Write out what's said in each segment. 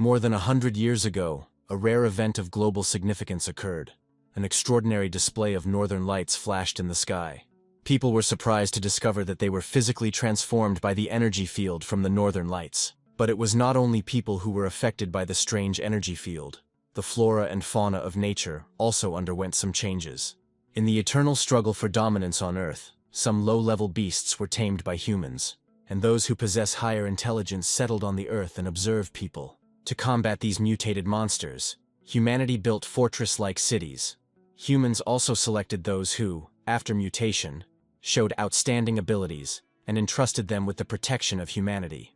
More than 100 years ago, a rare event of global significance occurred. An extraordinary display of northern lights flashed in the sky. People were surprised to discover that they were physically transformed by the energy field from the northern lights. But it was not only people who were affected by the strange energy field. The flora and fauna of nature also underwent some changes. In the eternal struggle for dominance on Earth, some low-level beasts were tamed by humans, and those who possess higher intelligence settled on the Earth and observed people. To combat these mutated monsters, humanity built fortress-like cities. Humans also selected those who, after mutation, showed outstanding abilities and entrusted them with the protection of humanity.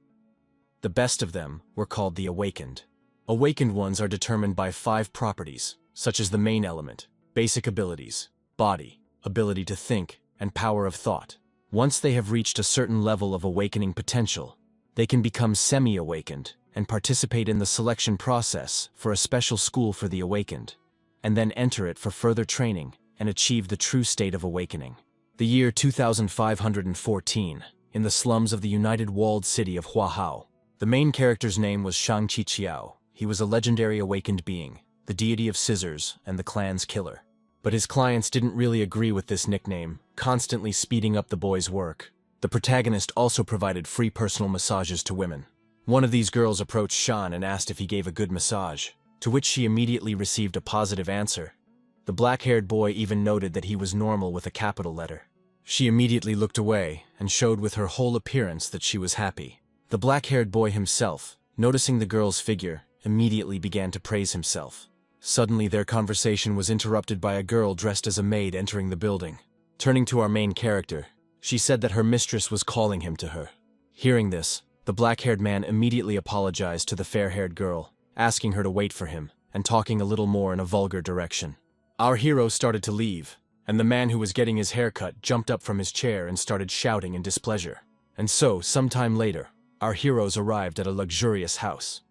The best of them were called the Awakened. Awakened ones are determined by 5 properties, such as the main element, basic abilities, body, ability to think, and power of thought. Once they have reached a certain level of awakening potential, they can become semi-awakened and participate in the selection process for a special school for the awakened, and then enter it for further training and achieve the true state of awakening. The year 2514, in the slums of the united walled city of Huahao. The main character's name was Shang Qiqiao. He was a legendary awakened being, the deity of scissors and the clan's killer. But his clients didn't really agree with this nickname, constantly speeding up the boy's work. The protagonist also provided free personal massages to women. One of these girls approached Shan and asked if he gave a good massage, to which she immediately received a positive answer. The black-haired boy even noted that he was normal with a capital letter. She immediately looked away and showed with her whole appearance that she was happy. The black-haired boy himself, noticing the girl's figure, immediately began to praise himself. Suddenly their conversation was interrupted by a girl dressed as a maid entering the building. Turning to our main character, she said that her mistress was calling him to her. Hearing this, the black-haired man immediately apologized to the fair-haired girl, asking her to wait for him, and talking a little more in a vulgar direction. Our hero started to leave, and the man who was getting his hair cut jumped up from his chair and started shouting in displeasure. And so, sometime later, our heroes arrived at a luxurious house.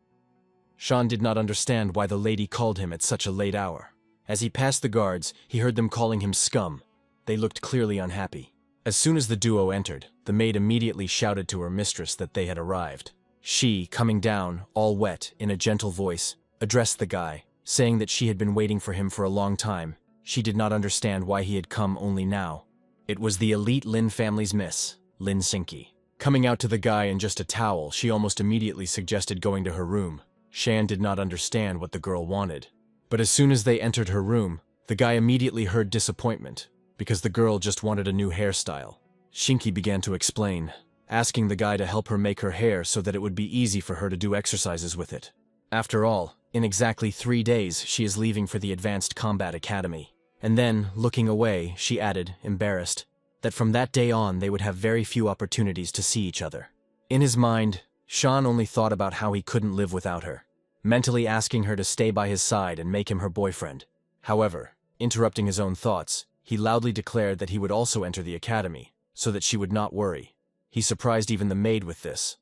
Sean did not understand why the lady called him at such a late hour. As he passed the guards, he heard them calling him scum. They looked clearly unhappy. As soon as the duo entered, the maid immediately shouted to her mistress that they had arrived. She, coming down, all wet, in a gentle voice, addressed the guy, saying that she had been waiting for him for a long time. She did not understand why he had come only now. It was the elite Lin family's miss, Lin Sinki. Coming out to the guy in just a towel, she almost immediately suggested going to her room. Shan did not understand what the girl wanted. But as soon as they entered her room, the guy immediately heard disappointment, because the girl just wanted a new hairstyle. Shinki began to explain, asking the guy to help her make her hair so that it would be easy for her to do exercises with it. After all, in exactly 3 days she is leaving for the Advanced Combat Academy. And then, looking away, she added, embarrassed, that from that day on they would have very few opportunities to see each other. In his mind, Sean only thought about how he couldn't live without her, mentally asking her to stay by his side and make him her boyfriend. However, interrupting his own thoughts, he loudly declared that he would also enter the academy, so that she would not worry. He surprised even the maid with this.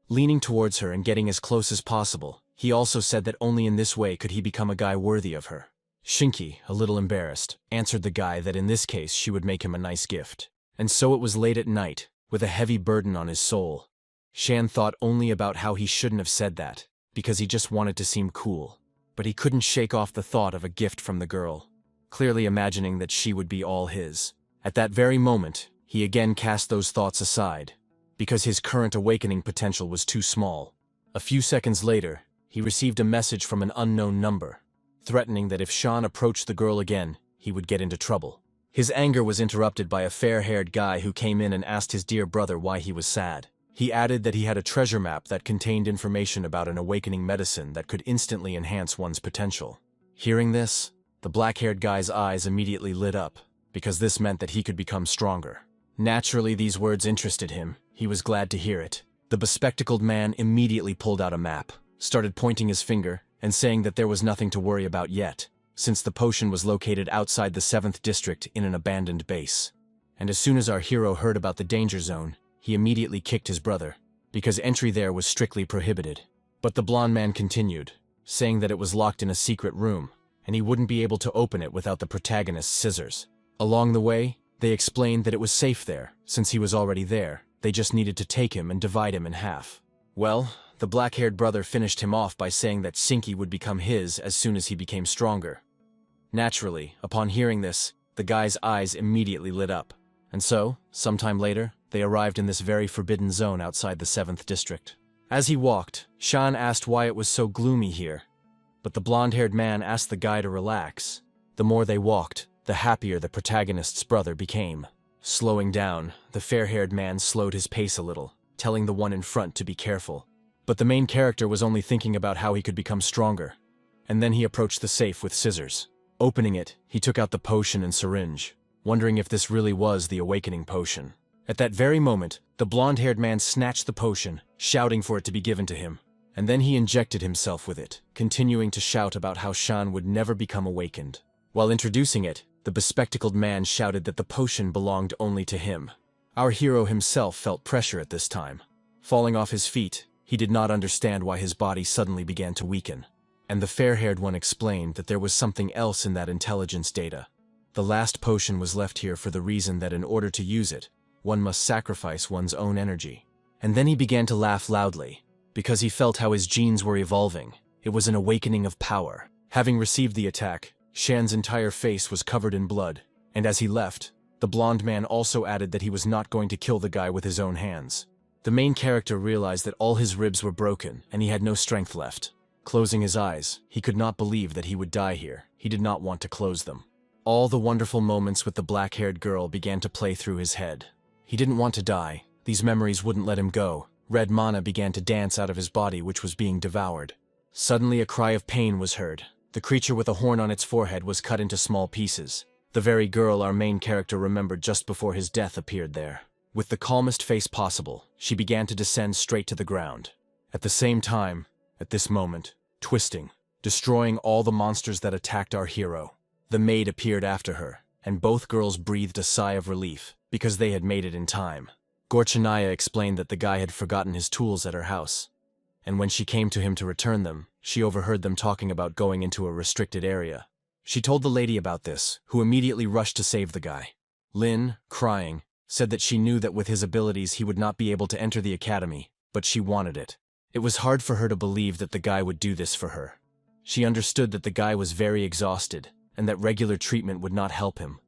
Leaning towards her and getting as close as possible, he also said that only in this way could he become a guy worthy of her. Shinki, a little embarrassed, answered the guy that in this case she would make him a nice gift. And so it was late at night, with a heavy burden on his soul. Shan thought only about how he shouldn't have said that, because he just wanted to seem cool. But he couldn't shake off the thought of a gift from the girl, clearly imagining that she would be all his. At that very moment, he again cast those thoughts aside, because his current awakening potential was too small. A few seconds later, he received a message from an unknown number, threatening that if Sean approached the girl again, he would get into trouble. His anger was interrupted by a fair-haired guy who came in and asked his dear brother why he was sad. He added that he had a treasure map that contained information about an awakening medicine that could instantly enhance one's potential. Hearing this, the black-haired guy's eyes immediately lit up, because this meant that he could become stronger. Naturally, these words interested him. He was glad to hear it. The bespectacled man immediately pulled out a map, started pointing his finger, and saying that there was nothing to worry about yet, since the potion was located outside the 7th district in an abandoned base. And as soon as our hero heard about the danger zone, he immediately kicked his brother, because entry there was strictly prohibited. But the blonde man continued, saying that it was locked in a secret room, and he wouldn't be able to open it without the protagonist's scissors. Along the way, they explained that it was safe there, since he was already there. They just needed to take him and divide him in half. Well, the black-haired brother finished him off by saying that Sinky would become his as soon as he became stronger. Naturally, upon hearing this, the guy's eyes immediately lit up. And so, sometime later, they arrived in this very forbidden zone outside the 7th district. As he walked, Shan asked why it was so gloomy here. But the blonde-haired man asked the guy to relax. The more they walked, the happier the protagonist's brother became. Slowing down, the fair-haired man slowed his pace a little, telling the one in front to be careful. But the main character was only thinking about how he could become stronger. And then he approached the safe with scissors. Opening it, he took out the potion and syringe, wondering if this really was the awakening potion. At that very moment, the blonde-haired man snatched the potion, shouting for it to be given to him. And then he injected himself with it, continuing to shout about how Shan would never become awakened. While introducing it, the bespectacled man shouted that the potion belonged only to him. Our hero himself felt pressure at this time. Falling off his feet, he did not understand why his body suddenly began to weaken. And the fair-haired one explained that there was something else in that intelligence data. The last potion was left here for the reason that in order to use it, one must sacrifice one's own energy. And then he began to laugh loudly, because he felt how his genes were evolving. It was an awakening of power. Having received the attack, Shan's entire face was covered in blood, and as he left, the blonde man also added that he was not going to kill the guy with his own hands. The main character realized that all his ribs were broken and he had no strength left. Closing his eyes, he could not believe that he would die here. He did not want to close them. All the wonderful moments with the black-haired girl began to play through his head. He didn't want to die. These memories wouldn't let him go. Red mana began to dance out of his body, which was being devoured. Suddenly a cry of pain was heard. The creature with a horn on its forehead was cut into small pieces. The very girl our main character remembered just before his death appeared there. With the calmest face possible, she began to descend straight to the ground. At the same time, at this moment, twisting, destroying all the monsters that attacked our hero. The maid appeared after her, and both girls breathed a sigh of relief, because they had made it in time. Gorchanaya explained that the guy had forgotten his tools at her house, and when she came to him to return them, she overheard them talking about going into a restricted area. She told the lady about this, who immediately rushed to save the guy. Lin, crying, said that she knew that with his abilities he would not be able to enter the academy, but she wanted it. It was hard for her to believe that the guy would do this for her. She understood that the guy was very exhausted, and that regular treatment would not help him.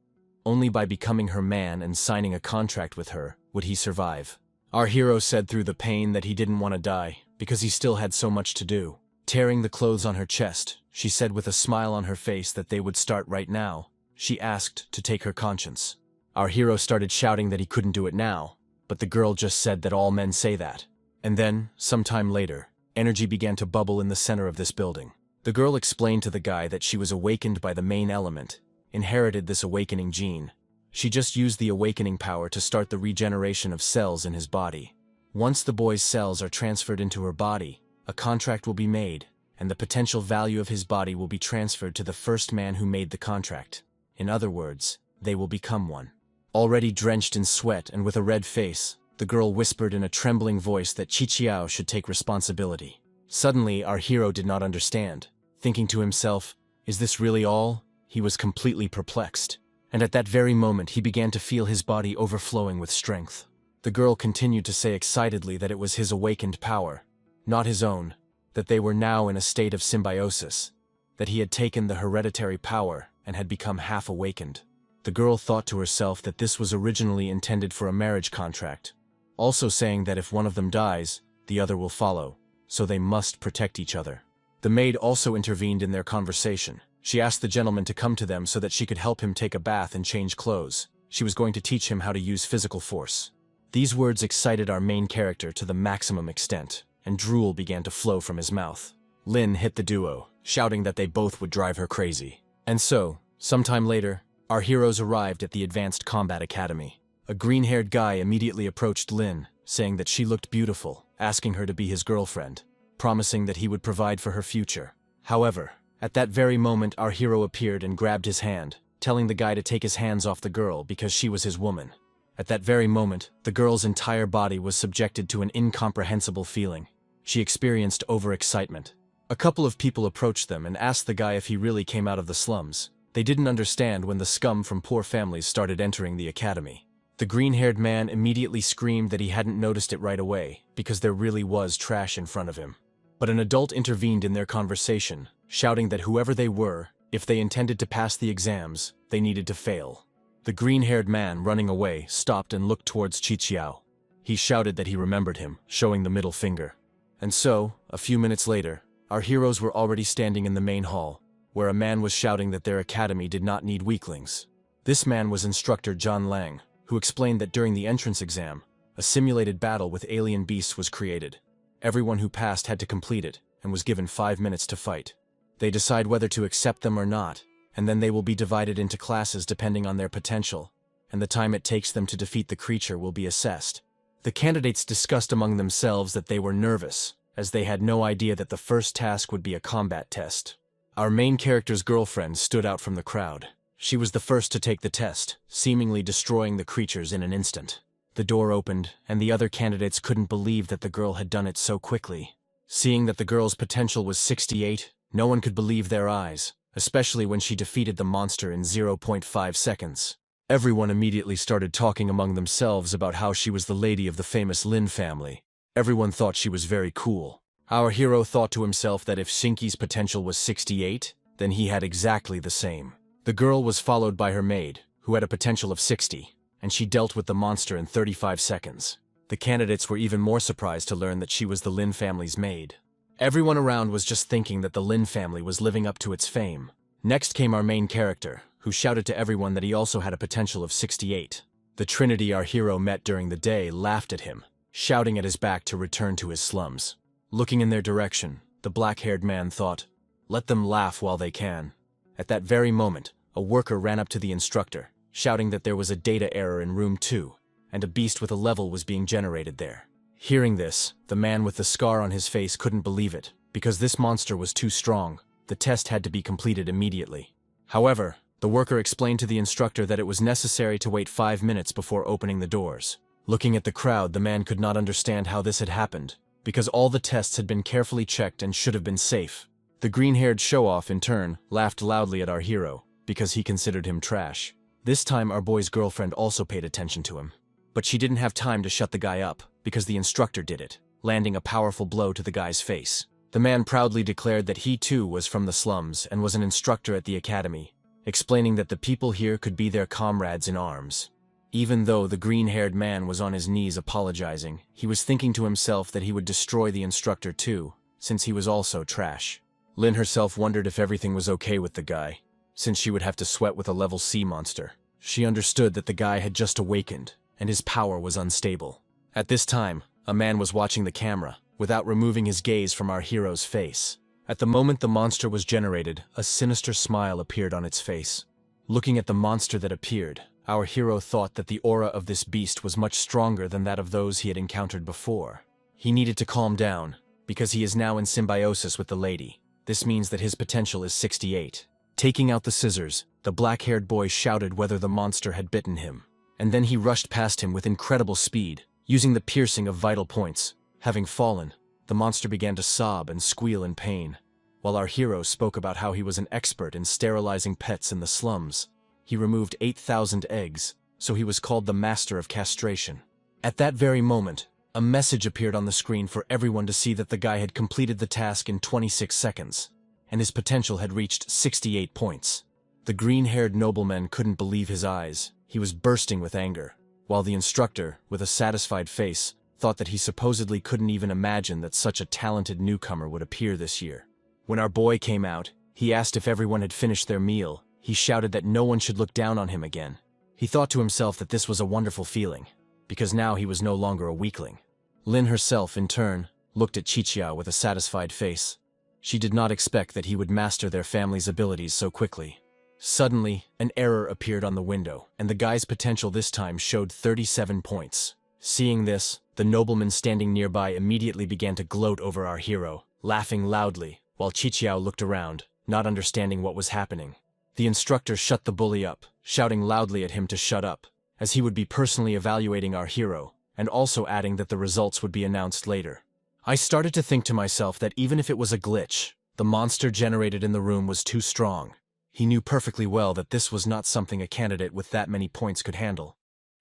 Only by becoming her man and signing a contract with her would he survive. Our hero said through the pain that he didn't want to die, because he still had so much to do. Tearing the clothes on her chest, she said with a smile on her face that they would start right now. She asked to take her conscience. Our hero started shouting that he couldn't do it now, but the girl just said that all men say that. And then, sometime later, energy began to bubble in the center of this building. The girl explained to the guy that she was awakened by the main element, inherited this awakening gene. She just used the awakening power to start the regeneration of cells in his body. Once the boy's cells are transferred into her body, a contract will be made, and the potential value of his body will be transferred to the first man who made the contract. In other words, they will become one. Already drenched in sweat and with a red face, the girl whispered in a trembling voice that Qiqiao should take responsibility. Suddenly, our hero did not understand. Thinking to himself, is this really all? He was completely perplexed. And at that very moment he began to feel his body overflowing with strength. The girl continued to say excitedly that it was his awakened power, not his own, that they were now in a state of symbiosis, that he had taken the hereditary power and had become half awakened. The girl thought to herself that this was originally intended for a marriage contract, also saying that if one of them dies, the other will follow, so they must protect each other. The maid also intervened in their conversation. She asked the gentleman to come to them so that she could help him take a bath and change clothes. She was going to teach him how to use physical force. These words excited our main character to the maximum extent, and drool began to flow from his mouth. Lin hit the duo, shouting that they both would drive her crazy. And so, sometime later, our heroes arrived at the Advanced Combat Academy. A green-haired guy immediately approached Lin, saying that she looked beautiful, asking her to be his girlfriend, promising that he would provide for her future. However, at that very moment our hero appeared and grabbed his hand, telling the guy to take his hands off the girl because she was his woman. At that very moment, the girl's entire body was subjected to an incomprehensible feeling. She experienced overexcitement. A couple of people approached them and asked the guy if he really came out of the slums. They didn't understand when the scum from poor families started entering the academy. The green-haired man immediately screamed that he hadn't noticed it right away, because there really was trash in front of him. But an adult intervened in their conversation, shouting that whoever they were, if they intended to pass the exams, they needed to fail. The green-haired man, running away, stopped and looked towards Qiqiao. He shouted that he remembered him, showing the middle finger. And so, a few minutes later, our heroes were already standing in the main hall, where a man was shouting that their academy did not need weaklings. This man was instructor John Lang, who explained that during the entrance exam, a simulated battle with alien beasts was created. Everyone who passed had to complete it, and was given 5 minutes to fight. They decide whether to accept them or not, and then they will be divided into classes depending on their potential, and the time it takes them to defeat the creature will be assessed. The candidates discussed among themselves that they were nervous, as they had no idea that the first task would be a combat test. Our main character's girlfriend stood out from the crowd. She was the first to take the test, seemingly destroying the creatures in an instant. The door opened, and the other candidates couldn't believe that the girl had done it so quickly. Seeing that the girl's potential was 68, no one could believe their eyes, especially when she defeated the monster in 0.5 seconds. Everyone immediately started talking among themselves about how she was the lady of the famous Lin family. Everyone thought she was very cool. Our hero thought to himself that if Shinki's potential was 68, then he had exactly the same. The girl was followed by her maid, who had a potential of 60, and she dealt with the monster in 35 seconds. The candidates were even more surprised to learn that she was the Lin family's maid. Everyone around was just thinking that the Lin family was living up to its fame. Next came our main character, who shouted to everyone that he also had a potential of 68. The trinity our hero met during the day laughed at him, shouting at his back to return to his slums. Looking in their direction, the black-haired man thought, "Let them laugh while they can." At that very moment, a worker ran up to the instructor, shouting that there was a data error in room 2, and a beast with a level was being generated there. Hearing this, the man with the scar on his face couldn't believe it, because this monster was too strong. The test had to be completed immediately. However, the worker explained to the instructor that it was necessary to wait 5 minutes before opening the doors. Looking at the crowd, the man could not understand how this had happened, because all the tests had been carefully checked and should have been safe. The green-haired show-off, in turn, laughed loudly at our hero, because he considered him trash. This time our boy's girlfriend also paid attention to him. But she didn't have time to shut the guy up, because the instructor did it, landing a powerful blow to the guy's face. The man proudly declared that he too was from the slums and was an instructor at the academy, explaining that the people here could be their comrades in arms. Even though the green-haired man was on his knees apologizing, he was thinking to himself that he would destroy the instructor too, since he was also trash. Lin herself wondered if everything was okay with the guy, since she would have to sweat with a level C monster. She understood that the guy had just awakened, and his power was unstable. At this time, a man was watching the camera, without removing his gaze from our hero's face. At the moment the monster was generated, a sinister smile appeared on its face. Looking at the monster that appeared, our hero thought that the aura of this beast was much stronger than that of those he had encountered before. He needed to calm down, because he is now in symbiosis with the lady. This means that his potential is 68. Taking out the scissors, the black-haired boy shouted whether the monster had bitten him. And then he rushed past him with incredible speed, using the piercing of vital points. Having fallen, the monster began to sob and squeal in pain. While our hero spoke about how he was an expert in sterilizing pets in the slums. He removed 8,000 eggs, so he was called the Master of Castration. At that very moment, a message appeared on the screen for everyone to see that the guy had completed the task in 26 seconds, and his potential had reached 68 points. The green-haired nobleman couldn't believe his eyes. He was bursting with anger, while the instructor, with a satisfied face, thought that he supposedly couldn't even imagine that such a talented newcomer would appear this year. When our boy came out, he asked if everyone had finished their meal. He shouted that no one should look down on him again. He thought to himself that this was a wonderful feeling, because now he was no longer a weakling. Lin herself, in turn, looked at Qiqiao with a satisfied face. She did not expect that he would master their family's abilities so quickly. Suddenly, an error appeared on the window, and the guy's potential this time showed 37 points. Seeing this, the nobleman standing nearby immediately began to gloat over our hero, laughing loudly, while Qiqiao looked around, not understanding what was happening. The instructor shut the bully up, shouting loudly at him to shut up, as he would be personally evaluating our hero, and also adding that the results would be announced later. I started to think to myself that even if it was a glitch, the monster generated in the room was too strong. He knew perfectly well that this was not something a candidate with that many points could handle.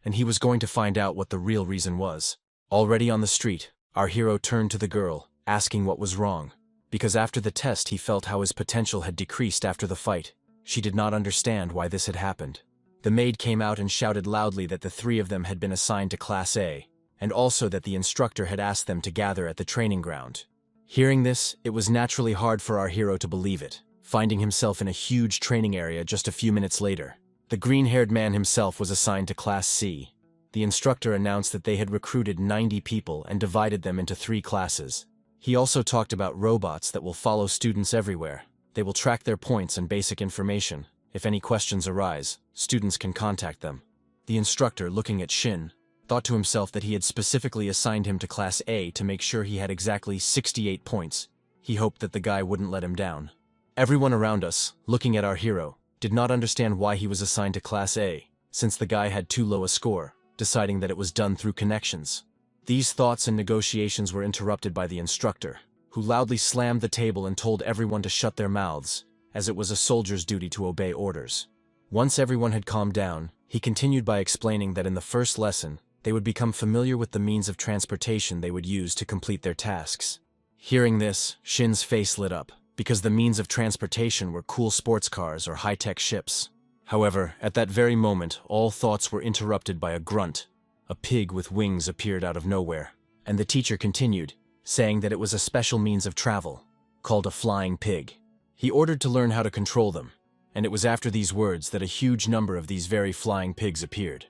and he was going to find out what the real reason was. Already on the street, our hero turned to the girl, asking what was wrong. Because after the test he felt how his potential had decreased after the fight. She did not understand why this had happened. The maid came out and shouted loudly that the three of them had been assigned to Class A, and also that the instructor had asked them to gather at the training ground. Hearing this, it was naturally hard for our hero to believe it, finding himself in a huge training area just a few minutes later. The green-haired man himself was assigned to Class C. The instructor announced that they had recruited 90 people and divided them into 3 classes. He also talked about robots that will follow students everywhere. They will track their points and basic information. If any questions arise, students can contact them. The instructor, looking at Shin, thought to himself that he had specifically assigned him to Class A to make sure he had exactly 68 points. He hoped that the guy wouldn't let him down. Everyone around us, looking at our hero, did not understand why he was assigned to Class A, since the guy had too low a score, deciding that it was done through connections. These thoughts and negotiations were interrupted by the instructor, who loudly slammed the table and told everyone to shut their mouths, as it was a soldier's duty to obey orders. Once everyone had calmed down, he continued by explaining that in the first lesson, they would become familiar with the means of transportation they would use to complete their tasks. Hearing this, Shin's face lit up, because the means of transportation were cool sports cars or high-tech ships. However, at that very moment, all thoughts were interrupted by a grunt. A pig with wings appeared out of nowhere, and the teacher continued, saying that it was a special means of travel, called a flying pig. He ordered to learn how to control them, and it was after these words that a huge number of these very flying pigs appeared.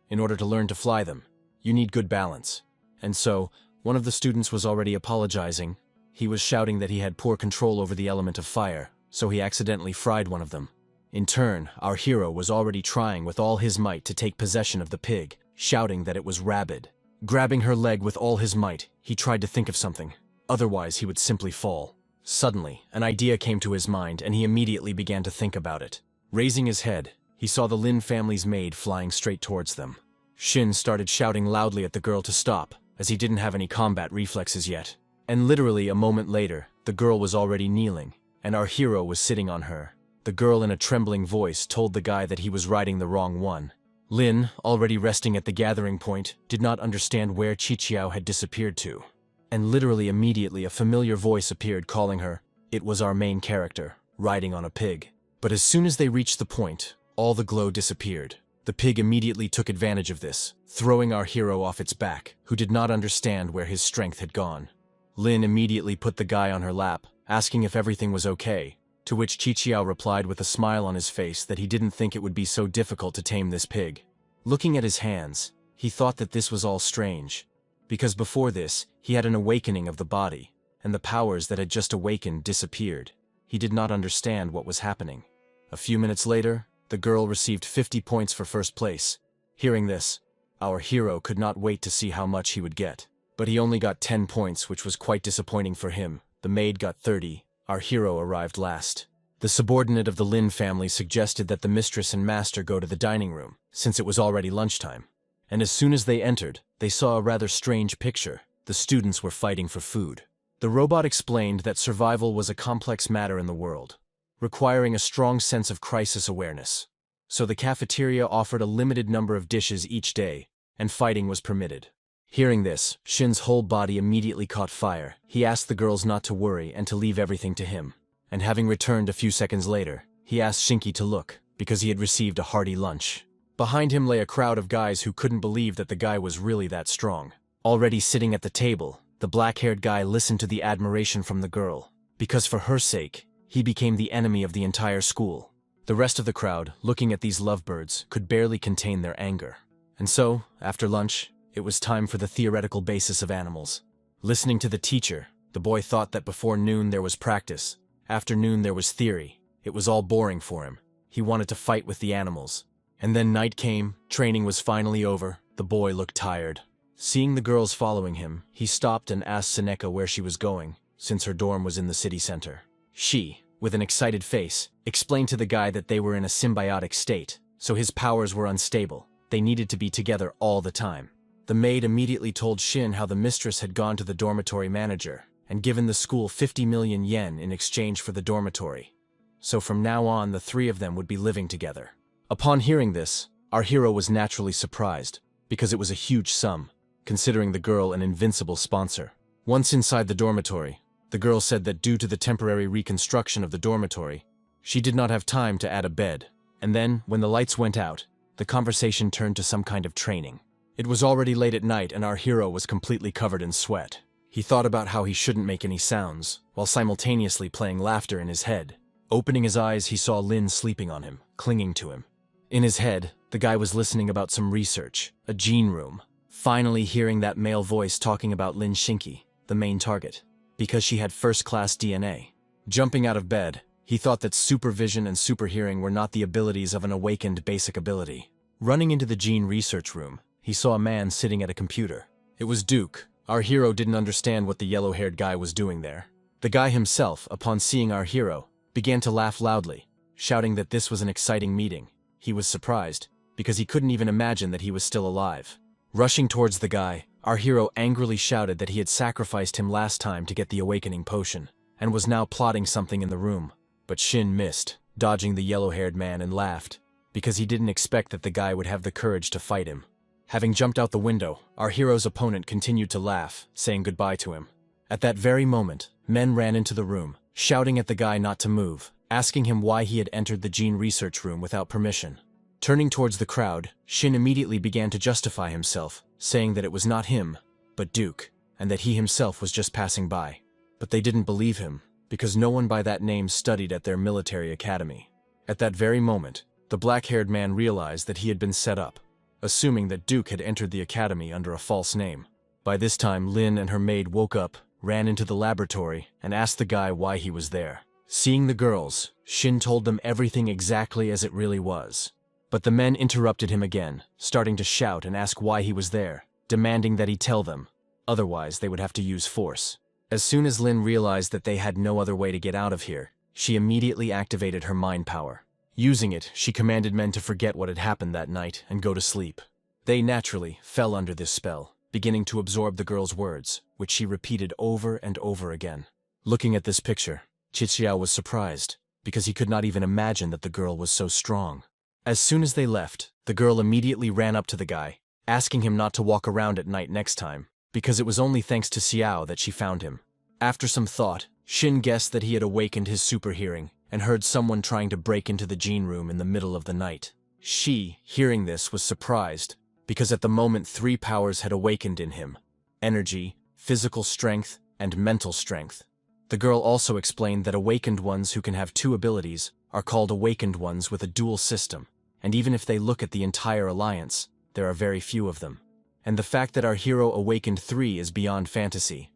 In order to learn to fly them, you need good balance. And so, one of the students was already apologizing. He was shouting that he had poor control over the element of fire, so he accidentally fried one of them. In turn, our hero was already trying with all his might to take possession of the pig, shouting that it was rabid. Grabbing her leg with all his might, he tried to think of something. Otherwise, he would simply fall. Suddenly, an idea came to his mind, and he immediately began to think about it. Raising his head, he saw the Lin family's maid flying straight towards them. Shin started shouting loudly at the girl to stop, as he didn't have any combat reflexes yet. And literally a moment later, the girl was already kneeling, and our hero was sitting on her. The girl in a trembling voice told the guy that he was riding the wrong one. Lin, already resting at the gathering point, did not understand where Qiqiao had disappeared to. And literally immediately a familiar voice appeared calling her. It was our main character, riding on a pig. But as soon as they reached the point, all the glow disappeared. The pig immediately took advantage of this, throwing our hero off its back, who did not understand where his strength had gone. Lin immediately put the guy on her lap, asking if everything was okay, to which Qiqiao replied with a smile on his face that he didn't think it would be so difficult to tame this pig. Looking at his hands, he thought that this was all strange, because before this, he had an awakening of the body, and the powers that had just awakened disappeared. He did not understand what was happening. A few minutes later, the girl received 50 points for first place. Hearing this, our hero could not wait to see how much he would get. But he only got 10 points, which was quite disappointing for him. The maid got 30. Our hero arrived last. The subordinate of the Lin family suggested that the mistress and master go to the dining room, since it was already lunchtime. And as soon as they entered, they saw a rather strange picture. The students were fighting for food. The robot explained that survival was a complex matter in the world, requiring a strong sense of crisis awareness. So the cafeteria offered a limited number of dishes each day, and fighting was permitted. Hearing this, Shin's whole body immediately caught fire. He asked the girls not to worry and to leave everything to him. And having returned a few seconds later, he asked Shinki to look, because he had received a hearty lunch. Behind him lay a crowd of guys who couldn't believe that the guy was really that strong. Already sitting at the table, the black-haired guy listened to the admiration from the girl, because for her sake, he became the enemy of the entire school. The rest of the crowd, looking at these lovebirds, could barely contain their anger. And so, after lunch, it was time for the theoretical basis of animals. Listening to the teacher, the boy thought that before noon there was practice, after noon there was theory. It was all boring for him. He wanted to fight with the animals. And then night came, training was finally over, the boy looked tired. Seeing the girls following him, he stopped and asked Seneca where she was going, since her dorm was in the city center. She, with an excited face, explained to the guy that they were in a symbiotic state, so his powers were unstable. They needed to be together all the time. The maid immediately told Shin how the mistress had gone to the dormitory manager and given the school 50 million yen in exchange for the dormitory. So from now on, the three of them would be living together. Upon hearing this, Our hero was naturally surprised, because it was a huge sum, considering the girl an invincible sponsor. Once inside the dormitory, the girl said that due to the temporary reconstruction of the dormitory, she did not have time to add a bed, and then, when the lights went out, the conversation turned to some kind of training. It was already late at night and our hero was completely covered in sweat. He thought about how he shouldn't make any sounds, while simultaneously playing laughter in his head. Opening his eyes, he saw Lin sleeping on him, clinging to him. In his head, the guy was listening about some research, a gene room, finally hearing that male voice talking about Lin Shinki, the main target, because she had first-class DNA. Jumping out of bed, he thought that supervision and superhearing were not the abilities of an awakened basic ability. Running into the gene research room, he saw a man sitting at a computer. It was Duke. Our hero didn't understand what the yellow-haired guy was doing there. The guy himself, upon seeing our hero, began to laugh loudly, shouting that this was an exciting meeting. He was surprised, because he couldn't even imagine that he was still alive. Rushing towards the guy, our hero angrily shouted that he had sacrificed him last time to get the awakening potion, and was now plotting something in the room. But Shin missed, dodging the yellow-haired man, and laughed, because he didn't expect that the guy would have the courage to fight him. Having jumped out the window, our hero's opponent continued to laugh, saying goodbye to him. At that very moment, men ran into the room, shouting at the guy not to move, asking him why he had entered the gene research room without permission. Turning towards the crowd, Shin immediately began to justify himself, saying that it was not him, but Duke, and that he himself was just passing by. But they didn't believe him, because no one by that name studied at their military academy. At that very moment, the black-haired man realized that he had been set up, assuming that Duke had entered the academy under a false name. By this time, Lin and her maid woke up, ran into the laboratory, and asked the guy why he was there. Seeing the girls, Shin told them everything exactly as it really was. But the men interrupted him again, starting to shout and ask why he was there, demanding that he tell them, otherwise they would have to use force. As soon as Lin realized that they had no other way to get out of here, she immediately activated her mind power. Using it, she commanded men to forget what had happened that night and go to sleep. They naturally fell under this spell, beginning to absorb the girl's words, which she repeated over and over again. Looking at this picture, Qiqiao was surprised, because he could not even imagine that the girl was so strong. As soon as they left, the girl immediately ran up to the guy, asking him not to walk around at night next time, because it was only thanks to Xiao that she found him. After some thought, Shin guessed that he had awakened his super hearing and heard someone trying to break into the gene room in the middle of the night. She, hearing this, was surprised, because at the moment 3 powers had awakened in him: energy, physical strength, and mental strength. The girl also explained that awakened ones who can have 2 abilities are called awakened ones with a dual system, and even if they look at the entire alliance, there are very few of them. And the fact that our hero awakened 3 is beyond fantasy,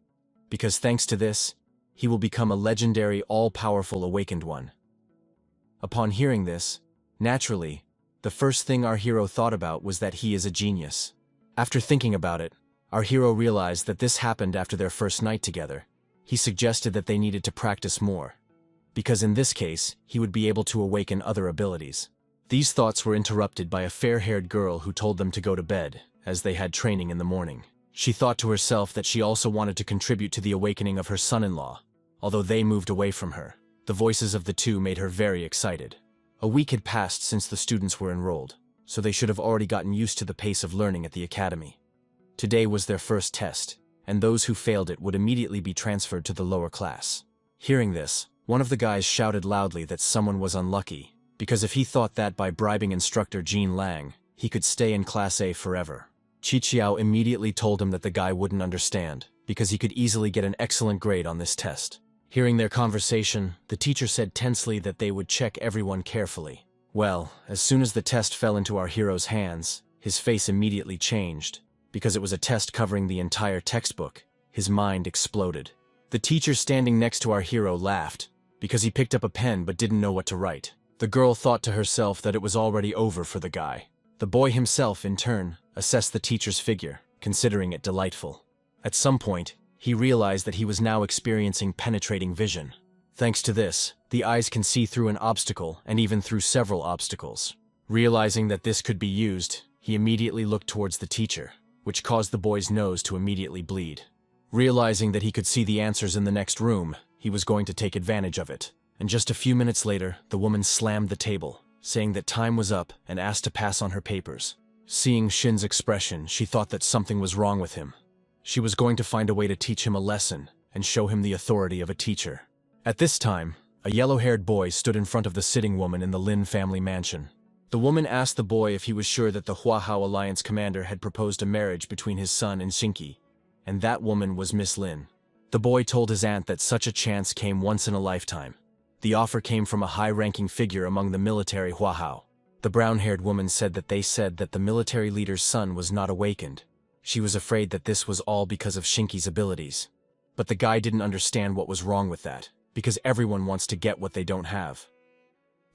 because thanks to this, he will become a legendary all-powerful awakened one. Upon hearing this, naturally, the first thing our hero thought about was that he is a genius. After thinking about it, our hero realized that this happened after their first night together. He suggested that they needed to practice more, because in this case, he would be able to awaken other abilities. These thoughts were interrupted by a fair-haired girl who told them to go to bed, as they had training in the morning. She thought to herself that she also wanted to contribute to the awakening of her son-in-law, although they moved away from her. The voices of the two made her very excited. A week had passed since the students were enrolled, so they should have already gotten used to the pace of learning at the academy. Today was their first test, and those who failed it would immediately be transferred to the lower class. Hearing this, one of the guys shouted loudly that someone was unlucky, because if he thought that by bribing instructor Jean Lang, he could stay in Class A forever. Qiqiao immediately told him that the guy wouldn't understand, because he could easily get an excellent grade on this test. Hearing their conversation, the teacher said tensely that they would check everyone carefully. Well, as soon as the test fell into our hero's hands, his face immediately changed. Because it was a test covering the entire textbook, his mind exploded. The teacher standing next to our hero laughed, because he picked up a pen but didn't know what to write. The girl thought to herself that it was already over for the guy. The boy himself, in turn, assessed the teacher's figure, considering it delightful. At some point, he realized that he was now experiencing penetrating vision. Thanks to this, the eyes can see through an obstacle and even through several obstacles. Realizing that this could be used, he immediately looked towards the teacher, which caused the boy's nose to immediately bleed. Realizing that he could see the answers in the next room, he was going to take advantage of it. And just a few minutes later, the woman slammed the table, saying that time was up and asked to pass on her papers. Seeing Shin's expression, she thought that something was wrong with him. She was going to find a way to teach him a lesson and show him the authority of a teacher. At this time, a yellow-haired boy stood in front of the sitting woman in the Lin family mansion. The woman asked the boy if he was sure that the Huahao Alliance commander had proposed a marriage between his son and Shinki, and that woman was Miss Lin. The boy told his aunt that such a chance came once in a lifetime. The offer came from a high-ranking figure among the military Huahao. The brown-haired woman said that the military leader's son was not awakened. She was afraid that this was all because of Shinki's abilities. But the guy didn't understand what was wrong with that, because everyone wants to get what they don't have.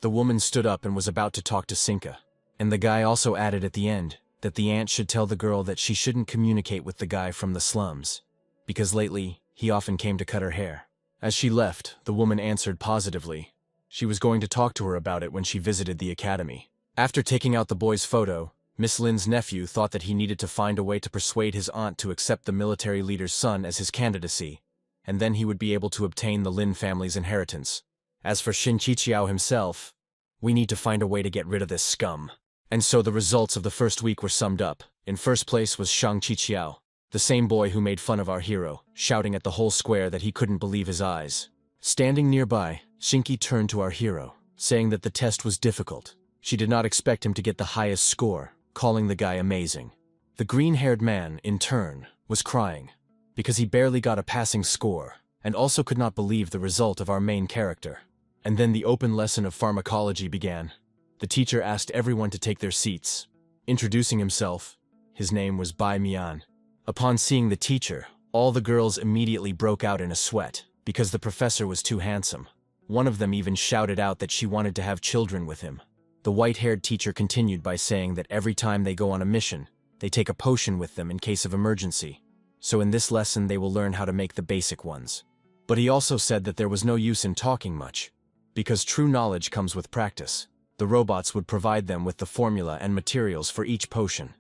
The woman stood up and was about to talk to Sinka, and the guy also added at the end that the aunt should tell the girl that she shouldn't communicate with the guy from the slums, because lately he often came to cut her hair. As she left, the woman answered positively. She was going to talk to her about it when she visited the academy. After taking out the boy's photo, Miss Lin's nephew thought that he needed to find a way to persuade his aunt to accept the military leader's son as his candidacy, and then he would be able to obtain the Lin family's inheritance. As for Shin Qiqiao himself, we need to find a way to get rid of this scum. And so the results of the first week were summed up. In first place was Shang Qiqiao, the same boy who made fun of our hero, shouting at the whole square that he couldn't believe his eyes. Standing nearby, Shinki turned to our hero, saying that the test was difficult. She did not expect him to get the highest score, calling the guy amazing. The green-haired man, in turn, was crying, because he barely got a passing score, and also could not believe the result of our main character. And then the open lesson of pharmacology began. The teacher asked everyone to take their seats. Introducing himself, his name was Bai Mian. Upon seeing the teacher, all the girls immediately broke out in a sweat, because the professor was too handsome. One of them even shouted out that she wanted to have children with him. The white-haired teacher continued by saying that every time they go on a mission, they take a potion with them in case of emergency. So in this lesson they will learn how to make the basic ones. But he also said that there was no use in talking much, because true knowledge comes with practice. The robots would provide them with the formula and materials for each potion,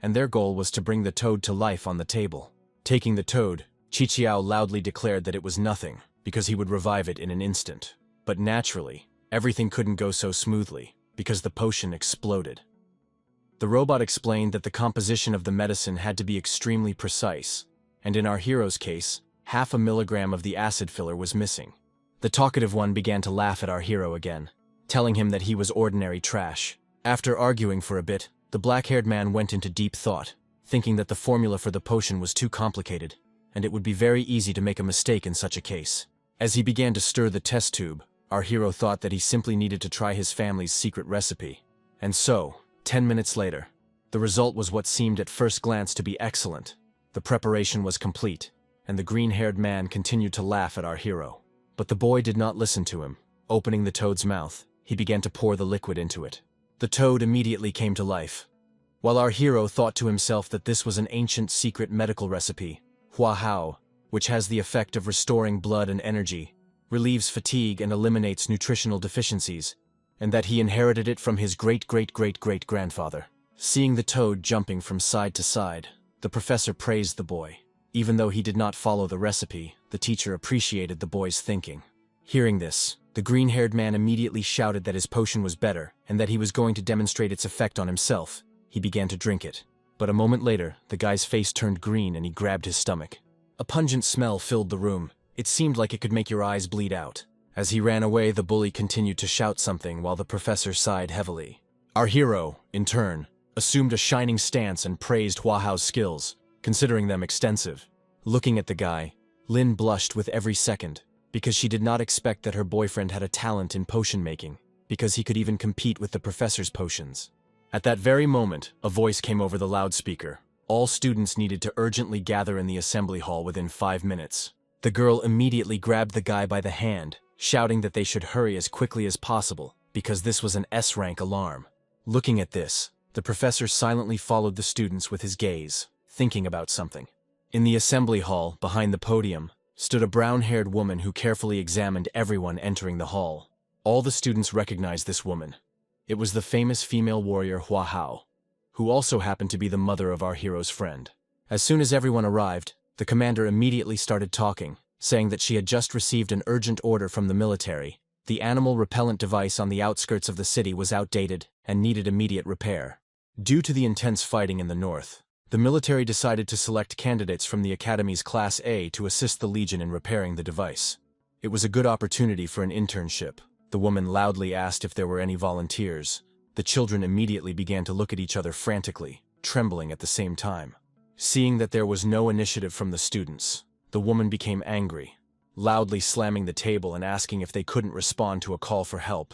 and their goal was to bring the toad to life on the table. Taking the toad, Qiqiao loudly declared that it was nothing, because he would revive it in an instant. But naturally, everything couldn't go so smoothly, because the potion exploded. The robot explained that the composition of the medicine had to be extremely precise, and in our hero's case, 0.5 milligram of the acid filler was missing. The talkative one began to laugh at our hero again, telling him that he was ordinary trash. After arguing for a bit, the black-haired man went into deep thought, thinking that the formula for the potion was too complicated, and it would be very easy to make a mistake in such a case. As he began to stir the test tube, our hero thought that he simply needed to try his family's secret recipe. And so, 10 minutes later, the result was what seemed at first glance to be excellent. The preparation was complete, and the green-haired man continued to laugh at our hero. But the boy did not listen to him. Opening the toad's mouth, he began to pour the liquid into it. The toad immediately came to life. While our hero thought to himself that this was an ancient secret medical recipe, Huahao, which has the effect of restoring blood and energy, relieves fatigue and eliminates nutritional deficiencies, and that he inherited it from his great-great-great-great-grandfather. Seeing the toad jumping from side to side, the professor praised the boy. Even though he did not follow the recipe, the teacher appreciated the boy's thinking. Hearing this, the green-haired man immediately shouted that his potion was better and that he was going to demonstrate its effect on himself. He began to drink it. But a moment later, the guy's face turned green and he grabbed his stomach. A pungent smell filled the room. It seemed like it could make your eyes bleed out. As he ran away, the bully continued to shout something while the professor sighed heavily. Our hero, in turn, assumed a shining stance and praised Huahao's skills, considering them extensive. Looking at the guy, Lin blushed with every second, because she did not expect that her boyfriend had a talent in potion making, because he could even compete with the professor's potions. At that very moment, a voice came over the loudspeaker. All students needed to urgently gather in the assembly hall within 5 minutes. The girl immediately grabbed the guy by the hand, shouting that they should hurry as quickly as possible, because this was an S-rank alarm. Looking at this, the professor silently followed the students with his gaze, thinking about something. In the assembly hall, behind the podium, stood a brown-haired woman who carefully examined everyone entering the hall. All the students recognized this woman. It was the famous female warrior Huahao, who also happened to be the mother of our hero's friend. As soon as everyone arrived, the commander immediately started talking, saying that she had just received an urgent order from the military, The animal repellent device on the outskirts of the city was outdated and needed immediate repair. Due to the intense fighting in the north, the military decided to select candidates from the Academy's Class A to assist the Legion in repairing the device. It was a good opportunity for an internship. The woman loudly asked if there were any volunteers. The children immediately began to look at each other frantically, trembling at the same time. Seeing that there was no initiative from the students, the woman became angry, loudly slamming the table and asking if they couldn't respond to a call for help.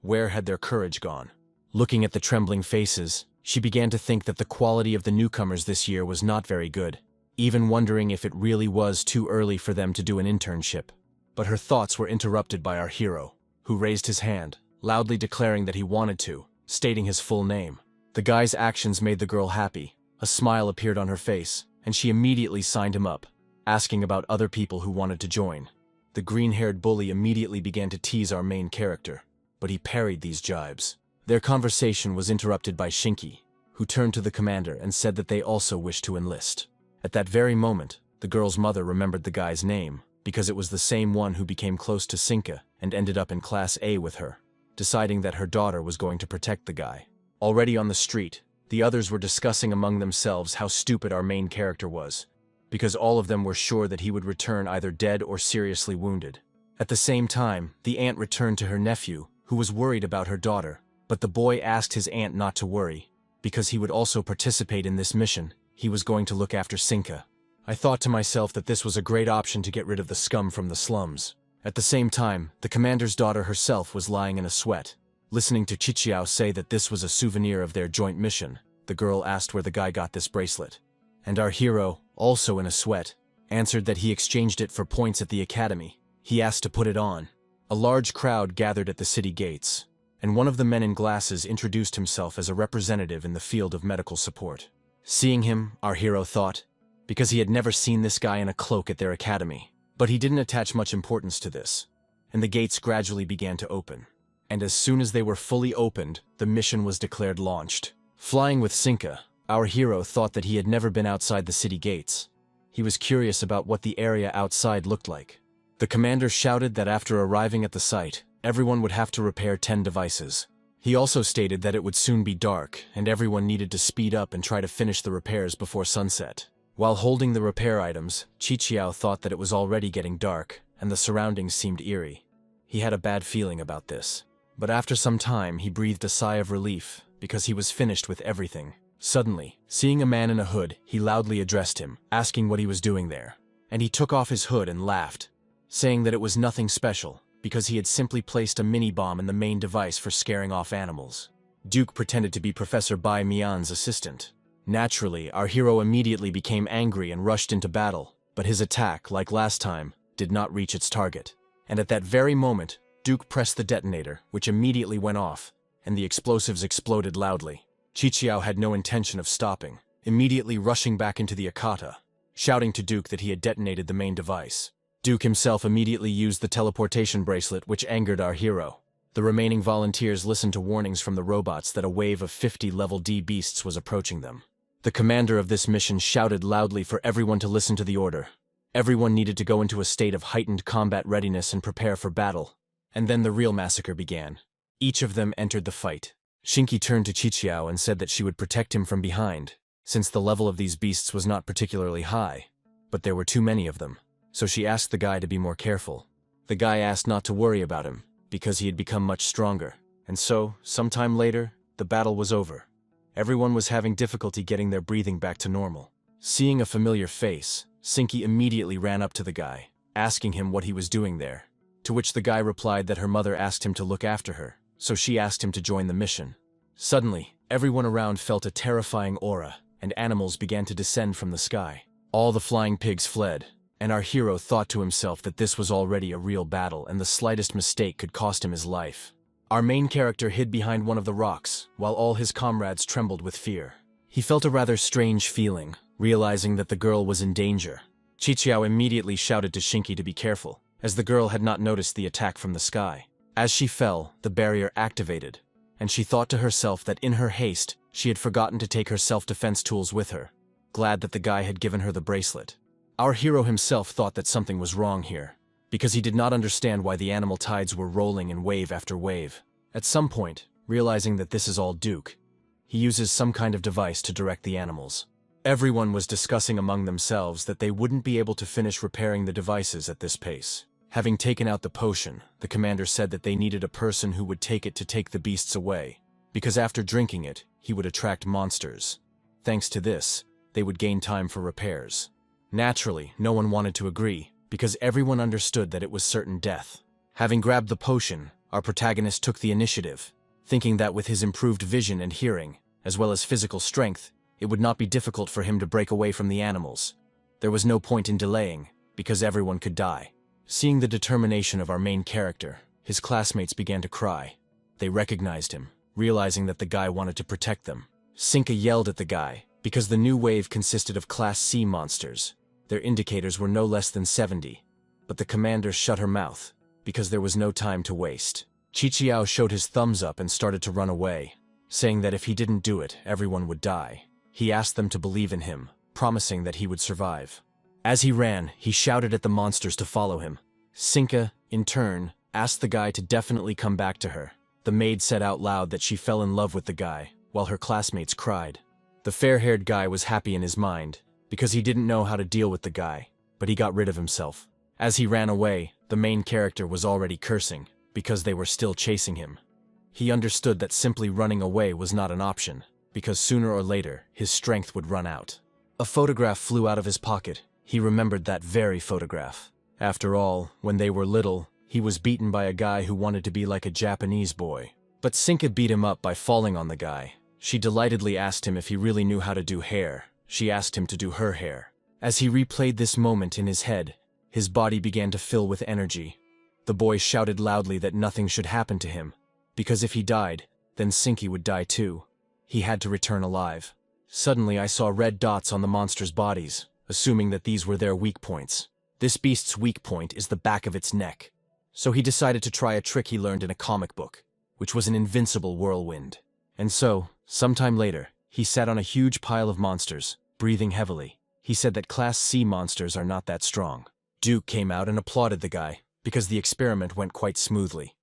Where had their courage gone? Looking at the trembling faces, she began to think that the quality of the newcomers this year was not very good, even wondering if it really was too early for them to do an internship. But her thoughts were interrupted by our hero, who raised his hand, loudly declaring that he wanted to, stating his full name. The guy's actions made the girl happy. A smile appeared on her face, and she immediately signed him up, asking about other people who wanted to join. The green-haired bully immediately began to tease our main character, but he parried these jibes. Their conversation was interrupted by Shinki, who turned to the commander and said that they also wished to enlist. At that very moment, the girl's mother remembered the guy's name, because it was the same one who became close to Sinka and ended up in Class A with her, deciding that her daughter was going to protect the guy. Already on the street, the others were discussing among themselves how stupid our main character was, because all of them were sure that he would return either dead or seriously wounded. At the same time, the aunt returned to her nephew, who was worried about her daughter, but the boy asked his aunt not to worry, because he would also participate in this mission. He was going to look after Sinka. I thought to myself that this was a great option to get rid of the scum from the slums. At the same time, the commander's daughter herself was lying in a sweat. Listening to Chichiao say that this was a souvenir of their joint mission, the girl asked where the guy got this bracelet. And our hero, also in a sweat, answered that he exchanged it for points at the academy. He asked to put it on. A large crowd gathered at the city gates, and one of the men in glasses introduced himself as a representative in the field of medical support. Seeing him, our hero thought, because he had never seen this guy in a cloak at their academy. But he didn't attach much importance to this, and the gates gradually began to open. And as soon as they were fully opened, the mission was declared launched. Flying with Sinka, our hero thought that he had never been outside the city gates. He was curious about what the area outside looked like. The commander shouted that after arriving at the site, everyone would have to repair 10 devices. He also stated that it would soon be dark, and everyone needed to speed up and try to finish the repairs before sunset. While holding the repair items, Chichiao thought that it was already getting dark, and the surroundings seemed eerie. He had a bad feeling about this. But after some time, he breathed a sigh of relief, because he was finished with everything. Suddenly, seeing a man in a hood, he loudly addressed him, asking what he was doing there. And he took off his hood and laughed, saying that it was nothing special, because he had simply placed a mini-bomb in the main device for scaring off animals. Duke pretended to be Professor Bai Mian's assistant. Naturally, our hero immediately became angry and rushed into battle, but his attack, like last time, did not reach its target. And at that very moment, Duke pressed the detonator, which immediately went off, and the explosives exploded loudly. Chichiao had no intention of stopping, immediately rushing back into the Akata, shouting to Duke that he had detonated the main device. Duke himself immediately used the teleportation bracelet, which angered our hero. The remaining volunteers listened to warnings from the robots that a wave of 50 level D beasts was approaching them. The commander of this mission shouted loudly for everyone to listen to the order. Everyone needed to go into a state of heightened combat readiness and prepare for battle. And then the real massacre began. Each of them entered the fight. Shinki turned to Chichiao and said that she would protect him from behind, since the level of these beasts was not particularly high. But there were too many of them, so she asked the guy to be more careful. The guy asked not to worry about him, because he had become much stronger. And so, sometime later, the battle was over. Everyone was having difficulty getting their breathing back to normal. Seeing a familiar face, Shinki immediately ran up to the guy, asking him what he was doing there. To which the guy replied that her mother asked him to look after her, so she asked him to join the mission. Suddenly, everyone around felt a terrifying aura, and animals began to descend from the sky. All the flying pigs fled, and our hero thought to himself that this was already a real battle and the slightest mistake could cost him his life. Our main character hid behind one of the rocks, while all his comrades trembled with fear. He felt a rather strange feeling, realizing that the girl was in danger. Chichiao immediately shouted to Shinki to be careful, as the girl had not noticed the attack from the sky. As she fell, the barrier activated, and she thought to herself that in her haste, she had forgotten to take her self-defense tools with her, glad that the guy had given her the bracelet. Our hero himself thought that something was wrong here, because he did not understand why the animal tides were rolling in wave after wave. At some point, realizing that this is all Duke, he uses some kind of device to direct the animals. Everyone was discussing among themselves that they wouldn't be able to finish repairing the devices at this pace. Having taken out the potion, the commander said that they needed a person who would take it to take the beasts away, because after drinking it, he would attract monsters. Thanks to this, they would gain time for repairs. Naturally, no one wanted to agree, because everyone understood that it was certain death. Having grabbed the potion, our protagonist took the initiative, thinking that with his improved vision and hearing, as well as physical strength, it would not be difficult for him to break away from the animals. There was no point in delaying, because everyone could die. Seeing the determination of our main character, his classmates began to cry. They recognized him, realizing that the guy wanted to protect them. Sinka yelled at the guy, because the new wave consisted of Class C monsters. Their indicators were no less than 70. But the commander shut her mouth, because there was no time to waste. Qiqiao showed his thumbs up and started to run away, saying that if he didn't do it, everyone would die. He asked them to believe in him, promising that he would survive. As he ran, he shouted at the monsters to follow him. Sinka, in turn, asked the guy to definitely come back to her. The maid said out loud that she fell in love with the guy, while her classmates cried. The fair-haired guy was happy in his mind, because he didn't know how to deal with the guy, but he got rid of himself. As he ran away, the main character was already cursing, because they were still chasing him. He understood that simply running away was not an option, because sooner or later, his strength would run out. A photograph flew out of his pocket. He remembered that very photograph. After all, when they were little, he was beaten by a guy who wanted to be like a Japanese boy. But Sinka beat him up by falling on the guy. She delightedly asked him if he really knew how to do hair. She asked him to do her hair. As he replayed this moment in his head, his body began to fill with energy. The boy shouted loudly that nothing should happen to him, because if he died, then Sinky would die too. He had to return alive. Suddenly I saw red dots on the monsters' bodies, assuming that these were their weak points. This beast's weak point is the back of its neck. So he decided to try a trick he learned in a comic book, which was an invincible whirlwind. And so, sometime later, he sat on a huge pile of monsters, breathing heavily. He said that Class C monsters are not that strong. Duke came out and applauded the guy, because the experiment went quite smoothly.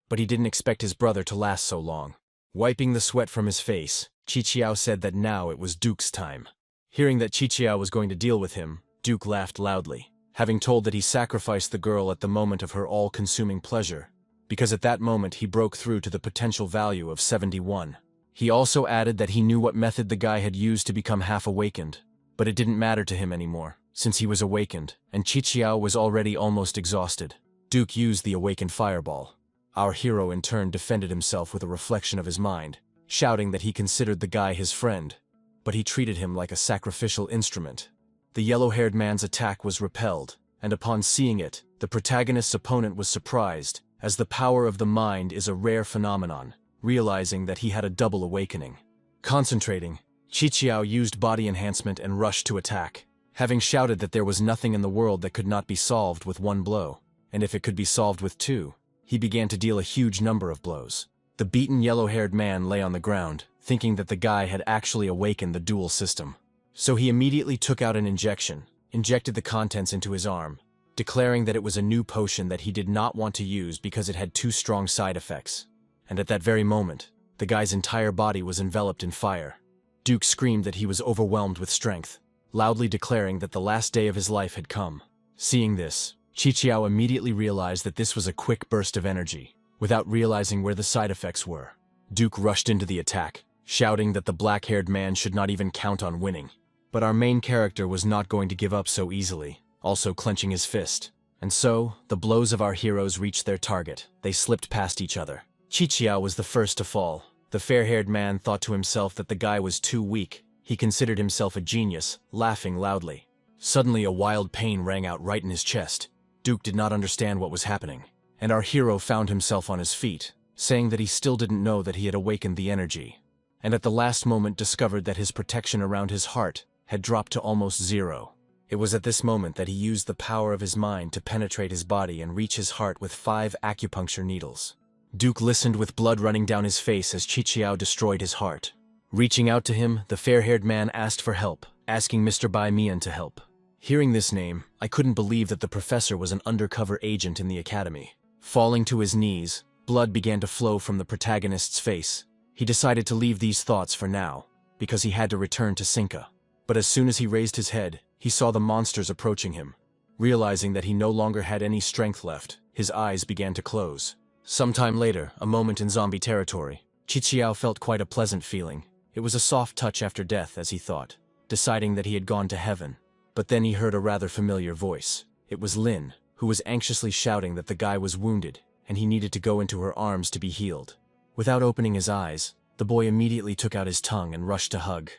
But he didn't expect his brother to last so long. Wiping the sweat from his face, Qiqiao said that now it was Duke's time. Hearing that Qiqiao was going to deal with him, Duke laughed loudly, having told that he sacrificed the girl at the moment of her all-consuming pleasure, because at that moment he broke through to the potential value of 71. He also added that he knew what method the guy had used to become half-awakened, but it didn't matter to him anymore, since he was awakened, and Qiqiao was already almost exhausted. Duke used the awakened fireball. Our hero in turn defended himself with a reflection of his mind, shouting that he considered the guy his friend, but he treated him like a sacrificial instrument. The yellow-haired man's attack was repelled, and upon seeing it, the protagonist's opponent was surprised, as the power of the mind is a rare phenomenon, realizing that he had a double awakening. Concentrating, Qiqiao used body enhancement and rushed to attack, having shouted that there was nothing in the world that could not be solved with one blow, and if it could be solved with two, he began to deal a huge number of blows. The beaten yellow-haired man lay on the ground, thinking that the guy had actually awakened the dual system. So he immediately took out an injected the contents into his arm, declaring that it was a new potion that he did not want to use because it had too strong side effects. And at that very moment, the guy's entire body was enveloped in fire. Duke screamed that he was overwhelmed with strength, loudly declaring that the last day of his life had come. Seeing this, Qiqiao immediately realized that this was a quick burst of energy, without realizing where the side effects were. Duke rushed into the attack, shouting that the black-haired man should not even count on winning. But our main character was not going to give up so easily, also clenching his fist. And so, the blows of our heroes reached their target. They slipped past each other. Qiqiao was the first to fall. The fair-haired man thought to himself that the guy was too weak. He considered himself a genius, laughing loudly. Suddenly a wild pain rang out right in his chest. Duke did not understand what was happening, and our hero found himself on his feet, saying that he still didn't know that he had awakened the energy, and at the last moment discovered that his protection around his heart had dropped to almost zero. It was at this moment that he used the power of his mind to penetrate his body and reach his heart with 5 acupuncture needles. Duke listened with blood running down his face as Qiqiao destroyed his heart. Reaching out to him, the fair-haired man asked for help, asking Mr. Bai Mian to help. Hearing this name, I couldn't believe that the professor was an undercover agent in the academy. Falling to his knees, blood began to flow from the protagonist's face. He decided to leave these thoughts for now, because he had to return to Cinca. But as soon as he raised his head, he saw the monsters approaching him. Realizing that he no longer had any strength left, his eyes began to close. Sometime later, a moment in zombie territory, Qiqiao felt quite a pleasant feeling. It was a soft touch after death, as he thought, deciding that he had gone to heaven. But then he heard a rather familiar voice. It was Lin, who was anxiously shouting that the guy was wounded, and he needed to go into her arms to be healed. Without opening his eyes, the boy immediately took out his tongue and rushed to hug.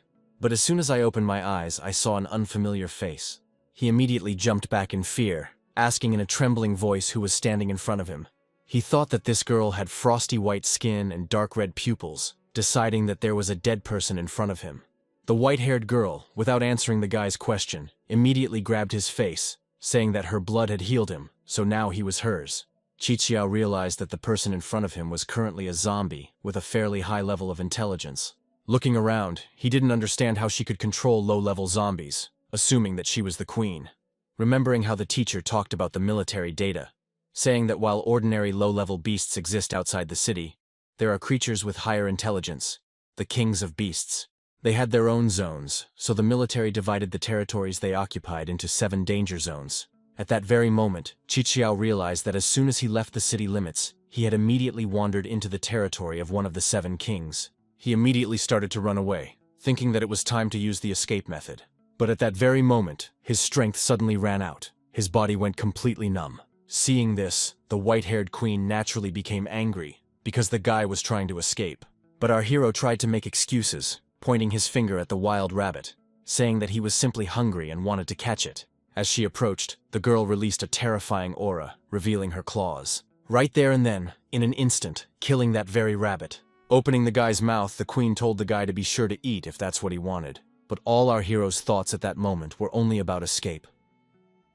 But as soon as I opened my eyes, I saw an unfamiliar face. He immediately jumped back in fear, asking in a trembling voice who was standing in front of him. He thought that this girl had frosty white skin and dark red pupils, deciding that there was a dead person in front of him. The white-haired girl, without answering the guy's question, immediately grabbed his face, saying that her blood had healed him, so now he was hers. Qiqiao realized that the person in front of him was currently a zombie with a fairly high level of intelligence. Looking around, he didn't understand how she could control low-level zombies, assuming that she was the queen. Remembering how the teacher talked about the military data, saying that while ordinary low-level beasts exist outside the city, there are creatures with higher intelligence, the kings of beasts. They had their own zones, so the military divided the territories they occupied into 7 danger zones. At that very moment, Qiqiao realized that as soon as he left the city limits, he had immediately wandered into the territory of one of the 7 kings. He immediately started to run away, thinking that it was time to use the escape method. But at that very moment, his strength suddenly ran out. His body went completely numb. Seeing this, the white-haired queen naturally became angry, because the guy was trying to escape. But our hero tried to make excuses, pointing his finger at the wild rabbit, saying that he was simply hungry and wanted to catch it. As she approached, the girl released a terrifying aura, revealing her claws. Right there and then, in an instant, killing that very rabbit. Opening the guy's mouth, the queen told the guy to be sure to eat if that's what he wanted. But all our hero's thoughts at that moment were only about escape.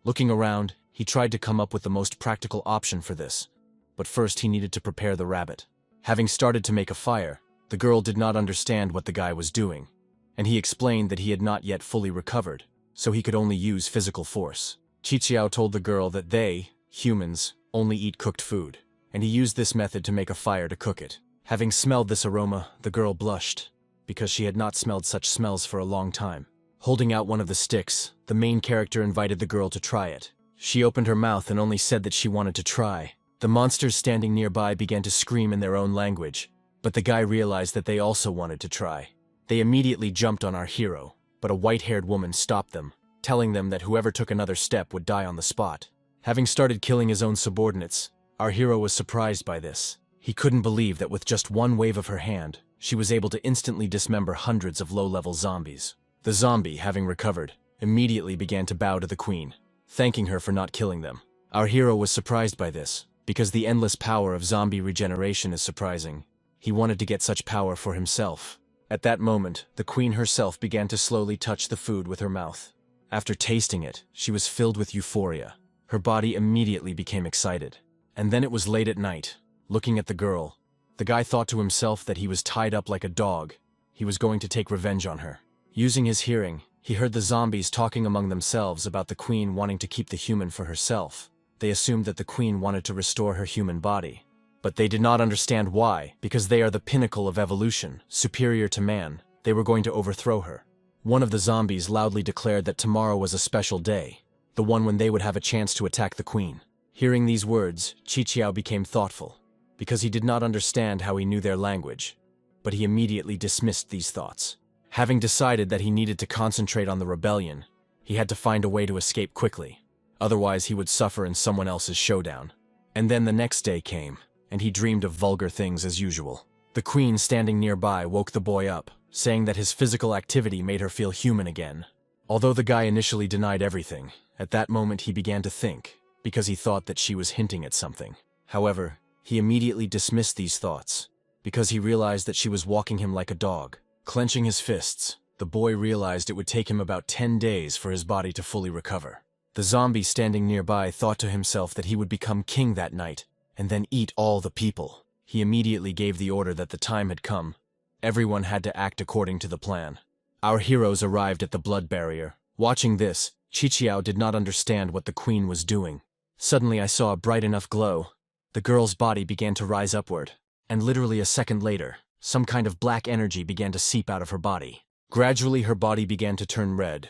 Looking around, he tried to come up with the most practical option for this. But first he needed to prepare the rabbit. Having started to make a fire, the girl did not understand what the guy was doing, and he explained that he had not yet fully recovered, so he could only use physical force. Qiqiao told the girl that they, humans, only eat cooked food, and he used this method to make a fire to cook it. Having smelled this aroma, the girl blushed, because she had not smelled such smells for a long time. Holding out one of the sticks, the main character invited the girl to try it. She opened her mouth and only said that she wanted to try. The monsters standing nearby began to scream in their own language, but the guy realized that they also wanted to try. They immediately jumped on our hero, but a white-haired woman stopped them, telling them that whoever took another step would die on the spot. Having started killing his own subordinates, our hero was surprised by this. He couldn't believe that with just one wave of her hand, she was able to instantly dismember hundreds of low-level zombies. The zombie, having recovered, immediately began to bow to the queen, thanking her for not killing them. Our hero was surprised by this, because the endless power of zombie regeneration is surprising. He wanted to get such power for himself. At that moment, the queen herself began to slowly touch the food with her mouth. After tasting it, she was filled with euphoria. Her body immediately became excited. And then it was late at night. Looking at the girl, the guy thought to himself that he was tied up like a dog. He was going to take revenge on her. Using his hearing, he heard the zombies talking among themselves about the queen wanting to keep the human for herself. They assumed that the queen wanted to restore her human body. But they did not understand why, because they are the pinnacle of evolution, superior to man. They were going to overthrow her. One of the zombies loudly declared that tomorrow was a special day, the one when they would have a chance to attack the queen. Hearing these words, Qiqiao became thoughtful, because he did not understand how he knew their language, but he immediately dismissed these thoughts. Having decided that he needed to concentrate on the rebellion, he had to find a way to escape quickly. Otherwise he would suffer in someone else's showdown. And then the next day came, and he dreamed of vulgar things as usual. The queen standing nearby woke the boy up, saying that his physical activity made her feel human again. Although the guy initially denied everything, at that moment he began to think, because he thought that she was hinting at something. However, he immediately dismissed these thoughts, because he realized that she was walking him like a dog. Clenching his fists, the boy realized it would take him about 10 days for his body to fully recover. The zombie standing nearby thought to himself that he would become king that night, and then eat all the people. He immediately gave the order that the time had come. Everyone had to act according to the plan. Our heroes arrived at the blood barrier. Watching this, Qiqiao did not understand what the queen was doing. Suddenly I saw a bright enough glow. The girl's body began to rise upward, and literally a second later, some kind of black energy began to seep out of her body. Gradually her body began to turn red.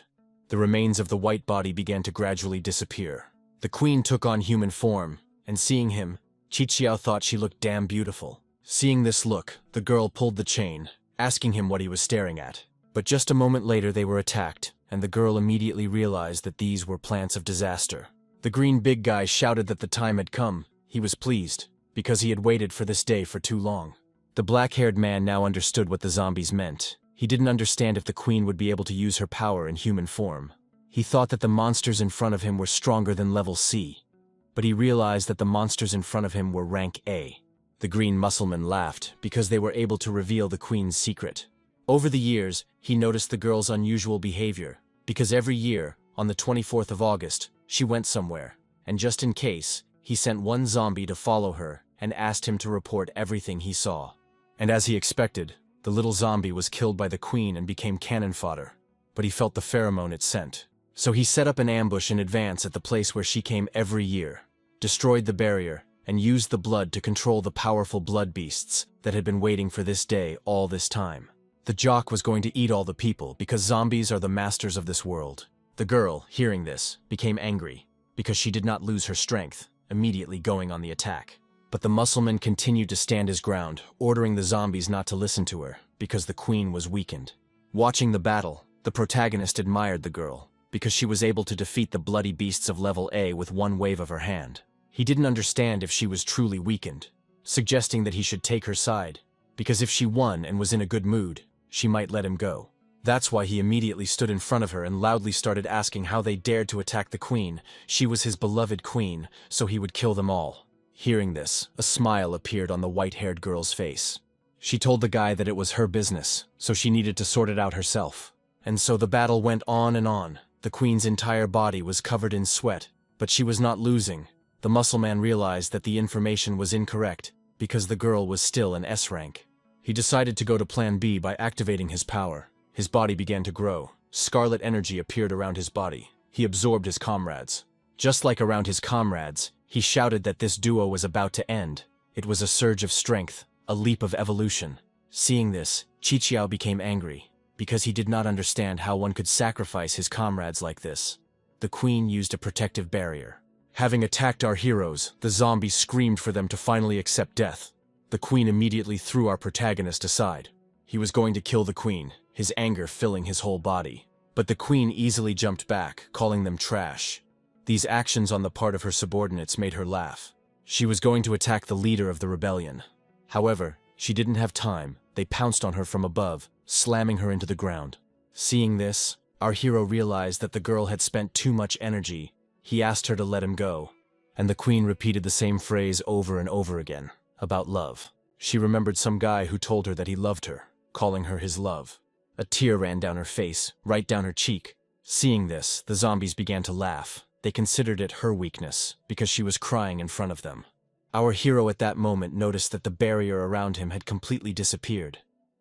The remains of the white body began to gradually disappear. The queen took on human form, and seeing him, Qiqiao thought she looked damn beautiful. Seeing this look, the girl pulled the chain, asking him what he was staring at. But just a moment later they were attacked, and the girl immediately realized that these were plants of disaster. The green big guy shouted that the time had come. He was pleased, because he had waited for this day for too long. The black-haired man now understood what the zombies meant. He didn't understand if the queen would be able to use her power in human form. He thought that the monsters in front of him were stronger than level C. But he realized that the monsters in front of him were rank A. The green muscleman laughed, because they were able to reveal the queen's secret. Over the years, he noticed the girl's unusual behavior, because every year, on the 24th of August, she went somewhere, and just in case, he sent one zombie to follow her and asked him to report everything he saw. And as he expected, the little zombie was killed by the queen and became cannon fodder. But he felt the pheromone it sent. So he set up an ambush in advance at the place where she came every year, destroyed the barrier, and used the blood to control the powerful blood beasts that had been waiting for this day all this time. The jock was going to eat all the people because zombies are the masters of this world. The girl, hearing this, became angry, because she did not lose her strength, immediately going on the attack. But the muscleman continued to stand his ground, ordering the zombies not to listen to her, because the queen was weakened. Watching the battle, the protagonist admired the girl, because she was able to defeat the bloody beasts of level A with one wave of her hand. He didn't understand if she was truly weakened, suggesting that he should take her side, because if she won and was in a good mood, she might let him go. That's why he immediately stood in front of her and loudly started asking how they dared to attack the queen. She was his beloved queen, so he would kill them all. Hearing this, a smile appeared on the white-haired girl's face. She told the guy that it was her business, so she needed to sort it out herself. And so the battle went on and on. The queen's entire body was covered in sweat, but she was not losing. The muscleman realized that the information was incorrect, because the girl was still an S rank. He decided to go to plan B by activating his power. His body began to grow. Scarlet energy appeared around his body. He absorbed his comrades. Just like around his comrades, he shouted that this duo was about to end. It was a surge of strength, a leap of evolution. Seeing this, Qiqiao became angry, because he did not understand how one could sacrifice his comrades like this. The queen used a protective barrier. Having attacked our heroes, the zombies screamed for them to finally accept death. The queen immediately threw our protagonist aside. He was going to kill the queen, his anger filling his whole body. But the queen easily jumped back, calling them trash. These actions on the part of her subordinates made her laugh. She was going to attack the leader of the rebellion. However, she didn't have time. They pounced on her from above, slamming her into the ground. Seeing this, our hero realized that the girl had spent too much energy. He asked her to let him go, and the queen repeated the same phrase over and over again, about love. She remembered some guy who told her that he loved her, calling her his love. A tear ran down her face, right down her cheek. Seeing this, the zombies began to laugh. They considered it her weakness, because she was crying in front of them. Our hero at that moment noticed that the barrier around him had completely disappeared.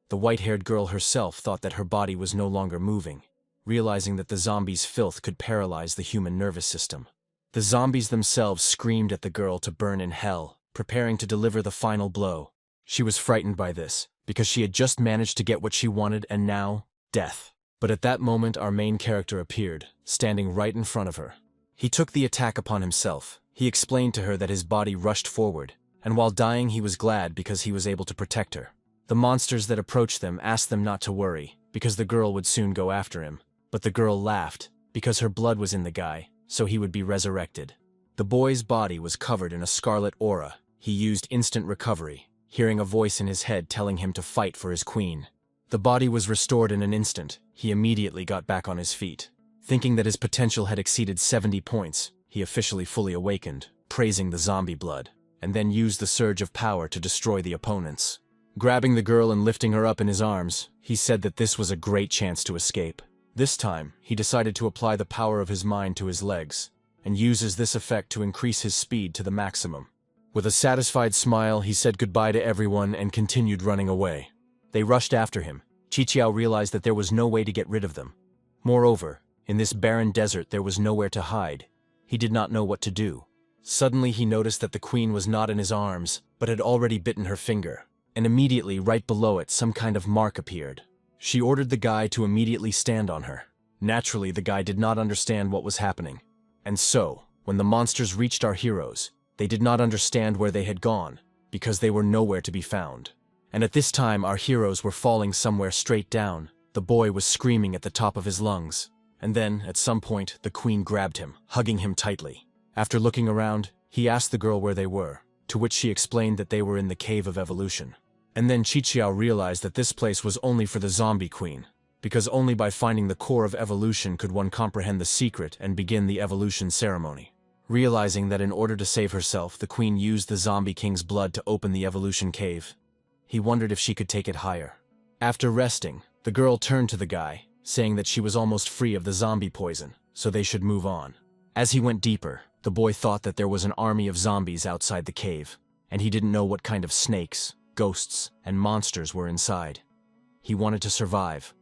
The white-haired girl herself thought that her body was no longer moving, realizing that the zombies' filth could paralyze the human nervous system. The zombies themselves screamed at the girl to burn in hell, preparing to deliver the final blow. She was frightened by this, because she had just managed to get what she wanted and now, death. But at that moment our main character appeared, standing right in front of her. He took the attack upon himself. He explained to her that his body rushed forward, and while dying he was glad because he was able to protect her. The monsters that approached them asked them not to worry, because the girl would soon go after him. But the girl laughed, because her blood was in the guy, so he would be resurrected. The boy's body was covered in a scarlet aura. He used instant recovery, hearing a voice in his head telling him to fight for his queen. The body was restored in an instant. He immediately got back on his feet. Thinking that his potential had exceeded 70 points, he officially fully awakened, praising the zombie blood, and then used the surge of power to destroy the opponents. Grabbing the girl and lifting her up in his arms, he said that this was a great chance to escape. This time, he decided to apply the power of his mind to his legs, and uses this effect to increase his speed to the maximum. With a satisfied smile, he said goodbye to everyone and continued running away. They rushed after him. Qiqiao realized that there was no way to get rid of them. Moreover, In this barren desert, there was nowhere to hide. He did not know what to do. Suddenly, he noticed that the queen was not in his arms, but had already bitten her finger, and immediately, right below it, some kind of mark appeared. She ordered the guy to immediately stand on her. Naturally, the guy did not understand what was happening. And so, when the monsters reached our heroes, they did not understand where they had gone, because they were nowhere to be found. And at this time, our heroes were falling somewhere straight down. The boy was screaming at the top of his lungs. And then, at some point, the queen grabbed him, hugging him tightly. After looking around, he asked the girl where they were, to which she explained that they were in the Cave of Evolution. And then Qiqiao realized that this place was only for the zombie queen, because only by finding the core of evolution could one comprehend the secret and begin the evolution ceremony. Realizing that in order to save herself, the queen used the zombie king's blood to open the evolution cave, he wondered if she could take it higher. After resting, the girl turned to the guy, saying that she was almost free of the zombie poison, so they should move on. As he went deeper, the boy thought that there was an army of zombies outside the cave, and he didn't know what kind of snakes, ghosts, and monsters were inside. He wanted to survive,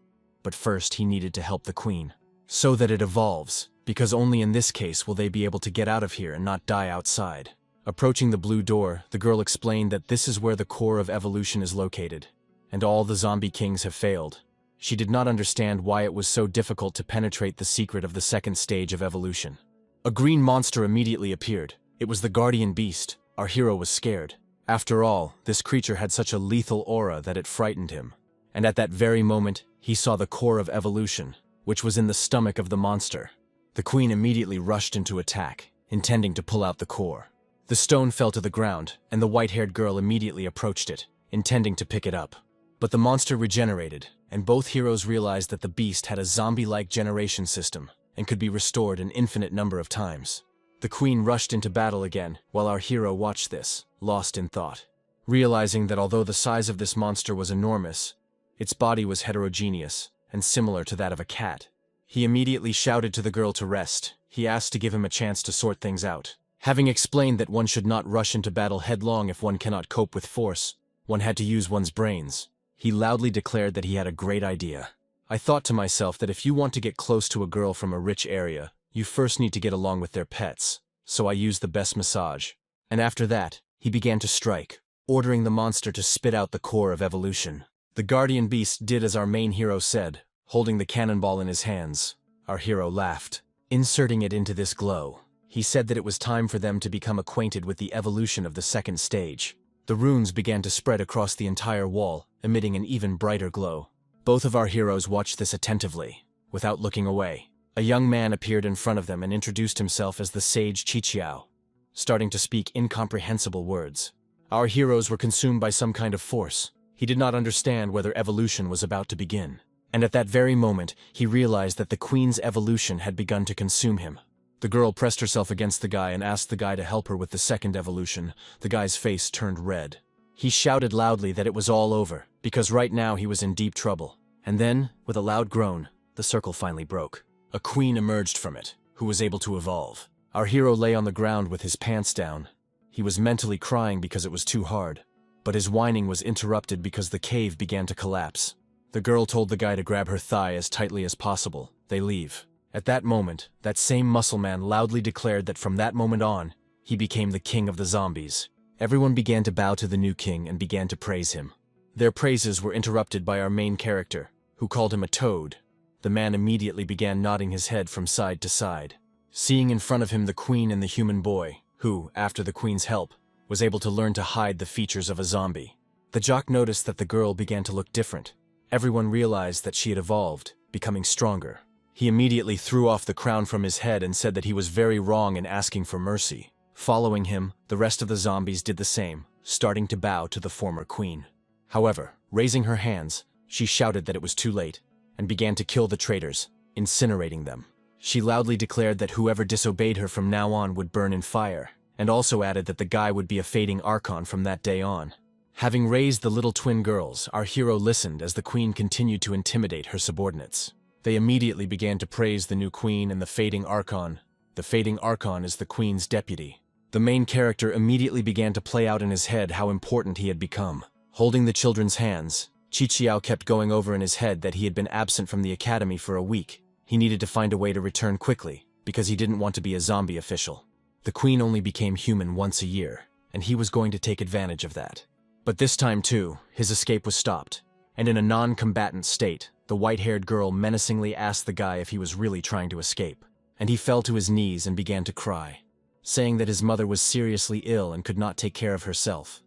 but first he needed to help the queen, so that it evolves, because only in this case will they be able to get out of here and not die outside. Approaching the blue door, the girl explained that this is where the core of evolution is located, and all the zombie kings have failed. She did not understand why it was so difficult to penetrate the secret of the second stage of evolution. A green monster immediately appeared. It was the guardian beast. Our hero was scared. After all, this creature had such a lethal aura that it frightened him. And at that very moment, he saw the core of evolution, which was in the stomach of the monster. The queen immediately rushed into attack, intending to pull out the core. The stone fell to the ground, and the white-haired girl immediately approached it, intending to pick it up. But the monster regenerated, and both heroes realized that the beast had a zombie-like generation system and could be restored an infinite number of times. The queen rushed into battle again, while our hero watched this, lost in thought. Realizing that although the size of this monster was enormous, its body was heterogeneous and similar to that of a cat. He immediately shouted to the girl to rest. He asked to give him a chance to sort things out. Having explained that one should not rush into battle headlong if one cannot cope with force, one had to use one's brains, he loudly declared that he had a great idea. I thought to myself that if you want to get close to a girl from a rich area, you first need to get along with their pets, so I used the best massage. And after that, he began to strike, ordering the monster to spit out the core of evolution. The guardian beast did as our main hero said, holding the cannonball in his hands. Our hero laughed, inserting it into this glow. He said that it was time for them to become acquainted with the evolution of the second stage. The runes began to spread across the entire wall, emitting an even brighter glow. Both of our heroes watched this attentively, without looking away. A young man appeared in front of them and introduced himself as the sage Qiqiao, starting to speak incomprehensible words. Our heroes were consumed by some kind of force. He did not understand whether evolution was about to begin. And at that very moment, he realized that the queen's evolution had begun to consume him. The girl pressed herself against the guy and asked the guy to help her with the second evolution. The guy's face turned red. He shouted loudly that it was all over, because right now he was in deep trouble. And then, with a loud groan, the circle finally broke. A queen emerged from it, who was able to evolve. Our hero lay on the ground with his pants down. He was mentally crying because it was too hard. But his whining was interrupted because the cave began to collapse. The girl told the guy to grab her thigh as tightly as possible. They leave. At that moment, that same muscle man loudly declared that from that moment on, he became the king of the zombies. Everyone began to bow to the new king and began to praise him. Their praises were interrupted by our main character, who called him a toad. The man immediately began nodding his head from side to side, seeing in front of him the queen and the human boy, who, after the queen's help, was able to learn to hide the features of a zombie. The jock noticed that the girl began to look different. Everyone realized that she had evolved, becoming stronger. He immediately threw off the crown from his head and said that he was very wrong in asking for mercy. Following him, the rest of the zombies did the same, starting to bow to the former queen. However, raising her hands, she shouted that it was too late, and began to kill the traitors, incinerating them. She loudly declared that whoever disobeyed her from now on would burn in fire, and also added that the guy would be a fading archon from that day on. Having raised the little twin girls, our hero listened as the queen continued to intimidate her subordinates. They immediately began to praise the new queen and the fading archon. The fading archon is the queen's deputy. The main character immediately began to play out in his head how important he had become. Holding the children's hands, Qiqiao kept going over in his head that he had been absent from the academy for a week, He needed to find a way to return quickly, because he didn't want to be a zombie official. The queen only became human once a year, and he was going to take advantage of that. But this time too, his escape was stopped, and in a non-combatant state, the white-haired girl menacingly asked the guy if he was really trying to escape, and he fell to his knees and began to cry, saying that his mother was seriously ill and could not take care of herself,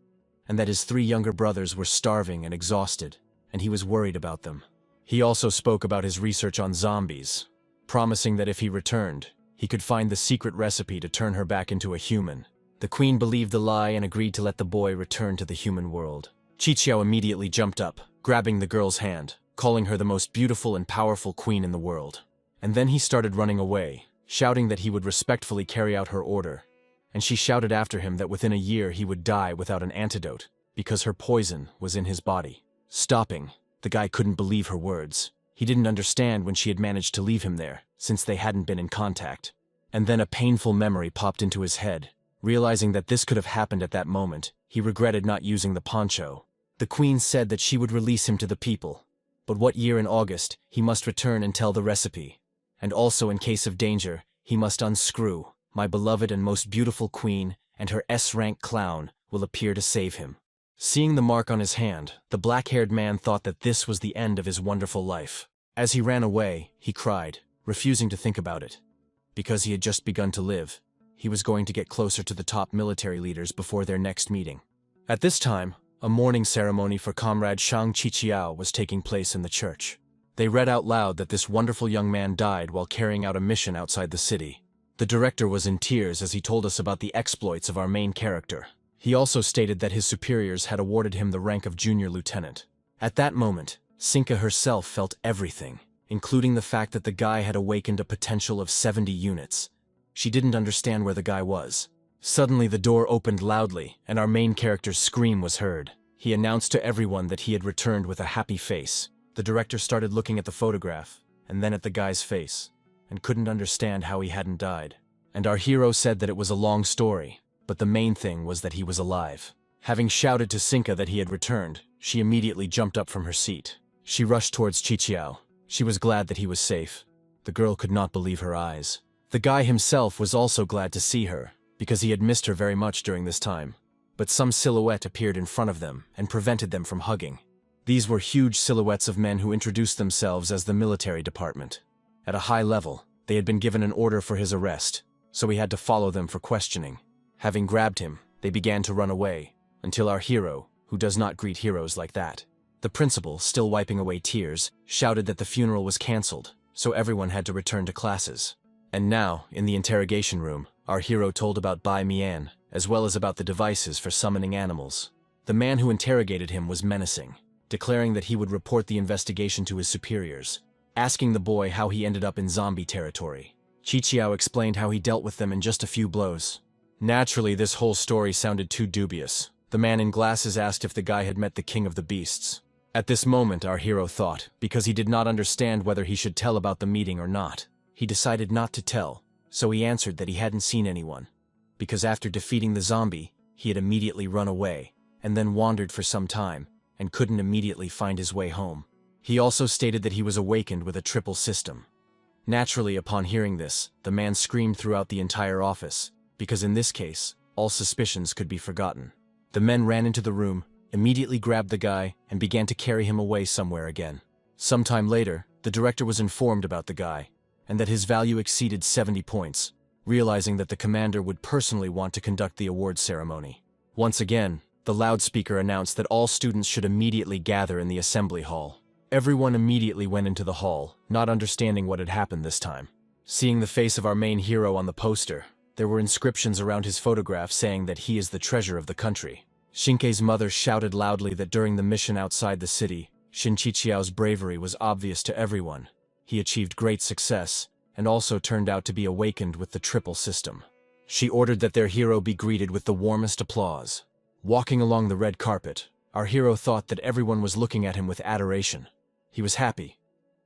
and that his 3 younger brothers were starving and exhausted, and he was worried about them. He also spoke about his research on zombies, promising that if he returned, he could find the secret recipe to turn her back into a human. The queen believed the lie and agreed to let the boy return to the human world. Qiqiao immediately jumped up, grabbing the girl's hand, calling her the most beautiful and powerful queen in the world. And then he started running away, shouting that he would respectfully carry out her order. And she shouted after him that within a year he would die without an antidote, because her poison was in his body. Stopping, the guy couldn't believe her words. He didn't understand when she had managed to leave him there, since they hadn't been in contact. And then a painful memory popped into his head. Realizing that this could have happened at that moment, he regretted not using the poncho. The queen said that she would release him to the people, but what year in August, he must return and tell the recipe. And also in case of danger, he must unscrew. My beloved and most beautiful queen and her S-rank clown will appear to save him. Seeing the mark on his hand, the black-haired man thought that this was the end of his wonderful life. As he ran away, he cried, refusing to think about it. Because he had just begun to live, he was going to get closer to the top military leaders before their next meeting. At this time, a mourning ceremony for Comrade Shang Qiqiao was taking place in the church. They read out loud that this wonderful young man died while carrying out a mission outside the city. The director was in tears as he told us about the exploits of our main character. He also stated that his superiors had awarded him the rank of junior lieutenant. At that moment, Sinka herself felt everything, including the fact that the guy had awakened a potential of 70 units. She didn't understand where the guy was. Suddenly the door opened loudly, and our main character's scream was heard. He announced to everyone that he had returned with a happy face. The director started looking at the photograph, and then at the guy's face, and couldn't understand how he hadn't died. And our hero said that it was a long story, but the main thing was that he was alive. Having shouted to Sinka that he had returned, she immediately jumped up from her seat. She rushed towards Qiqiao. She was glad that he was safe. The girl could not believe her eyes. The guy himself was also glad to see her, because he had missed her very much during this time. But some silhouette appeared in front of them and prevented them from hugging. These were huge silhouettes of men who introduced themselves as the military department. At a high level, they had been given an order for his arrest, so he had to follow them for questioning. Having grabbed him, they began to run away, until our hero, who does not greet heroes like that. The principal, still wiping away tears, shouted that the funeral was cancelled, so everyone had to return to classes. And now, in the interrogation room, our hero told about Bai Mian, as well as about the devices for summoning animals. The man who interrogated him was menacing, declaring that he would report the investigation to his superiors, asking the boy how he ended up in zombie territory. Qiqiao explained how he dealt with them in just a few blows. Naturally, this whole story sounded too dubious. The man in glasses asked if the guy had met the king of the beasts. At this moment, our hero thought, because he did not understand whether he should tell about the meeting or not. He decided not to tell, so he answered that he hadn't seen anyone, because after defeating the zombie, he had immediately run away, and then wandered for some time, and couldn't immediately find his way home. He also stated that he was awakened with a triple system. Naturally, upon hearing this, the man screamed throughout the entire office, because in this case, all suspicions could be forgotten. The men ran into the room, immediately grabbed the guy, and began to carry him away somewhere again. Sometime later, the director was informed about the guy, and that his value exceeded 70 points, realizing that the commander would personally want to conduct the awards ceremony. Once again, the loudspeaker announced that all students should immediately gather in the assembly hall. Everyone immediately went into the hall, not understanding what had happened this time. Seeing the face of our main hero on the poster, there were inscriptions around his photograph saying that he is the treasure of the country. Shinkei's mother shouted loudly that during the mission outside the city, Shin Qiqiao's bravery was obvious to everyone. He achieved great success, and also turned out to be awakened with the triple system. She ordered that their hero be greeted with the warmest applause. Walking along the red carpet, our hero thought that everyone was looking at him with adoration. He was happy,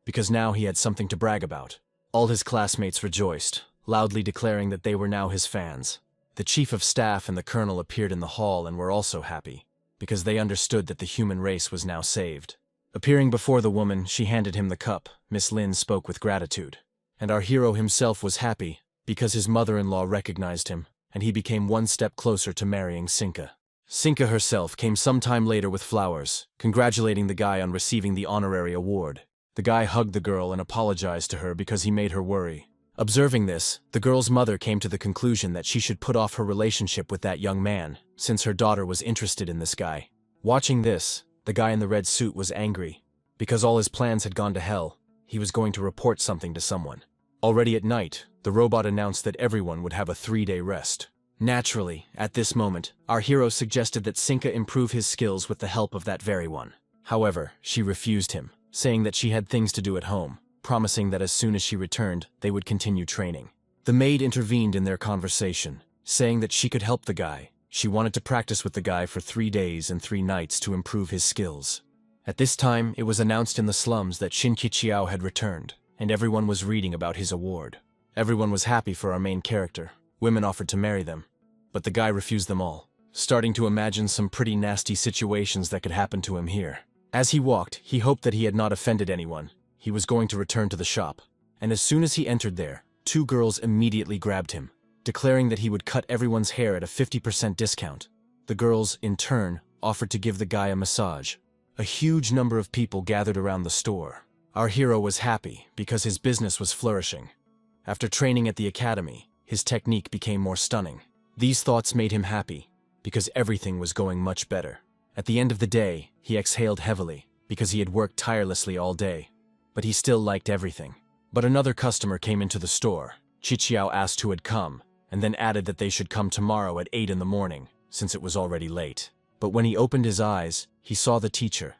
because now he had something to brag about. All his classmates rejoiced, loudly declaring that they were now his fans. The chief of staff and the colonel appeared in the hall and were also happy, because they understood that the human race was now saved. Appearing before the woman, she handed him the cup. Miss Lin spoke with gratitude. And our hero himself was happy, because his mother-in-law recognized him, and he became one step closer to marrying Sinka. Sinka herself came some time later with flowers, congratulating the guy on receiving the honorary award. The guy hugged the girl and apologized to her because he made her worry. Observing this, the girl's mother came to the conclusion that she should put off her relationship with that young man, since her daughter was interested in this guy. Watching this, the guy in the red suit was angry. Because all his plans had gone to hell, he was going to report something to someone. Already at night, the robot announced that everyone would have a 3-day rest. Naturally, at this moment, our hero suggested that Sinka improve his skills with the help of that very one. However, she refused him, saying that she had things to do at home, promising that as soon as she returned, they would continue training. The maid intervened in their conversation, saying that she could help the guy. She wanted to practice with the guy for 3 days and 3 nights to improve his skills. At this time, it was announced in the slums that Shin Qiqiao had returned, and everyone was reading about his award. Everyone was happy for our main character. Women offered to marry them, but the guy refused them all, starting to imagine some pretty nasty situations that could happen to him here. As he walked, he hoped that he had not offended anyone. He was going to return to the shop, and as soon as he entered there, 2 girls immediately grabbed him, declaring that he would cut everyone's hair at a 50% discount. The girls, in turn, offered to give the guy a massage. A huge number of people gathered around the store. Our hero was happy because his business was flourishing. After training at the academy, his technique became more stunning. These thoughts made him happy because everything was going much better. At the end of the day, he exhaled heavily because he had worked tirelessly all day, but he still liked everything. But another customer came into the store. Qiqiao asked who had come, and then added that they should come tomorrow at 8 in the morning, since it was already late. But when he opened his eyes, he saw the teacher,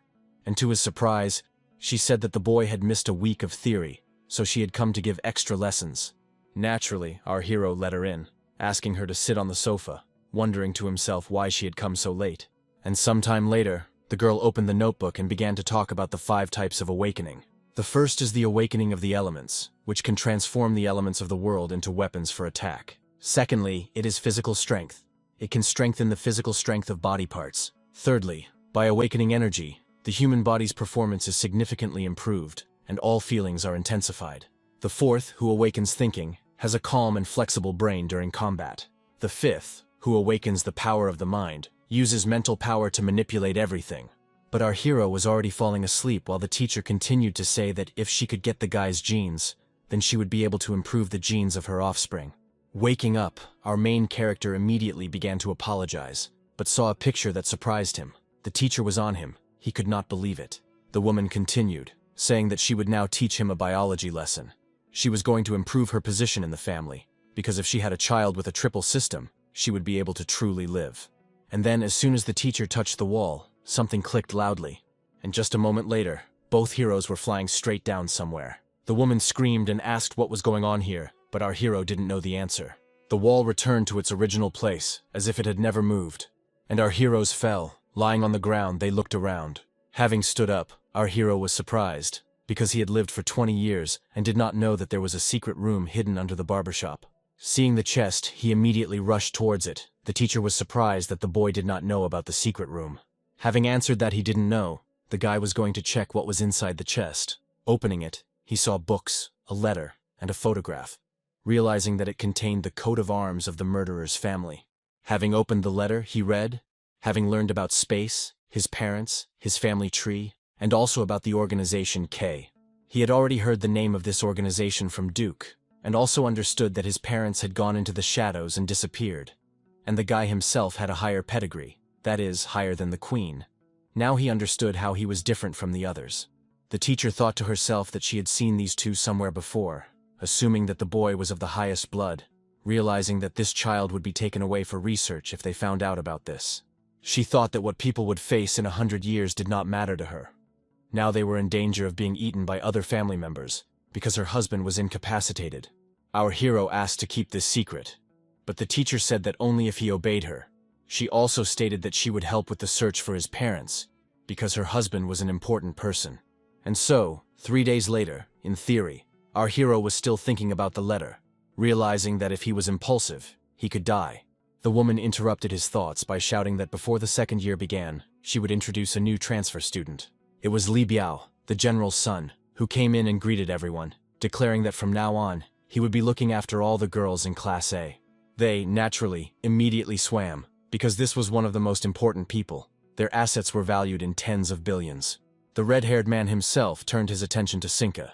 and to his surprise, she said that the boy had missed a week of theory, so she had come to give extra lessons. Naturally, our hero let her in, asking her to sit on the sofa, wondering to himself why she had come so late. And sometime later, the girl opened the notebook and began to talk about the 5 types of awakening. The first is the awakening of the elements, which can transform the elements of the world into weapons for attack. Secondly, it is physical strength. It can strengthen the physical strength of body parts. Thirdly, by awakening energy, the human body's performance is significantly improved, and all feelings are intensified. The fourth, who awakens thinking, has a calm and flexible brain during combat. The fifth, who awakens the power of the mind, uses mental power to manipulate everything. But our hero was already falling asleep while the teacher continued to say that if she could get the guy's genes, then she would be able to improve the genes of her offspring. Waking up, our main character immediately began to apologize, but saw a picture that surprised him. The teacher was on him. He could not believe it. The woman continued, saying that she would now teach him a biology lesson. She was going to improve her position in the family, because if she had a child with a triple system, she would be able to truly live. And then, as soon as the teacher touched the wall, something clicked loudly, and just a moment later, both heroes were flying straight down somewhere. The woman screamed and asked what was going on here, but our hero didn't know the answer. The wall returned to its original place, as if it had never moved, and our heroes fell. Lying on the ground, they looked around. Having stood up, our hero was surprised, because he had lived for 20 years and did not know that there was a secret room hidden under the barbershop. Seeing the chest, he immediately rushed towards it. The teacher was surprised that the boy did not know about the secret room. Having answered that he didn't know, the guy was going to check what was inside the chest. Opening it, he saw books, a letter, and a photograph, realizing that it contained the coat of arms of the murderer's family. Having opened the letter, he read, having learned about space, his parents, his family tree, and also about the organization K. He had already heard the name of this organization from Duke, and also understood that his parents had gone into the shadows and disappeared, and the guy himself had a higher pedigree, that is, higher than the queen. Now he understood how he was different from the others. The teacher thought to herself that she had seen these two somewhere before, assuming that the boy was of the highest blood, realizing that this child would be taken away for research if they found out about this. She thought that what people would face in 100 years did not matter to her. Now they were in danger of being eaten by other family members, because her husband was incapacitated. Our hero asked to keep this secret, but the teacher said that only if he obeyed her. She also stated that she would help with the search for his parents, because her husband was an important person. And so, 3 days later, in theory, our hero was still thinking about the letter, realizing that if he was impulsive, he could die. The woman interrupted his thoughts by shouting that before the second year began, she would introduce a new transfer student. It was Li Biao, the general's son, who came in and greeted everyone, declaring that from now on, he would be looking after all the girls in Class A. They, naturally, immediately swam, because this was one of the most important people. Their assets were valued in tens of billions. The red-haired man himself turned his attention to Sinka,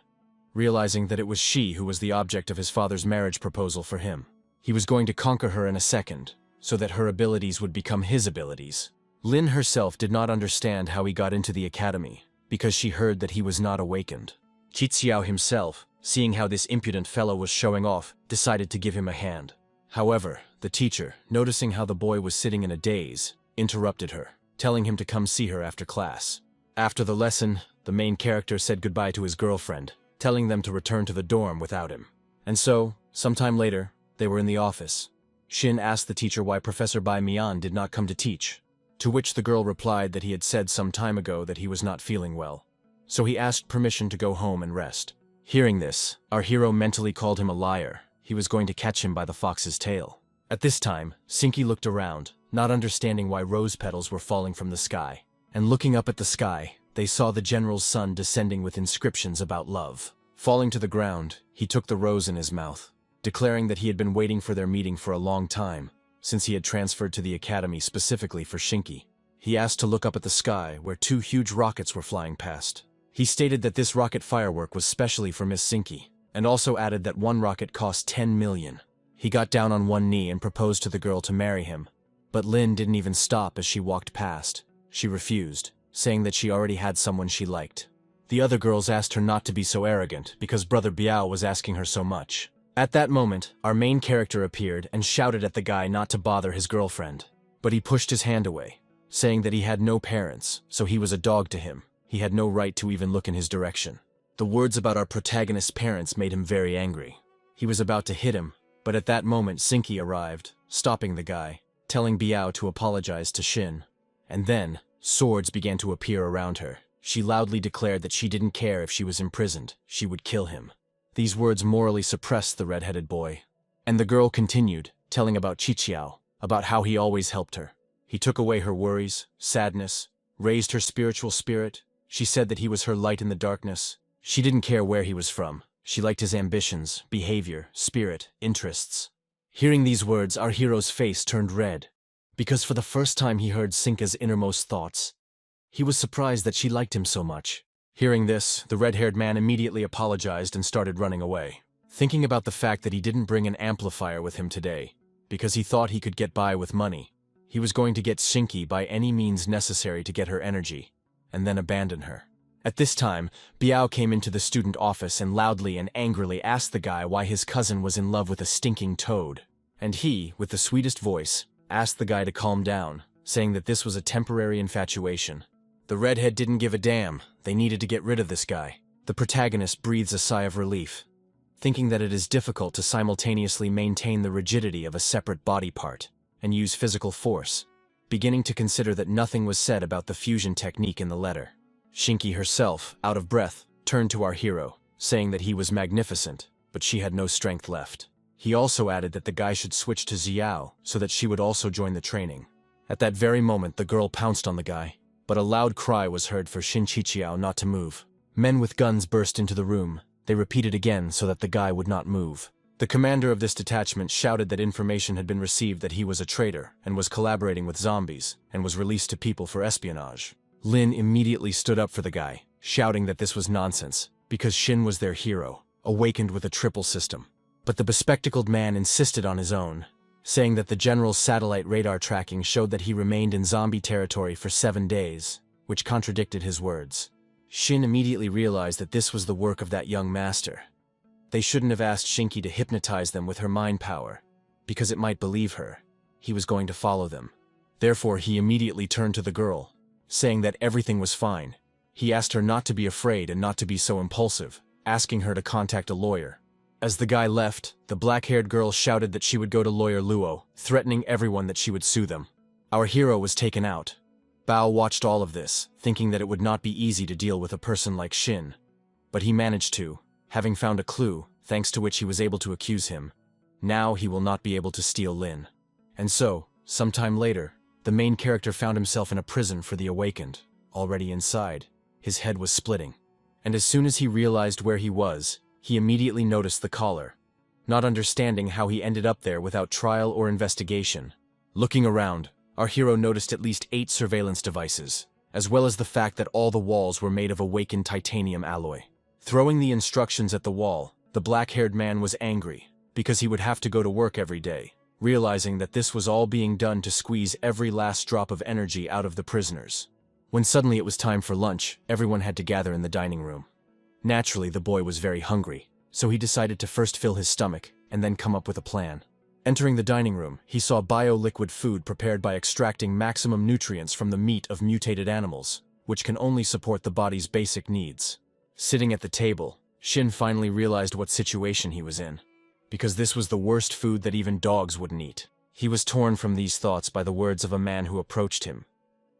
realizing that it was she who was the object of his father's marriage proposal for him. He was going to conquer her in a second, so that her abilities would become his abilities. Lin herself did not understand how he got into the academy, because she heard that he was not awakened. Qixiao himself, seeing how this impudent fellow was showing off, decided to give him a hand. However, the teacher, noticing how the boy was sitting in a daze, interrupted her, telling him to come see her after class. After the lesson, the main character said goodbye to his girlfriend, telling them to return to the dorm without him. And so, sometime later, they were in the office. Shin asked the teacher why Professor Bai Mian did not come to teach, to which the girl replied that he had said some time ago that he was not feeling well. So he asked permission to go home and rest. Hearing this, our hero mentally called him a liar. He was going to catch him by the fox's tail. At this time, Sinky looked around, not understanding why rose petals were falling from the sky. And looking up at the sky, they saw the general's son descending with inscriptions about love. Falling to the ground, he took the rose in his mouth, declaring that he had been waiting for their meeting for a long time, since he had transferred to the academy specifically for Shinki. He asked to look up at the sky, where 2 huge rockets were flying past. He stated that this rocket firework was specially for Miss Sinky, and also added that 1 rocket cost 10 million. He got down on one knee and proposed to the girl to marry him, but Lin didn't even stop as she walked past. She refused, saying that she already had someone she liked. The other girls asked her not to be so arrogant because Brother Biao was asking her so much. At that moment, our main character appeared and shouted at the guy not to bother his girlfriend. But he pushed his hand away, saying that he had no parents, so he was a dog to him. He had no right to even look in his direction. The words about our protagonist's parents made him very angry. He was about to hit him, but at that moment Sinky arrived, stopping the guy, telling Biao to apologize to Shin. And then, swords began to appear around her. She loudly declared that she didn't care if she was imprisoned, she would kill him. These words morally suppressed the red-headed boy. And the girl continued, telling about Qixiao, about how he always helped her. He took away her worries, sadness, raised her spiritual spirit. She said that he was her light in the darkness. She didn't care where he was from. She liked his ambitions, behavior, spirit, interests. Hearing these words, our hero's face turned red, because for the first time he heard Sinka's innermost thoughts. He was surprised that she liked him so much. Hearing this, the red-haired man immediately apologized and started running away, thinking about the fact that he didn't bring an amplifier with him today, because he thought he could get by with money. He was going to get Shinki by any means necessary to get her energy, and then abandon her. At this time, Biao came into the student office and loudly and angrily asked the guy why his cousin was in love with a stinking toad. And he, with the sweetest voice, asked the guy to calm down, saying that this was a temporary infatuation. The redhead didn't give a damn. They needed to get rid of this guy. The protagonist breathes a sigh of relief, thinking that it is difficult to simultaneously maintain the rigidity of a separate body part and use physical force, beginning to consider that nothing was said about the fusion technique in the letter. Shinki herself, out of breath, turned to our hero, saying that he was magnificent, but she had no strength left. He also added that the guy should switch to Xiao so that she would also join the training. At that very moment, the girl pounced on the guy, but a loud cry was heard for Shin Qixiao not to move. Men with guns burst into the room. They repeated again so that the guy would not move. The commander of this detachment shouted that information had been received that he was a traitor and was collaborating with zombies and was released to people for espionage. Lin immediately stood up for the guy, shouting that this was nonsense, because Shin was their hero, awakened with a triple system. But the bespectacled man insisted on his own, saying that the general's satellite radar tracking showed that he remained in zombie territory for 7 days, which contradicted his words. Shin immediately realized that this was the work of that young master. They shouldn't have asked Shinki to hypnotize them with her mind power, because it might believe her. He was going to follow them. Therefore, he immediately turned to the girl, saying that everything was fine. He asked her not to be afraid and not to be so impulsive, asking her to contact a lawyer. As the guy left, the black-haired girl shouted that she would go to Lawyer Luo, threatening everyone that she would sue them. Our hero was taken out. Bao watched all of this, thinking that it would not be easy to deal with a person like Shin. But he managed to, having found a clue, thanks to which he was able to accuse him. Now he will not be able to steal Lin. And so, sometime later, the main character found himself in a prison for the awakened, already inside. his head was splitting. And as soon as he realized where he was, he immediately noticed the collar, not understanding how he ended up there without trial or investigation. Looking around, our hero noticed at least 8 surveillance devices, as well as the fact that all the walls were made of awakened titanium alloy. Throwing the instructions at the wall, the black-haired man was angry, because he would have to go to work every day, realizing that this was all being done to squeeze every last drop of energy out of the prisoners. When suddenly it was time for lunch, everyone had to gather in the dining room. Naturally, the boy was very hungry, so he decided to first fill his stomach and then come up with a plan. Entering the dining room, he saw bio-liquid food prepared by extracting maximum nutrients from the meat of mutated animals, which can only support the body's basic needs. Sitting at the table, Shin finally realized what situation he was in, because this was the worst food that even dogs wouldn't eat. He was torn from these thoughts by the words of a man who approached him,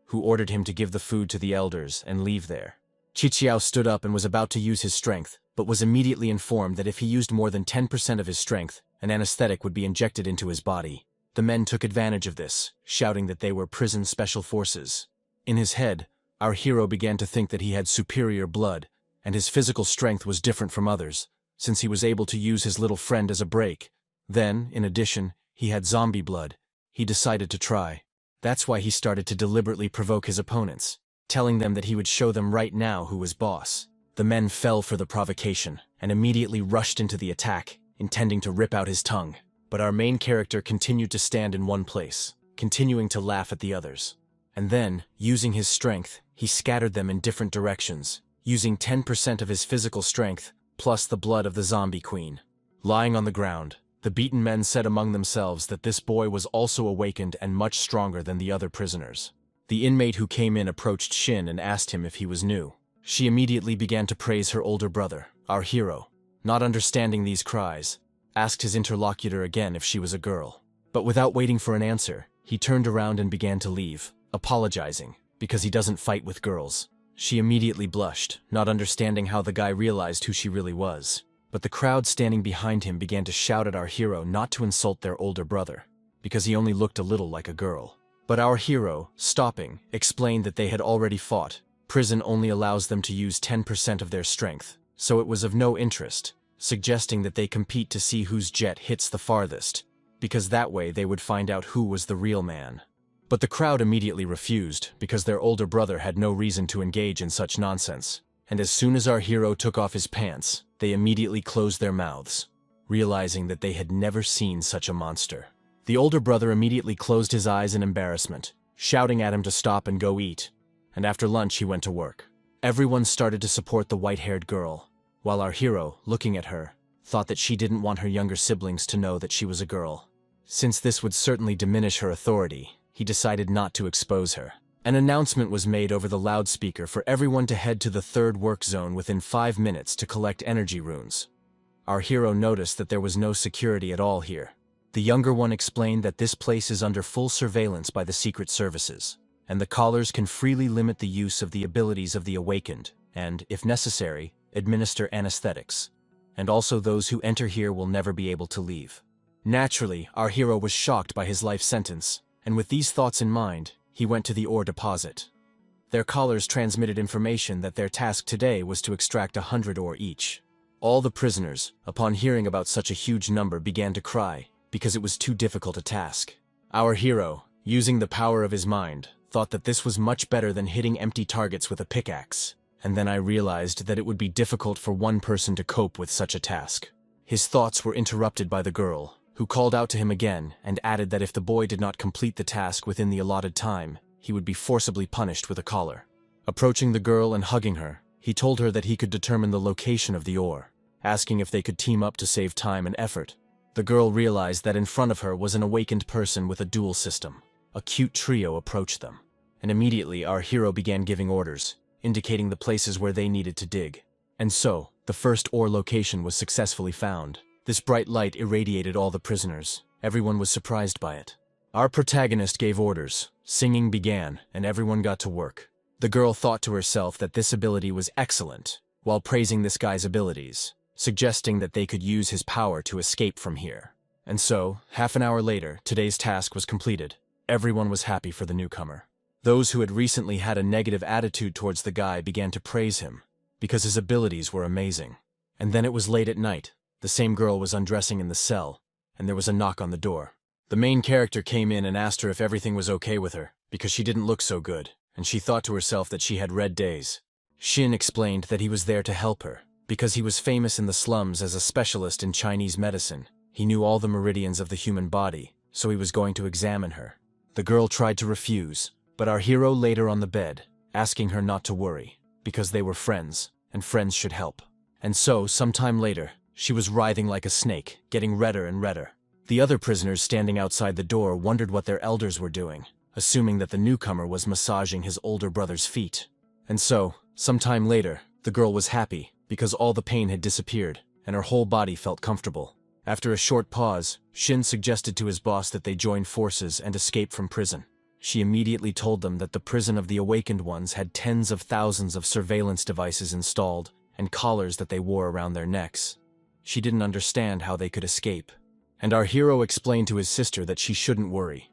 who ordered him to give the food to the elders and leave there. Qiqiao stood up and was about to use his strength, but was immediately informed that if he used more than 10% of his strength, an anesthetic would be injected into his body. The men took advantage of this, shouting that they were prison special forces. In his head, our hero began to think that he had superior blood, and his physical strength was different from others, since he was able to use his little friend as a break. Then, in addition, he had zombie blood. He decided to try. That's why he started to deliberately provoke his opponents, telling them that he would show them right now who was boss. The men fell for the provocation and immediately rushed into the attack, intending to rip out his tongue. But our main character continued to stand in one place, continuing to laugh at the others. And then, using his strength, he scattered them in different directions, using 10% of his physical strength, plus the blood of the zombie queen. Lying on the ground, the beaten men said among themselves that this boy was also awakened and much stronger than the other prisoners. The inmate who came in approached Shin and asked him if he was new. She immediately began to praise her older brother, our hero. Not understanding these cries, asked his interlocutor again if she was a girl. But without waiting for an answer, he turned around and began to leave, apologizing, because he doesn't fight with girls. She immediately blushed, not understanding how the guy realized who she really was. But the crowd standing behind him began to shout at our hero not to insult their older brother, because he only looked a little like a girl. But our hero, stopping, explained that they had already fought. Prison only allows them to use 10% of their strength, so it was of no interest, suggesting that they compete to see whose jet hits the farthest, because that way they would find out who was the real man. But the crowd immediately refused, because their older brother had no reason to engage in such nonsense. And as soon as our hero took off his pants, they immediately closed their mouths, realizing that they had never seen such a monster. The older brother immediately closed his eyes in embarrassment, shouting at him to stop and go eat. And after lunch he went to work. Everyone started to support the white-haired girl, while our hero, looking at her, thought that she didn't want her younger siblings to know that she was a girl. Since this would certainly diminish her authority, he decided not to expose her. An announcement was made over the loudspeaker for everyone to head to the 3rd work zone within 5 minutes to collect energy runes. Our hero noticed that there was no security at all here. The younger one explained that this place is under full surveillance by the secret services, and the callers can freely limit the use of the abilities of the awakened, and, if necessary, administer anesthetics. And also those who enter here will never be able to leave. Naturally, our hero was shocked by his life sentence, and with these thoughts in mind, he went to the ore deposit. Their callers transmitted information that their task today was to extract 100 ore each. All the prisoners, upon hearing about such a huge number, began to cry, because it was too difficult a task. Our hero, using the power of his mind, thought that this was much better than hitting empty targets with a pickaxe. And then I realized that it would be difficult for one person to cope with such a task. His thoughts were interrupted by the girl, who called out to him again and added that if the boy did not complete the task within the allotted time, he would be forcibly punished with a collar. Approaching the girl and hugging her, he told her that he could determine the location of the ore, asking if they could team up to save time and effort. The girl realized that in front of her was an awakened person with a dual system. A cute trio approached them, and immediately our hero began giving orders, indicating the places where they needed to dig. And so, the first ore location was successfully found. This bright light irradiated all the prisoners. Everyone was surprised by it. Our protagonist gave orders, singing began, and everyone got to work. The girl thought to herself that this ability was excellent, while praising this guy's abilities, suggesting that they could use his power to escape from here. And so, half an hour later, today's task was completed. Everyone was happy for the newcomer. Those who had recently had a negative attitude towards the guy began to praise him, because his abilities were amazing. And then it was late at night. The same girl was undressing in the cell, and there was a knock on the door. The main character came in and asked her if everything was okay with her, because she didn't look so good, and she thought to herself that she had red days. Shin explained that he was there to help her, because he was famous in the slums as a specialist in Chinese medicine. He knew all the meridians of the human body, so he was going to examine her. The girl tried to refuse, but our hero laid her on the bed, asking her not to worry, because they were friends, and friends should help. And so, sometime later, she was writhing like a snake, getting redder and redder. The other prisoners standing outside the door wondered what their elders were doing, assuming that the newcomer was massaging his older brother's feet. And so, sometime later, the girl was happy, because all the pain had disappeared, and her whole body felt comfortable. After a short pause, Shin suggested to his boss that they join forces and escape from prison. She immediately told them that the prison of the awakened ones had tens of thousands of surveillance devices installed and collars that they wore around their necks. She didn't understand how they could escape. And our hero explained to his sister that she shouldn't worry,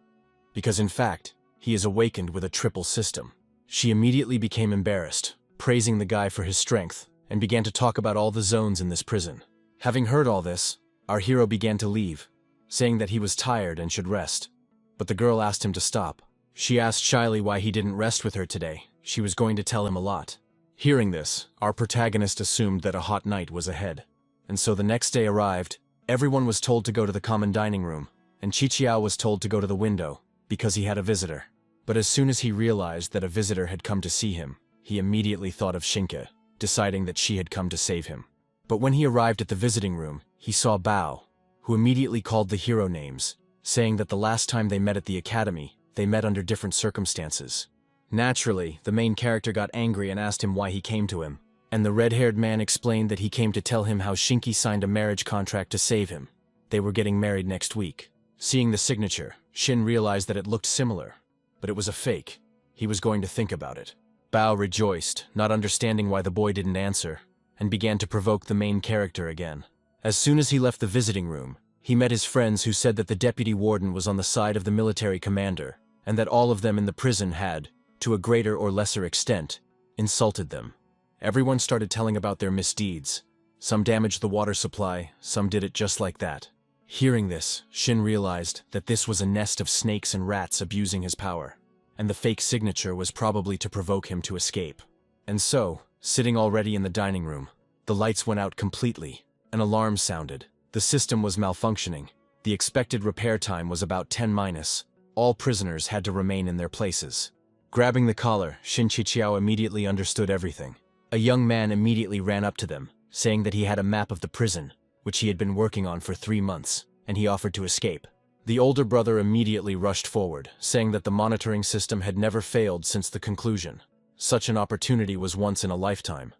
because in fact, he is awakened with a triple system. She immediately became embarrassed, praising the guy for his strength, and began to talk about all the zones in this prison. Having heard all this, our hero began to leave, saying that he was tired and should rest. But the girl asked him to stop. She asked shyly why he didn't rest with her today. She was going to tell him a lot. Hearing this, our protagonist assumed that a hot night was ahead. And so the next day arrived. Everyone was told to go to the common dining room, and Qiqiao was told to go to the window, because he had a visitor. But as soon as he realized that a visitor had come to see him, he immediately thought of Shinka, deciding that she had come to save him. But when he arrived at the visiting room, he saw Bao, who immediately called the hero names, saying that the last time they met at the academy, they met under different circumstances. Naturally, the main character got angry and asked him why he came to him. And the red-haired man explained that he came to tell him how Shinki signed a marriage contract to save him. They were getting married next week. Seeing the signature, Shin realized that it looked similar, but it was a fake. He was going to think about it. Bao rejoiced, not understanding why the boy didn't answer, and began to provoke the main character again. As soon as he left the visiting room, he met his friends who said that the deputy warden was on the side of the military commander, and that all of them in the prison had, to a greater or lesser extent, insulted them. Everyone started telling about their misdeeds. Some damaged the water supply, some did it just like that. Hearing this, Shin realized that this was a nest of snakes and rats abusing his power, and the fake signature was probably to provoke him to escape. And so, sitting already in the dining room, the lights went out completely. An alarm sounded. The system was malfunctioning. The expected repair time was about 10-. All prisoners had to remain in their places. Grabbing the collar, Shin Qiqiao immediately understood everything. A young man immediately ran up to them, saying that he had a map of the prison, which he had been working on for 3 months, and he offered to escape. The older brother immediately rushed forward, saying that the monitoring system had never failed since the conclusion. Such an opportunity was once in a lifetime.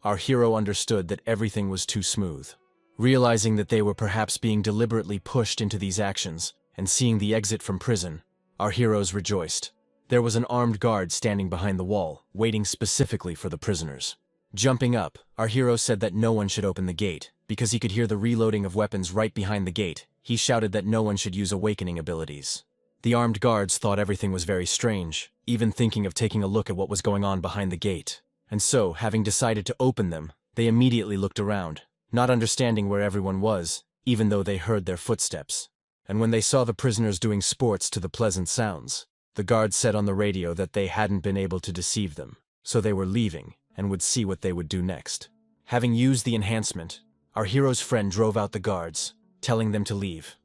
Our hero understood that everything was too smooth. Realizing that they were perhaps being deliberately pushed into these actions, and seeing the exit from prison, our heroes rejoiced. There was an armed guard standing behind the wall, waiting specifically for the prisoners. Jumping up, our hero said that no one should open the gate, because he could hear the reloading of weapons right behind the gate. He shouted that no one should use awakening abilities. The armed guards thought everything was very strange, even thinking of taking a look at what was going on behind the gate. And so, having decided to open them, they immediately looked around, not understanding where everyone was, even though they heard their footsteps. And when they saw the prisoners doing sports to the pleasant sounds, the guards said on the radio that they hadn't been able to deceive them, so they were leaving and would see what they would do next. Having used the enhancement, our hero's friend drove out the guards, telling them to leave.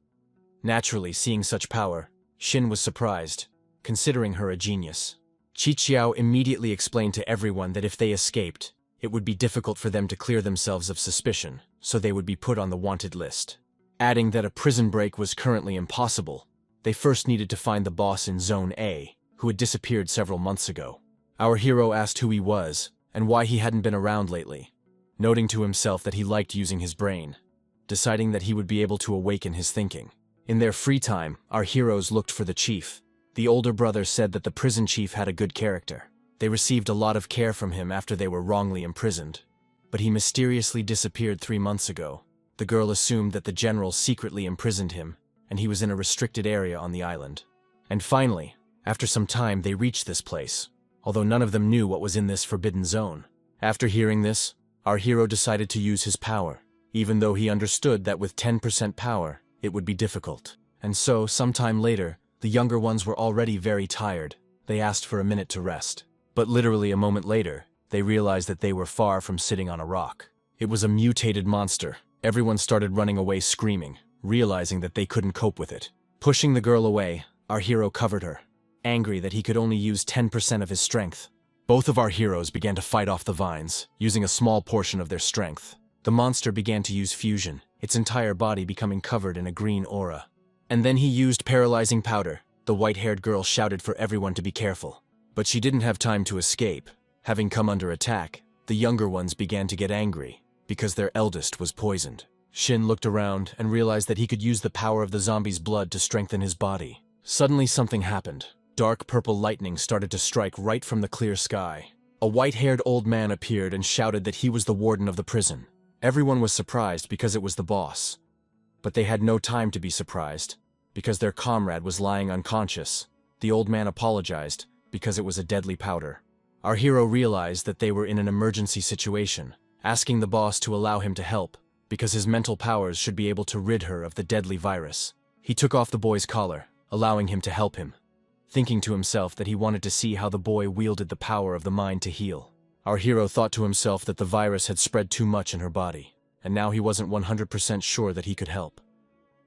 Naturally, seeing such power, Shin was surprised, considering her a genius. Qiqiao immediately explained to everyone that if they escaped, it would be difficult for them to clear themselves of suspicion, so they would be put on the wanted list. Adding that a prison break was currently impossible, they first needed to find the boss in Zone A, who had disappeared several months ago. Our hero asked who he was, and why he hadn't been around lately, noting to himself that he liked using his brain, deciding that he would be able to awaken his thinking. In their free time, our heroes looked for the chief. The older brother said that the prison chief had a good character. They received a lot of care from him after they were wrongly imprisoned. But he mysteriously disappeared 3 months ago. The girl assumed that the general secretly imprisoned him, and he was in a restricted area on the island. And finally, After some time, they reached this place, although none of them knew what was in this forbidden zone. After hearing this, our hero decided to use his power, even though he understood that with 10% power, it would be difficult. And so, sometime later, the younger ones were already very tired. They asked for a minute to rest. But literally a moment later, they realized that they were far from sitting on a rock. It was a mutated monster. Everyone started running away screaming, realizing that they couldn't cope with it. Pushing the girl away, our hero covered her, angry that he could only use 10% of his strength. Both of our heroes began to fight off the vines, using a small portion of their strength. The monster began to use fusion, its entire body becoming covered in a green aura. And then he used paralyzing powder. The white-haired girl shouted for everyone to be careful. But she didn't have time to escape. Having come under attack, the younger ones began to get angry, because their eldest was poisoned. Shin looked around and realized that he could use the power of the zombie's blood to strengthen his body. Suddenly something happened. Dark purple lightning started to strike right from the clear sky. A white-haired old man appeared and shouted that he was the warden of the prison. Everyone was surprised because it was the boss. But they had no time to be surprised, because their comrade was lying unconscious. The old man apologized, because it was a deadly powder. Our hero realized that they were in an emergency situation, asking the boss to allow him to help, because his mental powers should be able to rid her of the deadly virus. He took off the boy's collar, allowing him to help him, thinking to himself that he wanted to see how the boy wielded the power of the mind to heal. Our hero thought to himself that the virus had spread too much in her body, and now he wasn't 100% sure that he could help.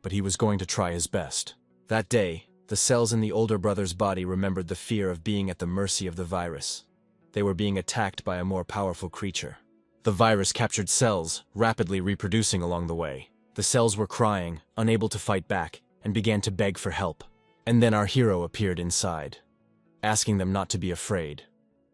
But he was going to try his best. That day, the cells in the older brother's body remembered the fear of being at the mercy of the virus. They were being attacked by a more powerful creature. The virus captured cells, rapidly reproducing along the way. The cells were crying, unable to fight back, and began to beg for help. And then our hero appeared inside, asking them not to be afraid,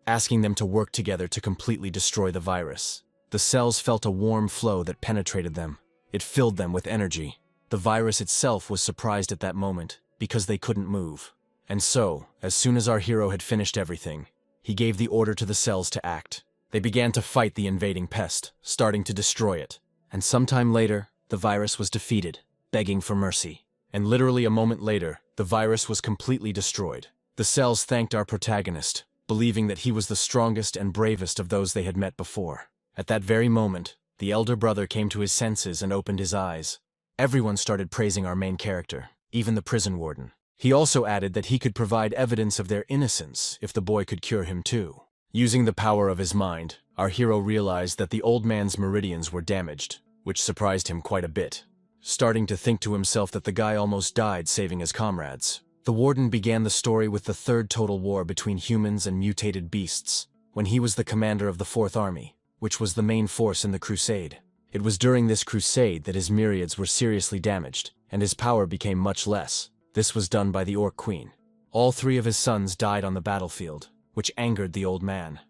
asking them to work together to completely destroy the virus. The cells felt a warm flow that penetrated them. It filled them with energy. The virus itself was surprised at that moment, because they couldn't move. And so, as soon as our hero had finished everything, he gave the order to the cells to act. They began to fight the invading pest, starting to destroy it. And sometime later, the virus was defeated, begging for mercy. And literally a moment later, the virus was completely destroyed. The cells thanked our protagonist, believing that he was the strongest and bravest of those they had met before. At that very moment, the elder brother came to his senses and opened his eyes. Everyone started praising our main character, even the prison warden. He also added that he could provide evidence of their innocence if the boy could cure him too. Using the power of his mind, our hero realized that the old man's meridians were damaged, which surprised him quite a bit. Starting to think to himself that the guy almost died saving his comrades. The warden began the story with the third total war between humans and mutated beasts, when he was the commander of the Fourth Army, which was the main force in the crusade. It was during this crusade that his myriads were seriously damaged, and his power became much less. This was done by the Orc Queen. All three of his sons died on the battlefield, which angered the old man.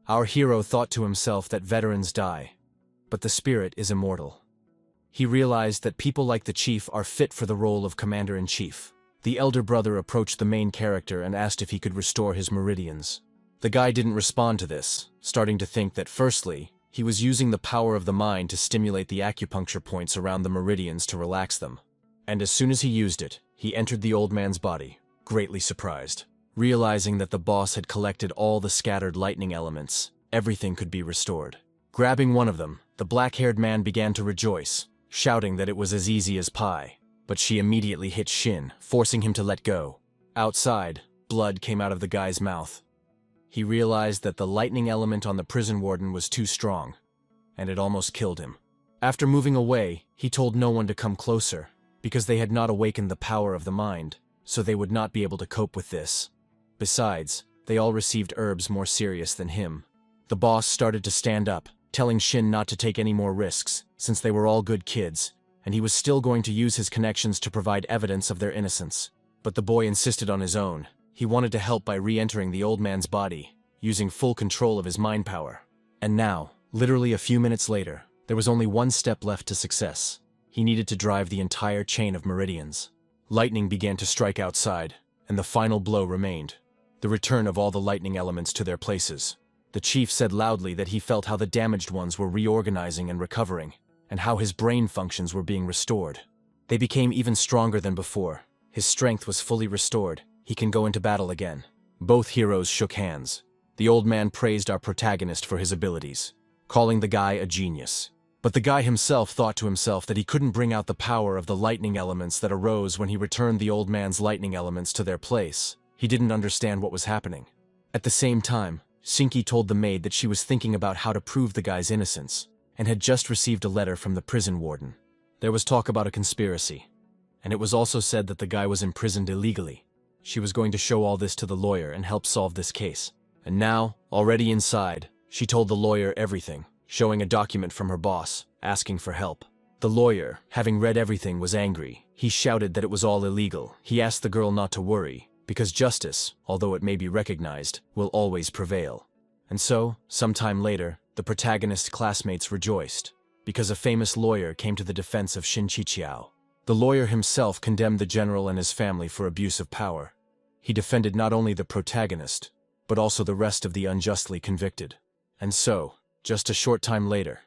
Our hero thought to himself that veterans die, but the spirit is immortal. He realized that people like the chief are fit for the role of commander-in-chief. The elder brother approached the main character and asked if he could restore his meridians. The guy didn't respond to this, starting to think that firstly, he was using the power of the mind to stimulate the acupuncture points around the meridians to relax them. And as soon as he used it, he entered the old man's body, greatly surprised. Realizing that the boss had collected all the scattered lightning elements, everything could be restored. Grabbing one of them, the black-haired man began to rejoice, shouting that it was as easy as pie. But she immediately hit Shin, forcing him to let go. Outside, blood came out of the guy's mouth. He realized that the lightning element on the prison warden was too strong, and it almost killed him. After moving away, he told no one to come closer, because they had not awakened the power of the mind, so they would not be able to cope with this. Besides, they all received herbs more serious than him. The boss started to stand up, telling Shin not to take any more risks, since they were all good kids, and he was still going to use his connections to provide evidence of their innocence. But the boy insisted on his own. He wanted to help by re-entering the old man's body, using full control of his mind power. And now, literally a few minutes later, there was only one step left to success. He needed to drive the entire chain of meridians. Lightning began to strike outside, and the final blow remained: the return of all the lightning elements to their places. The chief said loudly that he felt how the damaged ones were reorganizing and recovering, and how his brain functions were being restored. They became even stronger than before. His strength was fully restored. he can go into battle again." Both heroes shook hands. The old man praised our protagonist for his abilities, calling the guy a genius. But the guy himself thought to himself that he couldn't bring out the power of the lightning elements that arose when he returned the old man's lightning elements to their place. He didn't understand what was happening. At the same time, Shinki told the maid that she was thinking about how to prove the guy's innocence, and had just received a letter from the prison warden. There was talk about a conspiracy, and it was also said that the guy was imprisoned illegally. She was going to show all this to the lawyer and help solve this case. And now, already inside, she told the lawyer everything, showing a document from her boss, asking for help. The lawyer, having read everything, was angry. He shouted that it was all illegal. He asked the girl not to worry, because justice, although it may be recognized, will always prevail. And so, sometime later, the protagonist's classmates rejoiced, because a famous lawyer came to the defense of Shin Chichiao. The lawyer himself condemned the general and his family for abuse of power. He defended not only the protagonist, but also the rest of the unjustly convicted. And so, just a short time later,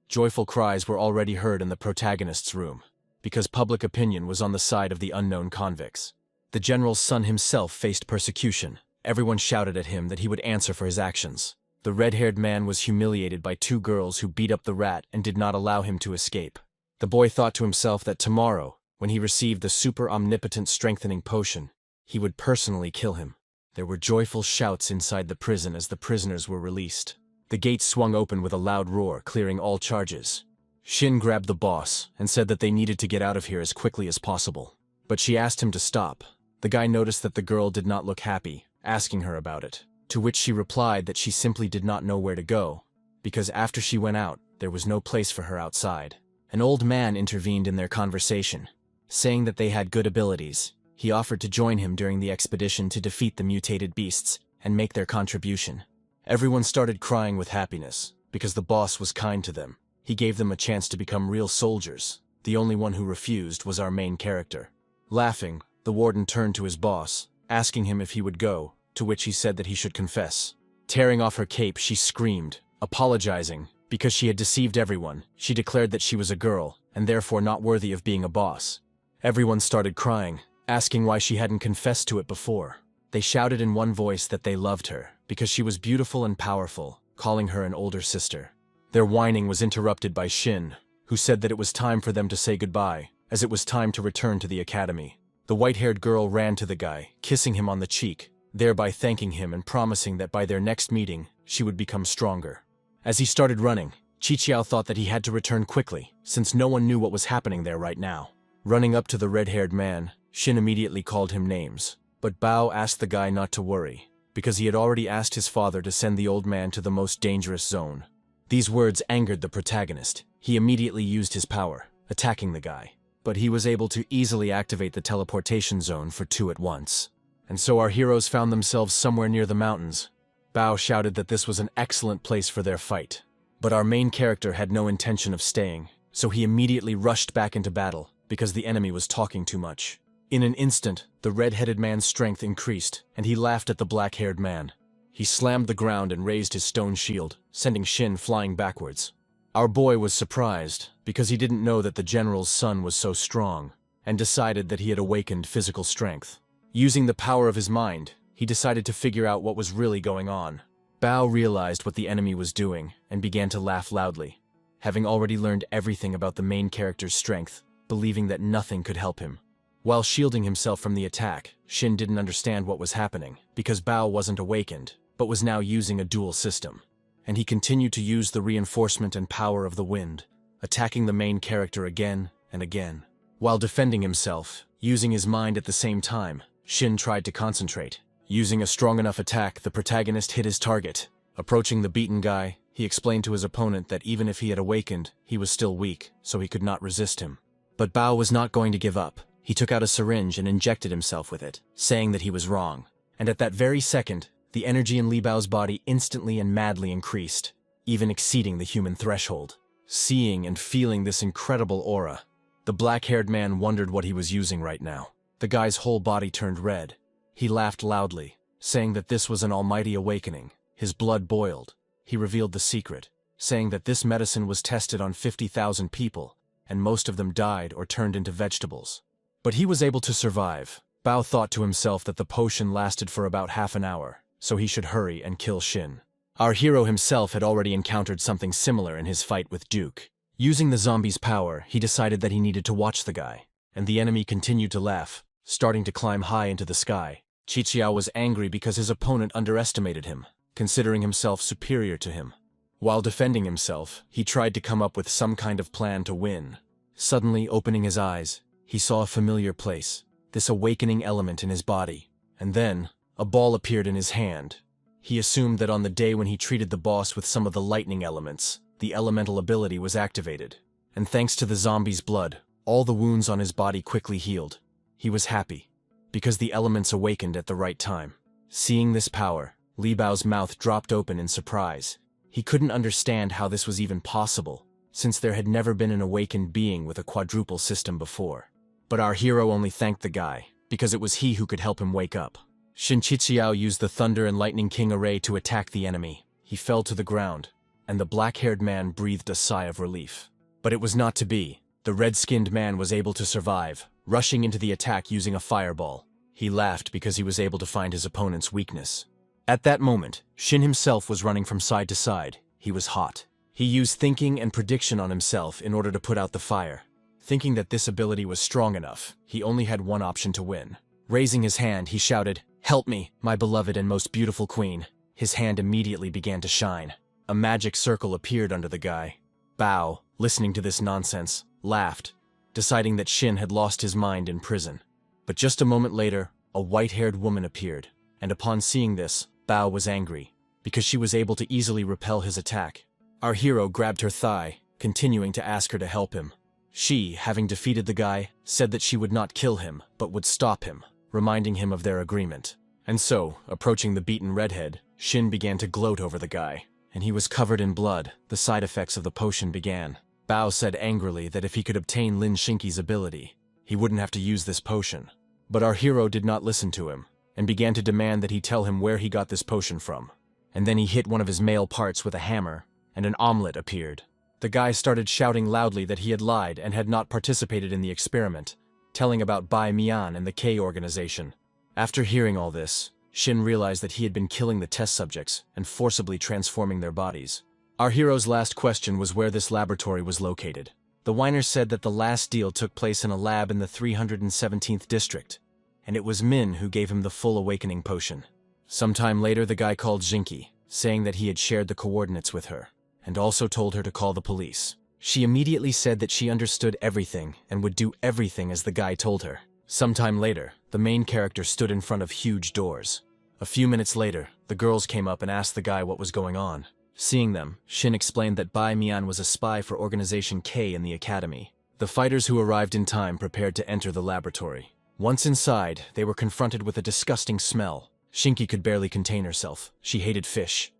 joyful cries were already heard in the protagonist's room, because public opinion was on the side of the unknown convicts. The general's son himself faced persecution. Everyone shouted at him that he would answer for his actions. The red-haired man was humiliated by two girls who beat up the rat and did not allow him to escape. The boy thought to himself that tomorrow, when he received the super omnipotent strengthening potion, he would personally kill him. There were joyful shouts inside the prison as the prisoners were released. The gates swung open with a loud roar, clearing all charges. Shin grabbed the boss and said that they needed to get out of here as quickly as possible. But she asked him to stop. The guy noticed that the girl did not look happy, asking her about it, to which she replied that she simply did not know where to go, because after she went out, there was no place for her outside. An old man intervened in their conversation, saying that they had good abilities. He offered to join him during the expedition to defeat the mutated beasts and make their contribution. Everyone started crying with happiness, because the boss was kind to them. He gave them a chance to become real soldiers. The only one who refused was our main character. Laughing, the warden turned to his boss, asking him if he would go, to which he said that he should confess. Tearing off her cape, she screamed, apologizing, because she had deceived everyone. She declared that she was a girl, and therefore not worthy of being a boss. Everyone started crying, asking why she hadn't confessed to it before. They shouted in one voice that they loved her, because she was beautiful and powerful, calling her an older sister. Their whining was interrupted by Shin, who said that it was time for them to say goodbye, as it was time to return to the academy. The white-haired girl ran to the guy, kissing him on the cheek, thereby thanking him and promising that by their next meeting, she would become stronger. As he started running, Chichiao thought that he had to return quickly, since no one knew what was happening there right now. Running up to the red-haired man, Shin immediately called him names, but Bao asked the guy not to worry, because he had already asked his father to send the old man to the most dangerous zone. These words angered the protagonist. He immediately used his power, attacking the guy, but he was able to easily activate the teleportation zone for two at once. And so our heroes found themselves somewhere near the mountains. Bao shouted that this was an excellent place for their fight, but our main character had no intention of staying, so he immediately rushed back into battle, because the enemy was talking too much. In an instant, the red-headed man's strength increased, and he laughed at the black-haired man. He slammed the ground and raised his stone shield, sending Shin flying backwards. Our boy was surprised, because he didn't know that the general's son was so strong, and decided that he had awakened physical strength. Using the power of his mind, he decided to figure out what was really going on. Bao realized what the enemy was doing, and began to laugh loudly, having already learned everything about the main character's strength, believing that nothing could help him. While shielding himself from the attack, Shin didn't understand what was happening, because Bao wasn't awakened, but was now using a dual system. And he continued to use the reinforcement and power of the wind, attacking the main character again and again. While defending himself, using his mind at the same time, Shin tried to concentrate. Using a strong enough attack, the protagonist hit his target. Approaching the beaten guy, he explained to his opponent that even if he had awakened, he was still weak, so he could not resist him. But Bao was not going to give up. He took out a syringe and injected himself with it, saying that he was wrong. And at that very second, the energy in Li Bao's body instantly and madly increased, even exceeding the human threshold. Seeing and feeling this incredible aura, the black-haired man wondered what he was using right now. The guy's whole body turned red. He laughed loudly, saying that this was an almighty awakening. His blood boiled. He revealed the secret, saying that this medicine was tested on 50,000 people, and most of them died or turned into vegetables. But he was able to survive, Bao thought to himself that the potion lasted for about half an hour, so he should hurry and kill Shin. Our hero himself had already encountered something similar in his fight with Duke. Using the zombie's power, he decided that he needed to watch the guy, and the enemy continued to laugh, starting to climb high into the sky. Qiqiao was angry because his opponent underestimated him, considering himself superior to him. While defending himself, he tried to come up with some kind of plan to win. Suddenly, opening his eyes, he saw a familiar place, this awakening element in his body, and then, a ball appeared in his hand. He assumed that on the day when he treated the boss with some of the lightning elements, the elemental ability was activated, and thanks to the zombie's blood, all the wounds on his body quickly healed. He was happy, because the elements awakened at the right time. Seeing this power, Li Bao's mouth dropped open in surprise. He couldn't understand how this was even possible, since there had never been an awakened being with a quadruple system before. But our hero only thanked the guy, because it was he who could help him wake up. Shin Qiqiao used the Thunder and Lightning King array to attack the enemy. He fell to the ground, and the black-haired man breathed a sigh of relief. But it was not to be. The red-skinned man was able to survive, rushing into the attack using a fireball. He laughed because he was able to find his opponent's weakness. At that moment, Shin himself was running from side to side. He was hot. He used thinking and prediction on himself in order to put out the fire. Thinking that this ability was strong enough, he only had one option to win. Raising his hand, he shouted, "Help me, my beloved and most beautiful queen." His hand immediately began to shine. A magic circle appeared under the guy. Bao, listening to this nonsense, laughed, deciding that Shin had lost his mind in prison. But just a moment later, a white-haired woman appeared, and upon seeing this, Bao was angry, because she was able to easily repel his attack. Our hero grabbed her thigh, continuing to ask her to help him. She, having defeated the guy, said that she would not kill him, but would stop him, reminding him of their agreement. And so, approaching the beaten redhead, Shin began to gloat over the guy, and he was covered in blood. The side effects of the potion began. Bao said angrily that if he could obtain Lin Shinki's ability, he wouldn't have to use this potion. But our hero did not listen to him, and began to demand that he tell him where he got this potion from. And then he hit one of his male parts with a hammer, and an omelet appeared. The guy started shouting loudly that he had lied and had not participated in the experiment, telling about Bai Mian and the K organization. After hearing all this, Shin realized that he had been killing the test subjects and forcibly transforming their bodies. Our hero's last question was where this laboratory was located. The whiner said that the last deal took place in a lab in the 317th district, and it was Min who gave him the full awakening potion. Sometime later, the guy called Jinky, saying that he had shared the coordinates with her, and also told her to call the police. She immediately said that she understood everything and would do everything as the guy told her. Sometime later, the main character stood in front of huge doors. A few minutes later, the girls came up and asked the guy what was going on. Seeing them, Shin explained that Bai Mian was a spy for Organization K in the academy. The fighters who arrived in time prepared to enter the laboratory. Once inside, they were confronted with a disgusting smell. Shinky could barely contain herself. She hated fish.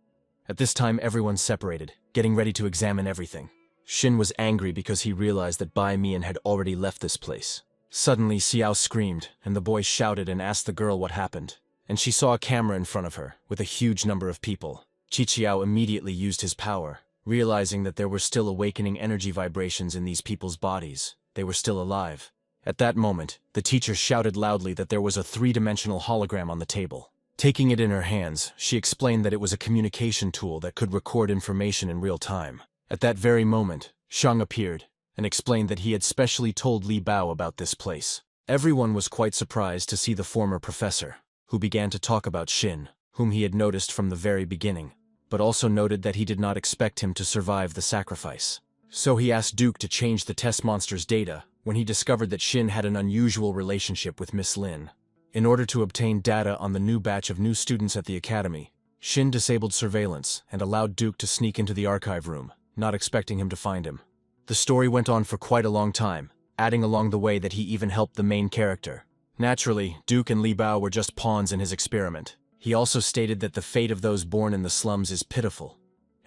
At this time, everyone separated, getting ready to examine everything. Shin was angry because he realized that Bai Mian had already left this place. Suddenly, Xiao screamed, and the boy shouted and asked the girl what happened. And she saw a camera in front of her, with a huge number of people. Qiqiao immediately used his power, realizing that there were still awakening energy vibrations in these people's bodies. They were still alive. At that moment, the teacher shouted loudly that there was a three-dimensional hologram on the table. Taking it in her hands, she explained that it was a communication tool that could record information in real time. At that very moment, Shang appeared, and explained that he had specially told Li Bao about this place. Everyone was quite surprised to see the former professor, who began to talk about Shin, whom he had noticed from the very beginning, but also noted that he did not expect him to survive the sacrifice. So he asked Duke to change the test monster's data when he discovered that Shin had an unusual relationship with Miss Lin. In order to obtain data on the new batch of new students at the academy, Shin disabled surveillance and allowed Duke to sneak into the archive room, not expecting him to find him. The story went on for quite a long time, adding along the way that he even helped the main character. Naturally, Duke and Li Bao were just pawns in his experiment. He also stated that the fate of those born in the slums is pitiful,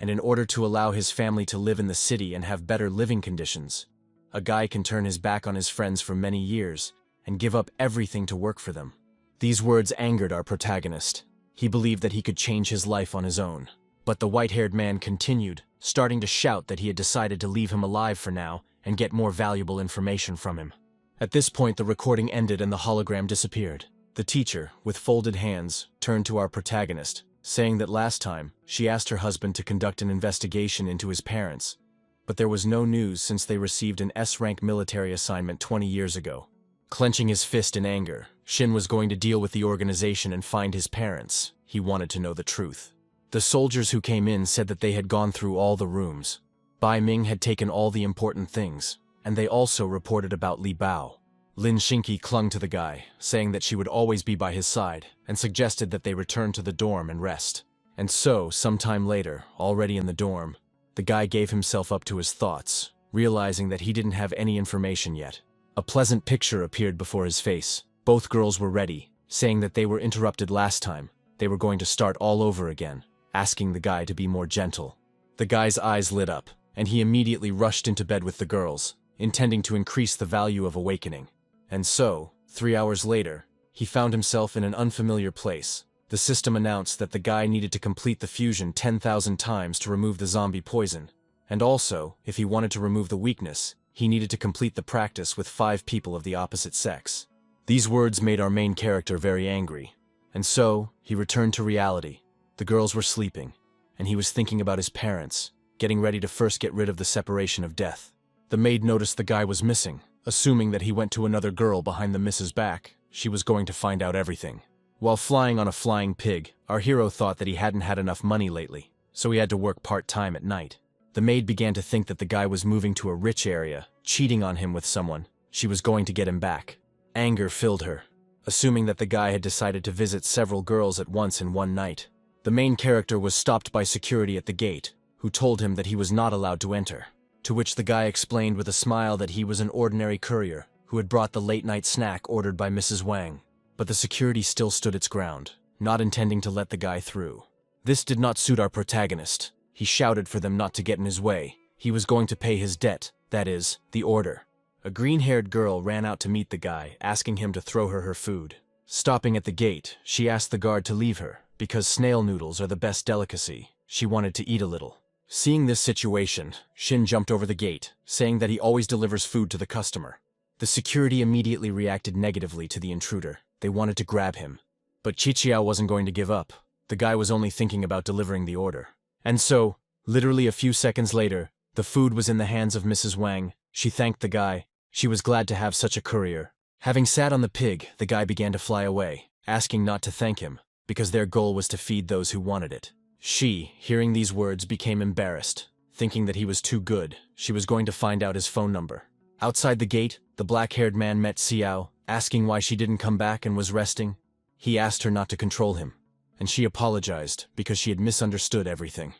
and in order to allow his family to live in the city and have better living conditions, a guy can turn his back on his friends for many years and give up everything to work for them. These words angered our protagonist. He believed that he could change his life on his own. But the white-haired man continued, starting to shout that he had decided to leave him alive for now and get more valuable information from him. At this point, the recording ended and the hologram disappeared. The teacher, with folded hands, turned to our protagonist, saying that last time, she asked her husband to conduct an investigation into his parents, but there was no news since they received an S-rank military assignment 20 years ago. Clenching his fist in anger, Shin was going to deal with the organization and find his parents. He wanted to know the truth. The soldiers who came in said that they had gone through all the rooms. Bai Ming had taken all the important things, and they also reported about Li Bao. Lin Xingqi clung to the guy, saying that she would always be by his side, and suggested that they return to the dorm and rest. And so, sometime later, already in the dorm, the guy gave himself up to his thoughts, realizing that he didn't have any information yet. A pleasant picture appeared before his face. Both girls were ready, saying that they were interrupted last time. They were going to start all over again, asking the guy to be more gentle. The guy's eyes lit up, and he immediately rushed into bed with the girls, intending to increase the value of awakening. And so, 3 hours later, he found himself in an unfamiliar place. The system announced that the guy needed to complete the fusion 10,000 times to remove the zombie poison. And also, if he wanted to remove the weakness, he needed to complete the practice with 5 people of the opposite sex. These words made our main character very angry. And so, he returned to reality. The girls were sleeping, and he was thinking about his parents, getting ready to first get rid of the separation of death. The maid noticed the guy was missing, assuming that he went to another girl behind the miss's back. She was going to find out everything. While flying on a flying pig, our hero thought that he hadn't had enough money lately, so he had to work part-time at night. The maid began to think that the guy was moving to a rich area, cheating on him with someone. She was going to get him back. Anger filled her, assuming that the guy had decided to visit several girls at once in one night. The main character was stopped by security at the gate, who told him that he was not allowed to enter. To which the guy explained with a smile that he was an ordinary courier who had brought the late-night snack ordered by Mrs. Wang. But the security still stood its ground, not intending to let the guy through. This did not suit our protagonist. He shouted for them not to get in his way. He was going to pay his debt, that is, the order. A green-haired girl ran out to meet the guy, asking him to throw her food. Stopping at the gate, she asked the guard to leave her, because snail noodles are the best delicacy. She wanted to eat a little. Seeing this situation, Shin jumped over the gate, saying that he always delivers food to the customer. The security immediately reacted negatively to the intruder. They wanted to grab him. But Qiqiao wasn't going to give up. The guy was only thinking about delivering the order. And so, literally a few seconds later, the food was in the hands of Mrs. Wang. She thanked the guy. She was glad to have such a courier. Having sat on the pig, the guy began to fly away, asking not to thank him, because their goal was to feed those who wanted it. She, hearing these words, became embarrassed, thinking that he was too good. She was going to find out his phone number. Outside the gate, the black-haired man met Xiao, asking why she didn't come back and was resting. He asked her not to control him, and she apologized because she had misunderstood everything.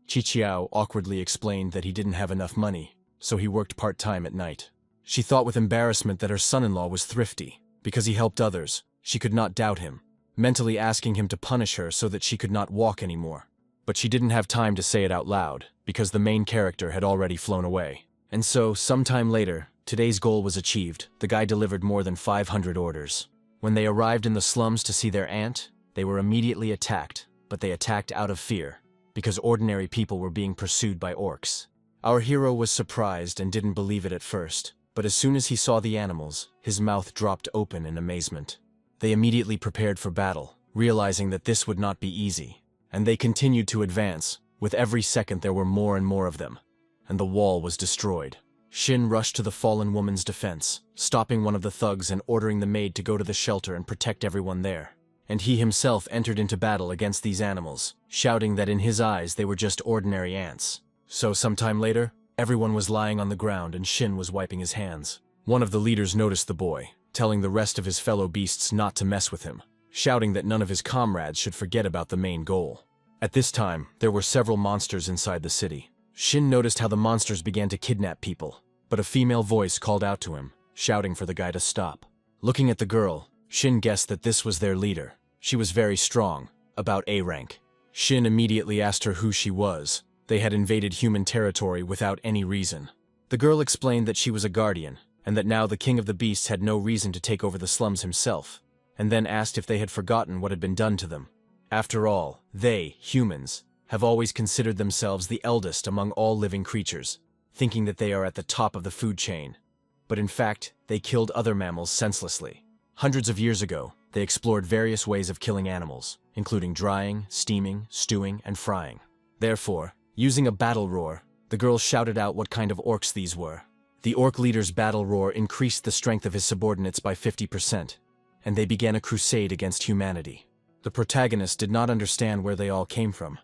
Qiqiao awkwardly explained that he didn't have enough money, so he worked part-time at night. She thought with embarrassment that her son-in-law was thrifty. Because he helped others, she could not doubt him, mentally asking him to punish her so that she could not walk anymore. But she didn't have time to say it out loud, because the main character had already flown away. And so, sometime later, today's goal was achieved. The guy delivered more than 500 orders. When they arrived in the slums to see their aunt, they were immediately attacked, but they attacked out of fear, because ordinary people were being pursued by orcs. Our hero was surprised and didn't believe it at first, but as soon as he saw the animals, his mouth dropped open in amazement. They immediately prepared for battle, realizing that this would not be easy, and they continued to advance. With every second there were more and more of them, and the wall was destroyed. Shin rushed to the fallen woman's defense, stopping one of the thugs and ordering the maid to go to the shelter and protect everyone there. And he himself entered into battle against these animals, shouting that in his eyes they were just ordinary ants. So sometime later, everyone was lying on the ground and Shin was wiping his hands. One of the leaders noticed the boy, telling the rest of his fellow beasts not to mess with him, shouting that none of his comrades should forget about the main goal. At this time, there were several monsters inside the city. Shin noticed how the monsters began to kidnap people, but a female voice called out to him, shouting for the guy to stop. Looking at the girl, Shin guessed that this was their leader. She was very strong, about A rank. Shin immediately asked her who she was. They had invaded human territory without any reason. The girl explained that she was a guardian, and that now the king of the beasts had no reason to take over the slums himself, and then asked if they had forgotten what had been done to them. After all, they, humans, have always considered themselves the eldest among all living creatures, thinking that they are at the top of the food chain. but in fact, they killed other mammals senselessly. Hundreds of years ago, they explored various ways of killing animals, including drying, steaming, stewing, and frying. Therefore, using a battle roar, the girls shouted out what kind of orcs these were. The orc leader's battle roar increased the strength of his subordinates by 50%, and they began a crusade against humanity. The protagonist did not understand where they all came from.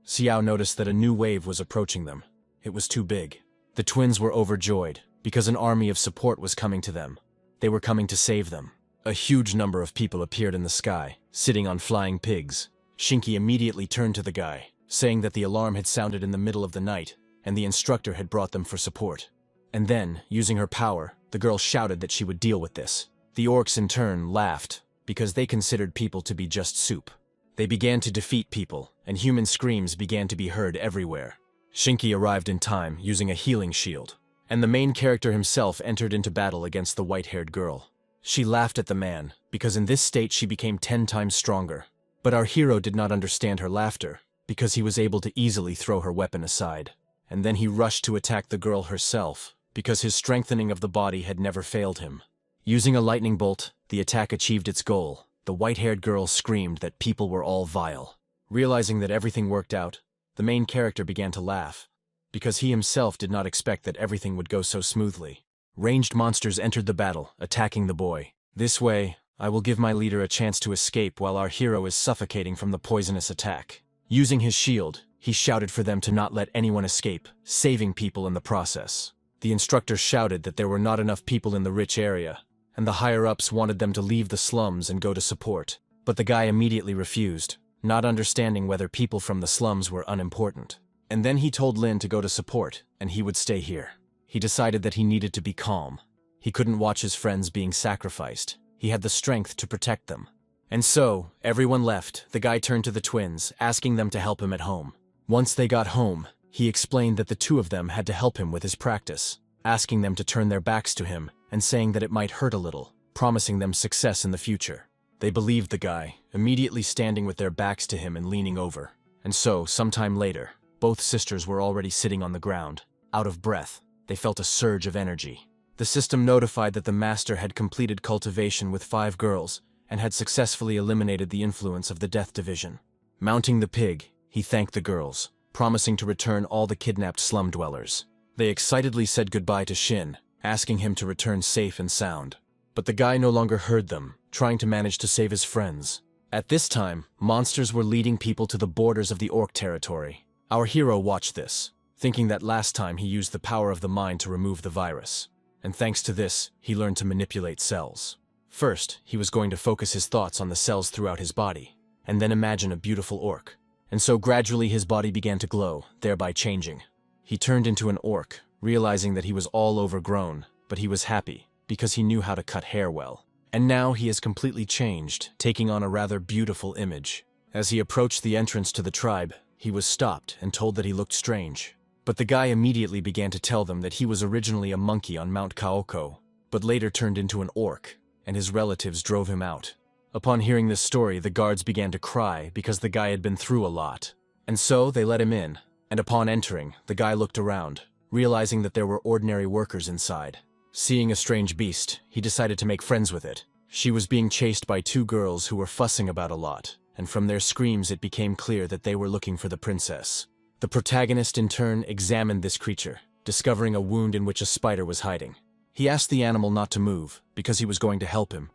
Xiao noticed that a new wave was approaching them. It was too big. The twins were overjoyed, because an army of support was coming to them. They were coming to save them. A huge number of people appeared in the sky, sitting on flying pigs. Shinki immediately turned to the guy, saying that the alarm had sounded in the middle of the night, and the instructor had brought them for support. And then, using her power, the girl shouted that she would deal with this. The orcs in turn laughed, because they considered people to be just soup. They began to defeat people, and human screams began to be heard everywhere. Shinki arrived in time, using a healing shield, and the main character himself entered into battle against the white-haired girl. She laughed at the man, because in this state she became 10 times stronger. But our hero did not understand her laughter, because he was able to easily throw her weapon aside. And then he rushed to attack the girl herself, because his strengthening of the body had never failed him. Using a lightning bolt, the attack achieved its goal. The white-haired girl screamed that people were all vile. Realizing that everything worked out, the main character began to laugh, because he himself did not expect that everything would go so smoothly. Ranged monsters entered the battle, attacking the boy. This way, I will give my leader a chance to escape while our hero is suffocating from the poisonous attack. Using his shield, he shouted for them to not let anyone escape, saving people in the process. The instructor shouted that there were not enough people in the rich area, and the higher-ups wanted them to leave the slums and go to support. But the guy immediately refused, not understanding whether people from the slums were unimportant. And then he told Lin to go to support, and he would stay here. He decided that he needed to be calm. He couldn't watch his friends being sacrificed. He had the strength to protect them. And so, everyone left. The guy turned to the twins, asking them to help him at home. Once they got home, he explained that the two of them had to help him with his practice, asking them to turn their backs to him and saying that it might hurt a little, promising them success in the future. They believed the guy, immediately standing with their backs to him and leaning over. And so, sometime later, both sisters were already sitting on the ground, out of breath. They felt a surge of energy. The system notified that the master had completed cultivation with 5 girls and had successfully eliminated the influence of the death division. Mounting the pig, he thanked the girls, promising to return all the kidnapped slum dwellers. They excitedly said goodbye to Shin, asking him to return safe and sound. But the guy no longer heard them, trying to manage to save his friends. At this time, monsters were leading people to the borders of the orc territory. Our hero watched this, thinking that last time he used the power of the mind to remove the virus. And thanks to this, he learned to manipulate cells. First, he was going to focus his thoughts on the cells throughout his body, and then imagine a beautiful orc. And so gradually his body began to glow, thereby changing. He turned into an orc, realizing that he was all overgrown, but he was happy, because he knew how to cut hair well. And now he has completely changed, taking on a rather beautiful image. As he approached the entrance to the tribe, he was stopped and told that he looked strange. But the guy immediately began to tell them that he was originally a monkey on Mount Kaoko, but later turned into an orc, and his relatives drove him out. Upon hearing this story, the guards began to cry because the guy had been through a lot. And so they let him in, and upon entering, the guy looked around, realizing that there were ordinary workers inside. Seeing a strange beast, he decided to make friends with it. She was being chased by 2 girls who were fussing about a lot, and from their screams it became clear that they were looking for the princess. The protagonist in turn examined this creature, discovering a wound in which a spider was hiding. He asked the animal not to move, because he was going to help him.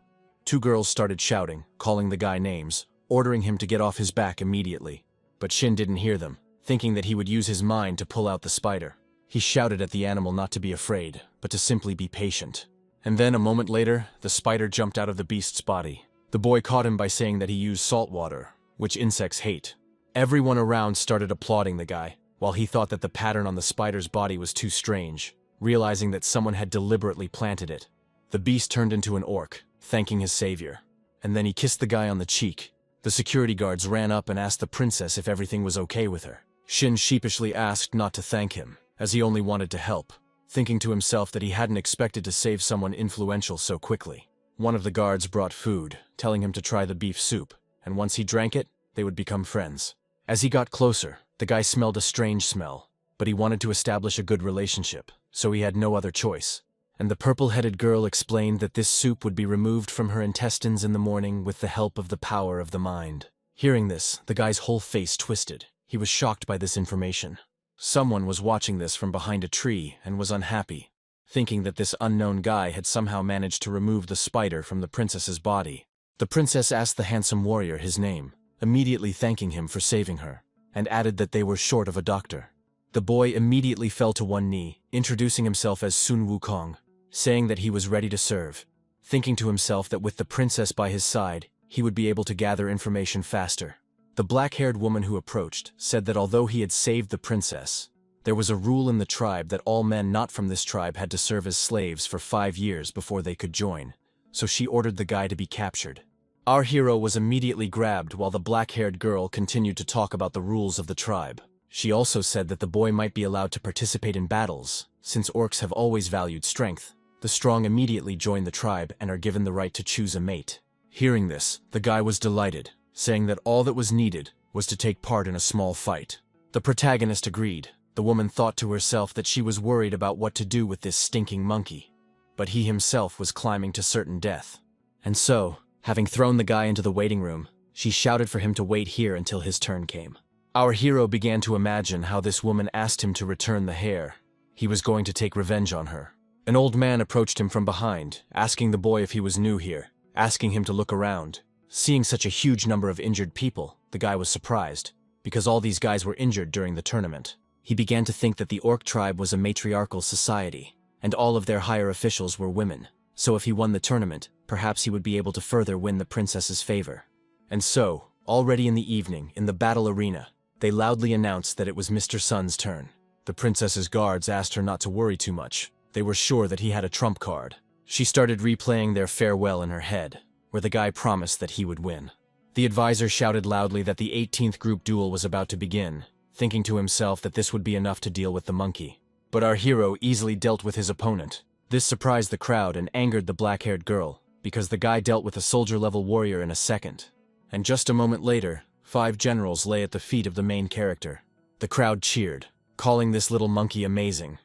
2 girls started shouting, calling the guy names, ordering him to get off his back immediately. But Shin didn't hear them, thinking that he would use his mind to pull out the spider. He shouted at the animal not to be afraid, but to simply be patient. And then, a moment later, the spider jumped out of the beast's body. The boy caught him by saying that he used salt water, which insects hate. Everyone around started applauding the guy, while he thought that the pattern on the spider's body was too strange, realizing that someone had deliberately planted it. The beast turned into an orc, thanking his savior. And then he kissed the guy on the cheek. The security guards ran up and asked the princess if everything was okay with her. Shin sheepishly asked not to thank him, as he only wanted to help, thinking to himself that he hadn't expected to save someone influential so quickly. One of the guards brought food, telling him to try the beef soup, and once he drank it, they would become friends. As he got closer, the guy smelled a strange smell, but he wanted to establish a good relationship, so he had no other choice. and the purple-headed girl explained that this soup would be removed from her intestines in the morning with the help of the power of the mind. Hearing this, the guy's whole face twisted. He was shocked by this information. Someone was watching this from behind a tree and was unhappy, thinking that this unknown guy had somehow managed to remove the spider from the princess's body. The princess asked the handsome warrior his name, immediately thanking him for saving her, and added that they were short of a doctor. The boy immediately fell to one knee, introducing himself as Sun Wukong, saying that he was ready to serve, thinking to himself that with the princess by his side, he would be able to gather information faster. The black-haired woman who approached said that although he had saved the princess, there was a rule in the tribe that all men not from this tribe had to serve as slaves for 5 years before they could join, so she ordered the guy to be captured. Our hero was immediately grabbed while the black-haired girl continued to talk about the rules of the tribe. She also said that the boy might be allowed to participate in battles, since orcs have always valued strength. The strong immediately join the tribe and are given the right to choose a mate. Hearing this, the guy was delighted, saying that all that was needed was to take part in a small fight. The protagonist agreed. The woman thought to herself that she was worried about what to do with this stinking monkey, but he himself was climbing to certain death. And so, having thrown the guy into the waiting room, she shouted for him to wait here until his turn came. Our hero began to imagine how this woman asked him to return the hair. He was going to take revenge on her. An old man approached him from behind, asking the boy if he was new here, asking him to look around. Seeing such a huge number of injured people, the guy was surprised, because all these guys were injured during the tournament. He began to think that the orc tribe was a matriarchal society, and all of their higher officials were women. So if he won the tournament, perhaps he would be able to further win the princess's favor. And so, already in the evening, in the battle arena, they loudly announced that it was Mr. Sun's turn. The princess's guards asked her not to worry too much. They were sure that he had a trump card. She started replaying their farewell in her head, where the guy promised that he would win. The advisor shouted loudly that the 18th group duel was about to begin, thinking to himself that this would be enough to deal with the monkey. But our hero easily dealt with his opponent. This surprised the crowd and angered the black-haired girl, because the guy dealt with a soldier-level warrior in a second. And just a moment later, 5 generals lay at the feet of the main character. The crowd cheered, calling this little monkey amazing,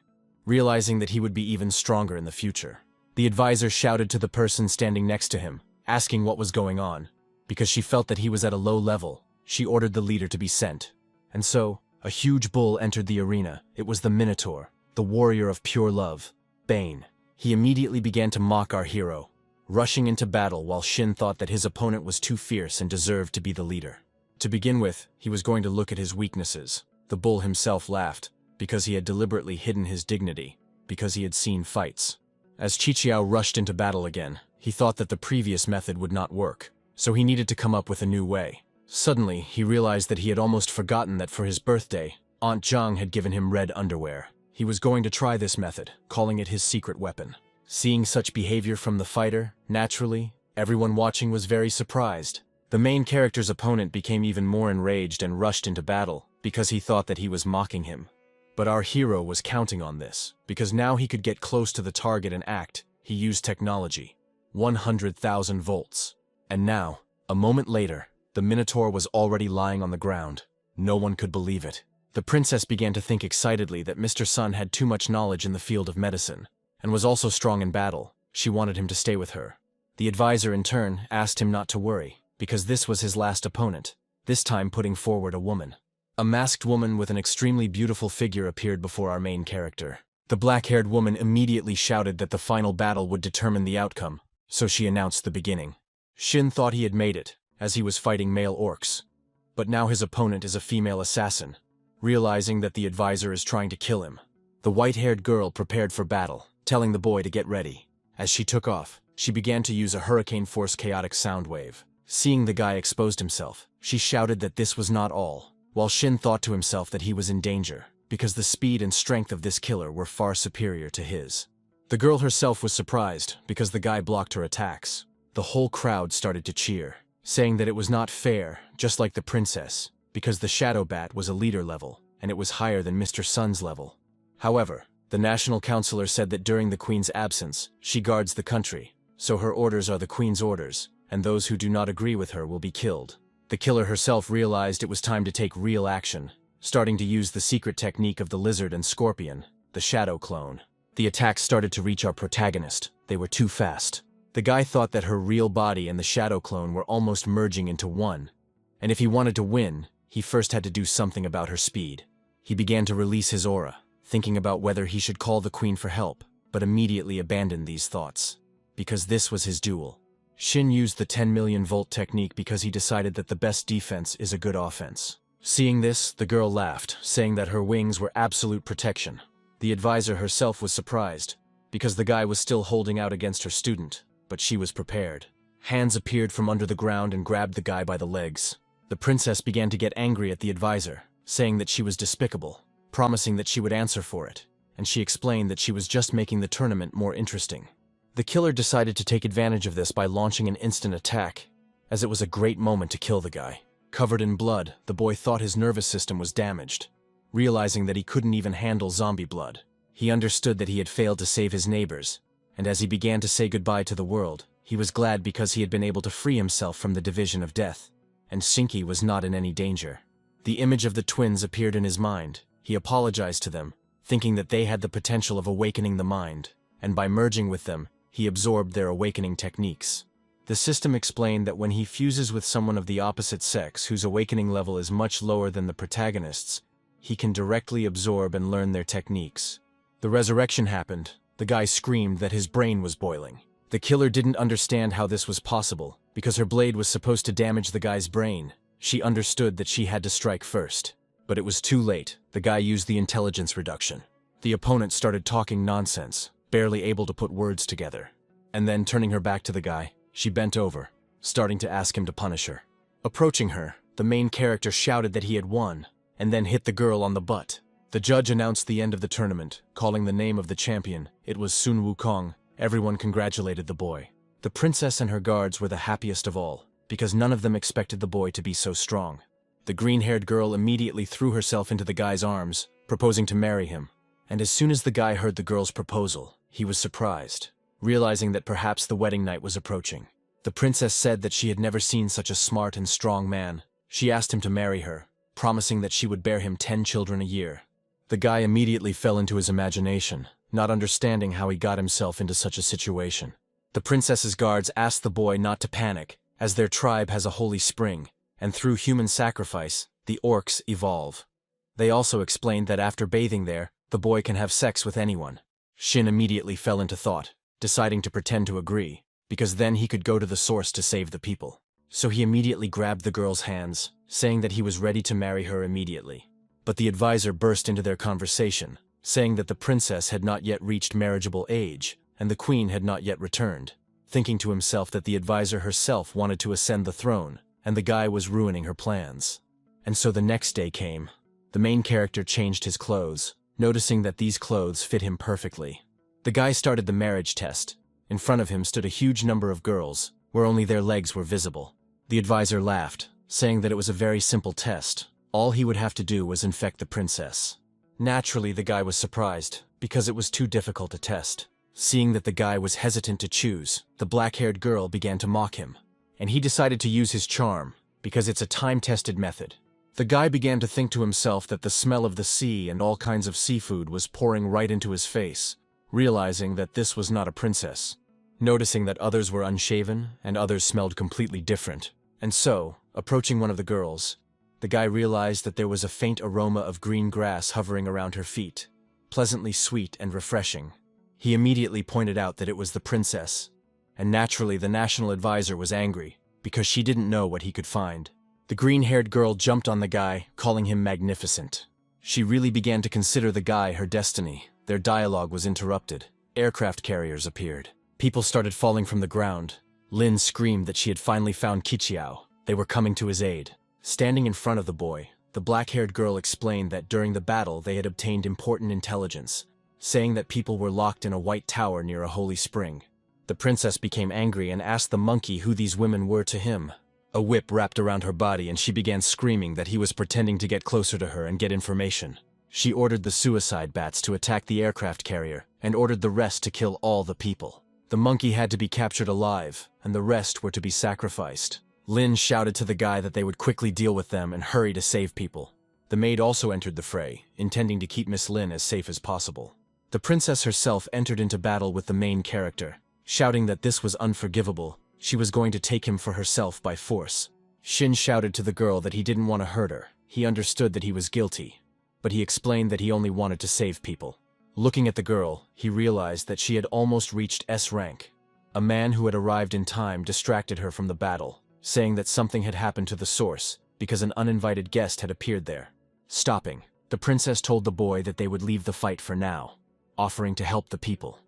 realizing that he would be even stronger in the future. The advisor shouted to the person standing next to him, asking what was going on. Because she felt that he was at a low level, she ordered the leader to be sent. And so, a huge bull entered the arena. It was the Minotaur, the warrior of pure love, Bane. He immediately began to mock our hero, rushing into battle while Shin thought that his opponent was too fierce and deserved to be the leader. To begin with, he was going to look at his weaknesses. The bull himself laughed, because he had deliberately hidden his dignity, because he had seen fights. As Qiqiao rushed into battle again, he thought that the previous method would not work, so he needed to come up with a new way. Suddenly, he realized that he had almost forgotten that for his birthday, Aunt Zhang had given him red underwear. He was going to try this method, calling it his secret weapon. Seeing such behavior from the fighter, naturally, everyone watching was very surprised. The main character's opponent became even more enraged and rushed into battle, because he thought that he was mocking him. But our hero was counting on this, because now he could get close to the target and act. He used technology. 100,000 volts. And now, a moment later, the Minotaur was already lying on the ground. No one could believe it. The princess began to think excitedly that Mr. Sun had too much knowledge in the field of medicine, and was also strong in battle. She wanted him to stay with her. The advisor, in turn, asked him not to worry, because this was his last opponent, this time putting forward a woman. A masked woman with an extremely beautiful figure appeared before our main character. The black-haired woman immediately shouted that the final battle would determine the outcome, so she announced the beginning. Shin thought he had made it, as he was fighting male orcs. But now his opponent is a female assassin. Realizing that the advisor is trying to kill him, the white-haired girl prepared for battle, telling the boy to get ready. As she took off, she began to use a hurricane-force chaotic sound wave. Seeing the guy exposed himself, she shouted that this was not all, while Shin thought to himself that he was in danger, because the speed and strength of this killer were far superior to his. The girl herself was surprised, because the guy blocked her attacks. The whole crowd started to cheer, saying that it was not fair, just like the princess, because the Shadow Bat was a leader level, and it was higher than Mr. Sun's level. However, the National Counselor said that during the Queen's absence, she guards the country, so her orders are the Queen's orders, and those who do not agree with her will be killed. The killer herself realized it was time to take real action, starting to use the secret technique of the lizard and scorpion, the shadow clone. The attacks started to reach our protagonist. They were too fast. The guy thought that her real body and the shadow clone were almost merging into one. And if he wanted to win, he first had to do something about her speed. He began to release his aura, thinking about whether he should call the queen for help, but immediately abandoned these thoughts. Because this was his duel. Shin used the 10 million volt technique because he decided that the best defense is a good offense. Seeing this, the girl laughed, saying that her wings were absolute protection. The advisor herself was surprised, because the guy was still holding out against her student, but she was prepared. Hands appeared from under the ground and grabbed the guy by the legs. The princess began to get angry at the advisor, saying that she was despicable, promising that she would answer for it, and she explained that she was just making the tournament more interesting. The killer decided to take advantage of this by launching an instant attack, as it was a great moment to kill the guy. Covered in blood, the boy thought his nervous system was damaged. Realizing that he couldn't even handle zombie blood, he understood that he had failed to save his neighbors, and as he began to say goodbye to the world, he was glad because he had been able to free himself from the division of death, and Shinki was not in any danger. The image of the twins appeared in his mind. He apologized to them, thinking that they had the potential of awakening the mind, and by merging with them, he absorbed their awakening techniques. The system explained that when he fuses with someone of the opposite sex whose awakening level is much lower than the protagonist's, he can directly absorb and learn their techniques. The resurrection happened. The guy screamed that his brain was boiling. The killer didn't understand how this was possible, because her blade was supposed to damage the guy's brain. She understood that she had to strike first. But it was too late. The guy used the intelligence reduction. The opponent started talking nonsense, barely able to put words together. And then, turning her back to the guy, she bent over, starting to ask him to punish her. Approaching her, the main character shouted that he had won, and then hit the girl on the butt. The judge announced the end of the tournament, calling the name of the champion. It was Sun Wukong. Everyone congratulated the boy. The princess and her guards were the happiest of all, because none of them expected the boy to be so strong. The green-haired girl immediately threw herself into the guy's arms, proposing to marry him. And as soon as the guy heard the girl's proposal, he was surprised, realizing that perhaps the wedding night was approaching. The princess said that she had never seen such a smart and strong man. She asked him to marry her, promising that she would bear him 10 children a year. The guy immediately fell into his imagination, not understanding how he got himself into such a situation. The princess's guards asked the boy not to panic, as their tribe has a holy spring, and through human sacrifice, the orcs evolve. They also explained that after bathing there, the boy can have sex with anyone. Shin immediately fell into thought, deciding to pretend to agree, because then he could go to the source to save the people. So he immediately grabbed the girl's hands, saying that he was ready to marry her immediately. But the advisor burst into their conversation, saying that the princess had not yet reached marriageable age, and the queen had not yet returned, thinking to himself that the advisor herself wanted to ascend the throne, and the guy was ruining her plans. And so the next day came. The main character changed his clothes, noticing that these clothes fit him perfectly. The guy started the marriage test. In front of him stood a huge number of girls, where only their legs were visible. The advisor laughed, saying that it was a very simple test. All he would have to do was infect the princess. Naturally, the guy was surprised, because it was too difficult a test. Seeing that the guy was hesitant to choose, the black-haired girl began to mock him. And he decided to use his charm, because it's a time-tested method. The guy began to think to himself that the smell of the sea and all kinds of seafood was pouring right into his face, realizing that this was not a princess. Noticing that others were unshaven and others smelled completely different. And so, approaching one of the girls, the guy realized that there was a faint aroma of green grass hovering around her feet, pleasantly sweet and refreshing. He immediately pointed out that it was the princess, and naturally the national advisor was angry, because she didn't know what he could find. The green-haired girl jumped on the guy, calling him magnificent. She really began to consider the guy her destiny. Their dialogue was interrupted. Aircraft carriers appeared. People started falling from the ground. Lin screamed that she had finally found Qiqiao. They were coming to his aid. Standing in front of the boy, the black-haired girl explained that during the battle they had obtained important intelligence, saying that people were locked in a white tower near a holy spring. The princess became angry and asked the monkey who these women were to him. A whip wrapped around her body and she began screaming that he was pretending to get closer to her and get information. She ordered the suicide bats to attack the aircraft carrier and ordered the rest to kill all the people. The monkey had to be captured alive, and the rest were to be sacrificed. Lin shouted to the guy that they would quickly deal with them and hurry to save people. The maid also entered the fray, intending to keep Miss Lin as safe as possible. The princess herself entered into battle with the main character, shouting that this was unforgivable. She was going to take him for herself by force. Shin shouted to the girl that he didn't want to hurt her. He understood that he was guilty, but he explained that he only wanted to save people. Looking at the girl, he realized that she had almost reached S rank. A man who had arrived in time distracted her from the battle, saying that something had happened to the source because an uninvited guest had appeared there. Stopping, the princess told the boy that they would leave the fight for now, offering to help the people.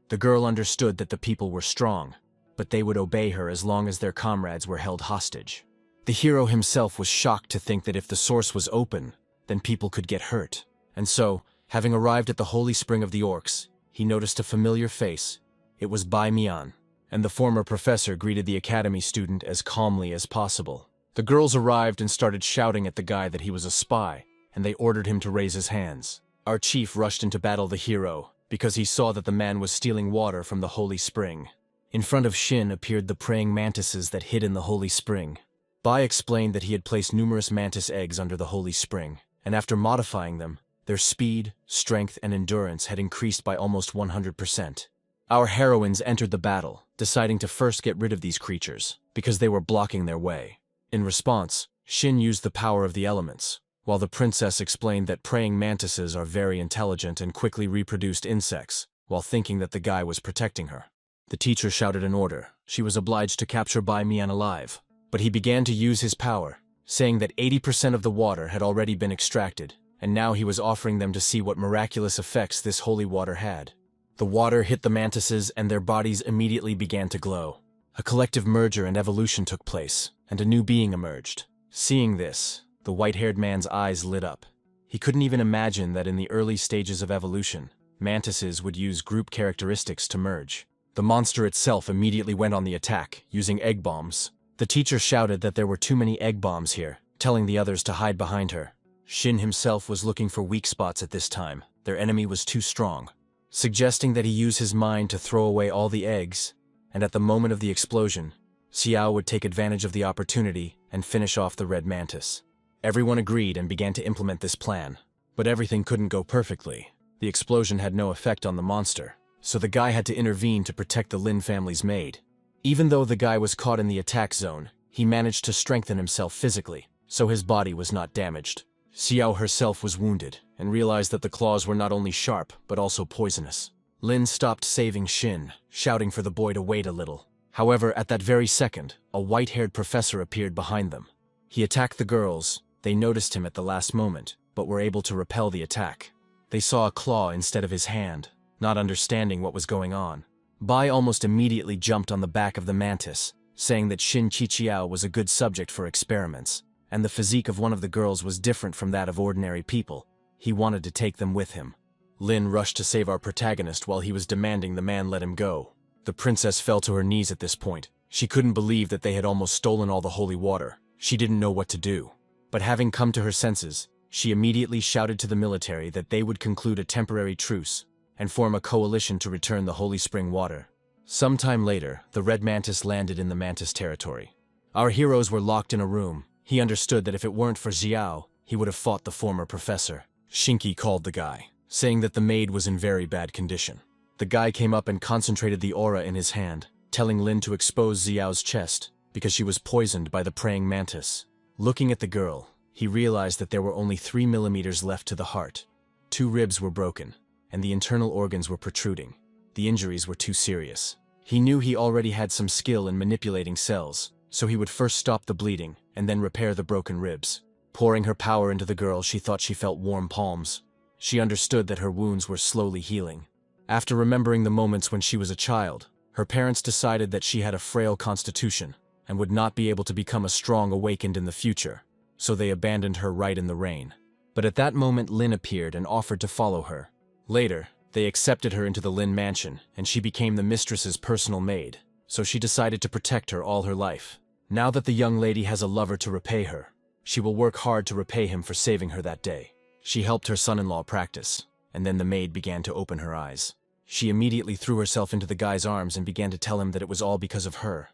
The girl understood that the people were strong, but they would obey her as long as their comrades were held hostage. The hero himself was shocked to think that if the source was open, then people could get hurt. And so, having arrived at the holy spring of the orcs, he noticed a familiar face. It was Bai Mian, and the former professor greeted the academy student as calmly as possible. The girls arrived and started shouting at the guy that he was a spy, and they ordered him to raise his hands. Our chief rushed in to battle the hero, because he saw that the man was stealing water from the holy spring. In front of Shin appeared the praying mantises that hid in the holy spring. Bai explained that he had placed numerous mantis eggs under the holy spring, and after modifying them, their speed, strength, and endurance had increased by almost 100%. Our heroines entered the battle, deciding to first get rid of these creatures, because they were blocking their way. In response, Shin used the power of the elements, while the princess explained that praying mantises are very intelligent and quickly reproduced insects, while thinking that the guy was protecting her. The teacher shouted an order. She was obliged to capture Bai Mian alive, but he began to use his power, saying that 80% of the water had already been extracted, and now he was offering them to see what miraculous effects this holy water had. The water hit the mantises and their bodies immediately began to glow. A collective merger and evolution took place, and a new being emerged. Seeing this, the white-haired man's eyes lit up. He couldn't even imagine that in the early stages of evolution, mantises would use group characteristics to merge. The monster itself immediately went on the attack, using egg bombs. The teacher shouted that there were too many egg bombs here, telling the others to hide behind her. Shin himself was looking for weak spots at this time. Their enemy was too strong, suggesting that he use his mind to throw away all the eggs, and at the moment of the explosion, Xiao would take advantage of the opportunity and finish off the red mantis. Everyone agreed and began to implement this plan, but everything couldn't go perfectly. The explosion had no effect on the monster, so the guy had to intervene to protect the Lin family's maid. Even though the guy was caught in the attack zone, he managed to strengthen himself physically, so his body was not damaged. Xiao herself was wounded, and realized that the claws were not only sharp, but also poisonous. Lin stopped saving Shin, shouting for the boy to wait a little. However, at that very second, a white-haired professor appeared behind them. He attacked the girls. They noticed him at the last moment, but were able to repel the attack. They saw a claw instead of his hand, not understanding what was going on. Bai almost immediately jumped on the back of the mantis, saying that Shin Qiqiao was a good subject for experiments, and the physique of one of the girls was different from that of ordinary people. He wanted to take them with him. Lin rushed to save our protagonist while he was demanding the man let him go. The princess fell to her knees at this point. She couldn't believe that they had almost stolen all the holy water. She didn't know what to do. But having come to her senses, she immediately shouted to the military that they would conclude a temporary truce and form a coalition to return the holy spring water. Sometime later, the red mantis landed in the mantis territory. Our heroes were locked in a room. He understood that if it weren't for Xiao, he would have fought the former professor. Shinki called the guy, saying that the maid was in very bad condition. The guy came up and concentrated the aura in his hand, telling Lin to expose Xiao's chest, because she was poisoned by the praying mantis. Looking at the girl, he realized that there were only 3 millimeters left to the heart. 2 ribs were broken, and the internal organs were protruding. The injuries were too serious. He knew he already had some skill in manipulating cells, so he would first stop the bleeding and then repair the broken ribs. Pouring her power into the girl, she thought she felt warm palms. She understood that her wounds were slowly healing. After remembering the moments when she was a child, her parents decided that she had a frail constitution and would not be able to become a strong awakened in the future, so they abandoned her right in the rain. But at that moment, Lin appeared and offered to follow her. Later, they accepted her into the Lin mansion, and she became the mistress's personal maid, so she decided to protect her all her life. Now that the young lady has a lover to repay her, she will work hard to repay him for saving her that day. She helped her son-in-law practice, and then the maid began to open her eyes. She immediately threw herself into the guy's arms and began to tell him that it was all because of her.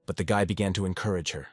But the guy began to encourage her.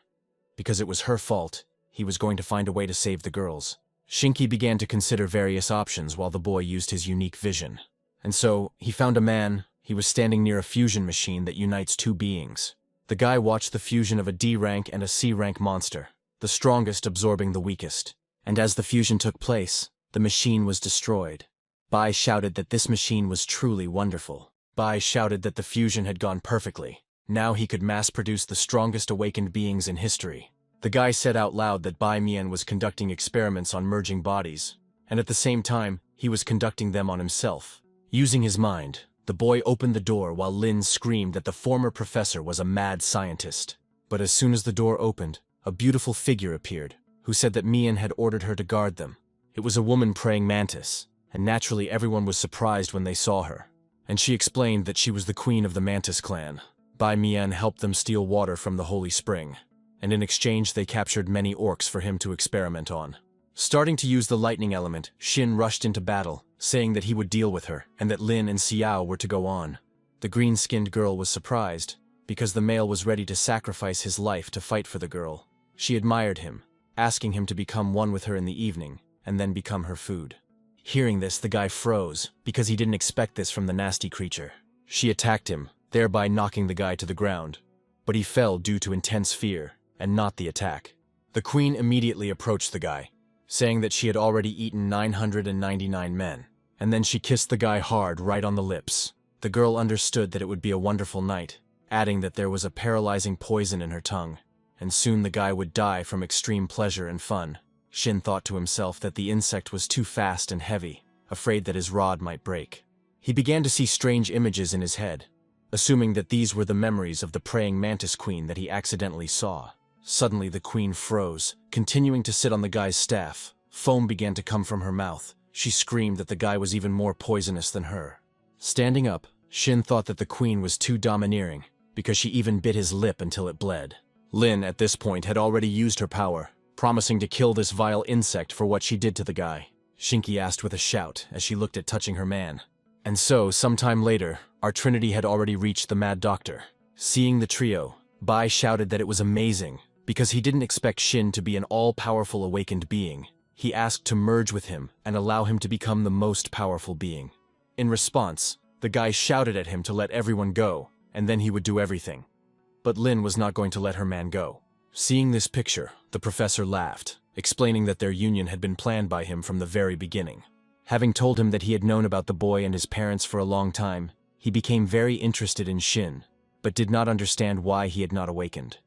Because it was her fault, he was going to find a way to save the girls. Shinki began to consider various options while the boy used his unique vision. And so, he found a man. He was standing near a fusion machine that unites two beings. The guy watched the fusion of a D-rank and a C-rank monster, the strongest absorbing the weakest. And as the fusion took place, the machine was destroyed. Bai shouted that this machine was truly wonderful. Bai shouted that the fusion had gone perfectly. Now he could mass-produce the strongest awakened beings in history. The guy said out loud that Bai Mian was conducting experiments on merging bodies, and at the same time, he was conducting them on himself. Using his mind, the boy opened the door while Lin screamed that the former professor was a mad scientist. But as soon as the door opened, a beautiful figure appeared, who said that Mian had ordered her to guard them. It was a woman praying mantis, and naturally everyone was surprised when they saw her. And she explained that she was the queen of the Mantis clan. Bai Mian helped them steal water from the holy spring, and in exchange they captured many orcs for him to experiment on. Starting to use the lightning element, Xin rushed into battle, saying that he would deal with her, and that Lin and Xiao were to go on. The green-skinned girl was surprised, because the male was ready to sacrifice his life to fight for the girl. She admired him, asking him to become one with her in the evening, and then become her food. Hearing this, the guy froze, because he didn't expect this from the nasty creature. She attacked him, thereby knocking the guy to the ground. But he fell due to intense fear, and not the attack. The queen immediately approached the guy, saying that she had already eaten 999 men, and then she kissed the guy hard right on the lips. The girl understood that it would be a wonderful night, adding that there was a paralyzing poison in her tongue, and soon the guy would die from extreme pleasure and fun. Xin thought to himself that the insect was too fast and heavy, afraid that his rod might break. He began to see strange images in his head, assuming that these were the memories of the praying mantis queen that he accidentally saw. Suddenly the queen froze, continuing to sit on the guy's staff. Foam began to come from her mouth. She screamed that the guy was even more poisonous than her. Standing up, Xin thought that the queen was too domineering, because she even bit his lip until it bled. Lin, at this point, had already used her power, promising to kill this vile insect for what she did to the guy. Shinky asked with a shout as she looked at touching her man. And so, sometime later, our Trinity had already reached the Mad Doctor. Seeing the trio, Bai shouted that it was amazing, because he didn't expect Xin to be an all-powerful awakened being. He asked to merge with him and allow him to become the most powerful being. In response, the guy shouted at him to let everyone go, and then he would do everything. But Lin was not going to let her man go. Seeing this picture, the professor laughed, explaining that their union had been planned by him from the very beginning. Having told him that he had known about the boy and his parents for a long time, he became very interested in Xin, but did not understand why he had not awakened.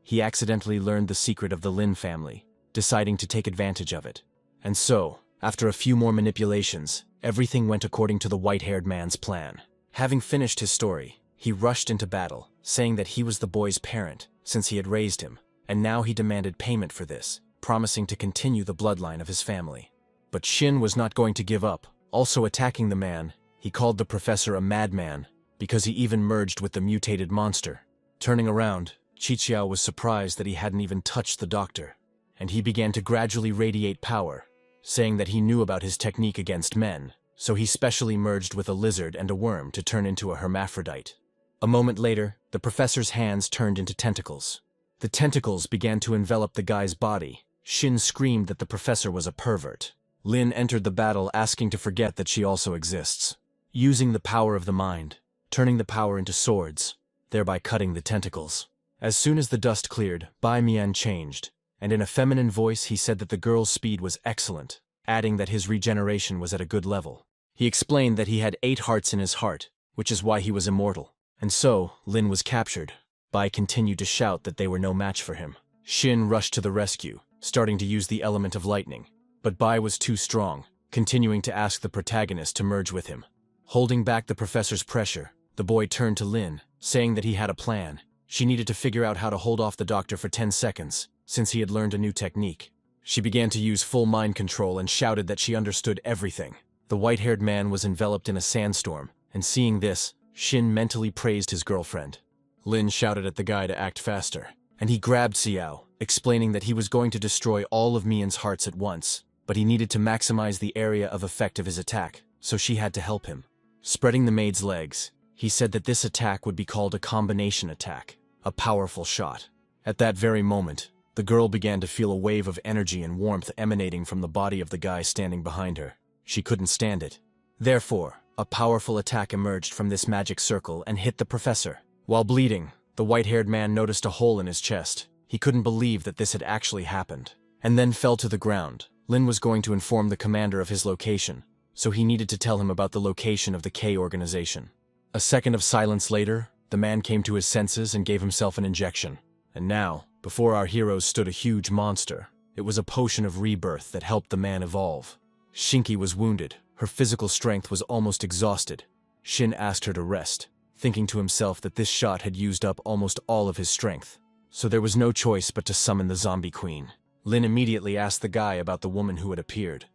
He accidentally learned the secret of the Lin family, deciding to take advantage of it. And so, after a few more manipulations, everything went according to the white-haired man's plan. Having finished his story, he rushed into battle, saying that he was the boy's parent, since he had raised him, and now he demanded payment for this, promising to continue the bloodline of his family. But Xin was not going to give up. Also attacking the man, he called the professor a madman, because he even merged with the mutated monster. Turning around, Qiqiao was surprised that he hadn't even touched the doctor, and he began to gradually radiate power, saying that he knew about his technique against men, so he specially merged with a lizard and a worm to turn into a hermaphrodite. A moment later, the professor's hands turned into tentacles. The tentacles began to envelop the guy's body. Xin screamed that the professor was a pervert. Lin entered the battle asking to forget that she also exists, using the power of the mind, turning the power into swords, thereby cutting the tentacles. As soon as the dust cleared, Bai Mian changed, and in a feminine voice he said that the girl's speed was excellent, adding that his regeneration was at a good level. He explained that he had 8 hearts in his heart, which is why he was immortal. And so, Lin was captured. Bai continued to shout that they were no match for him. Xin rushed to the rescue, starting to use the element of lightning. But Bai was too strong, continuing to ask the protagonist to merge with him. Holding back the professor's pressure, the boy turned to Lin, saying that he had a plan. She needed to figure out how to hold off the doctor for 10 seconds, since he had learned a new technique. She began to use full mind control and shouted that she understood everything. The white-haired man was enveloped in a sandstorm, and seeing this, Xin mentally praised his girlfriend. Lin shouted at the guy to act faster, and he grabbed Xiao, explaining that he was going to destroy all of Mian's hearts at once, but he needed to maximize the area of effect of his attack, so she had to help him. Spreading the maid's legs, he said that this attack would be called a combination attack, a powerful shot. At that very moment, the girl began to feel a wave of energy and warmth emanating from the body of the guy standing behind her. She couldn't stand it. Therefore, A powerful attack emerged from this magic circle and hit the professor. While bleeding, the white-haired man noticed a hole in his chest. He couldn't believe that this had actually happened, and then fell to the ground. Lin was going to inform the commander of his location, so he needed to tell him about the location of the K organization. A second of silence later, the man came to his senses and gave himself an injection. And now, before our heroes stood a huge monster. It was a potion of rebirth that helped the man evolve. Shinki was wounded. Her physical strength was almost exhausted. Shin asked her to rest, thinking to himself that this shot had used up almost all of his strength. So there was no choice but to summon the zombie queen. Lin immediately asked the guy about the woman who had appeared.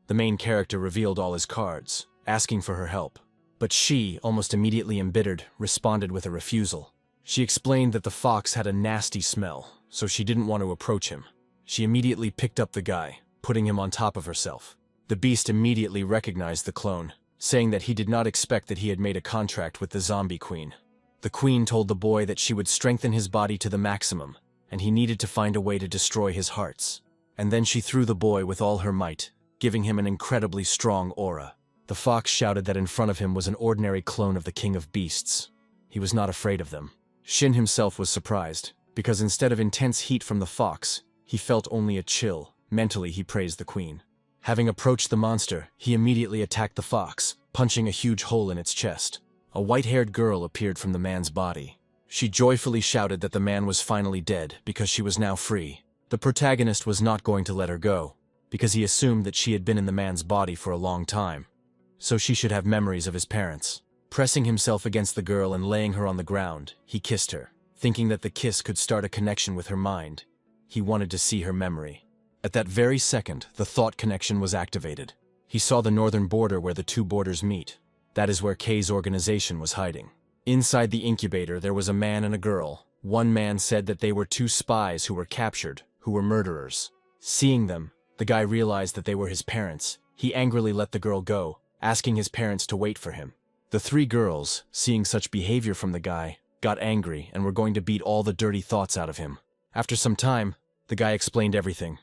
The main character revealed all his cards, asking for her help. But she, almost immediately embittered, responded with a refusal. She explained that the fox had a nasty smell, so she didn't want to approach him. She immediately picked up the guy, putting him on top of herself. The beast immediately recognized the clone, saying that he did not expect that he had made a contract with the zombie queen. The queen told the boy that she would strengthen his body to the maximum, and he needed to find a way to destroy his hearts. And then she threw the boy with all her might, giving him an incredibly strong aura. The fox shouted that in front of him was an ordinary clone of the king of beasts. He was not afraid of them. Shin himself was surprised, because instead of intense heat from the fox, he felt only a chill. Mentally, he praised the queen. Having approached the monster, he immediately attacked the fox, punching a huge hole in its chest. A white-haired girl appeared from the man's body. She joyfully shouted that the man was finally dead because she was now free. The protagonist was not going to let her go, because he assumed that she had been in the man's body for a long time. So she should have memories of his parents. Pressing himself against the girl and laying her on the ground, he kissed her, thinking that the kiss could start a connection with her mind. He wanted to see her memory. At that very second, the thought connection was activated. He saw the northern border where the two borders meet. That is where K's organization was hiding. Inside the incubator, there was a man and a girl. One man said that they were two spies who were captured, who were murderers. Seeing them, the guy realized that they were his parents. He angrily let the girl go, asking his parents to wait for him. The three girls, seeing such behavior from the guy, got angry and were going to beat all the dirty thoughts out of him. After some time, the guy explained everything.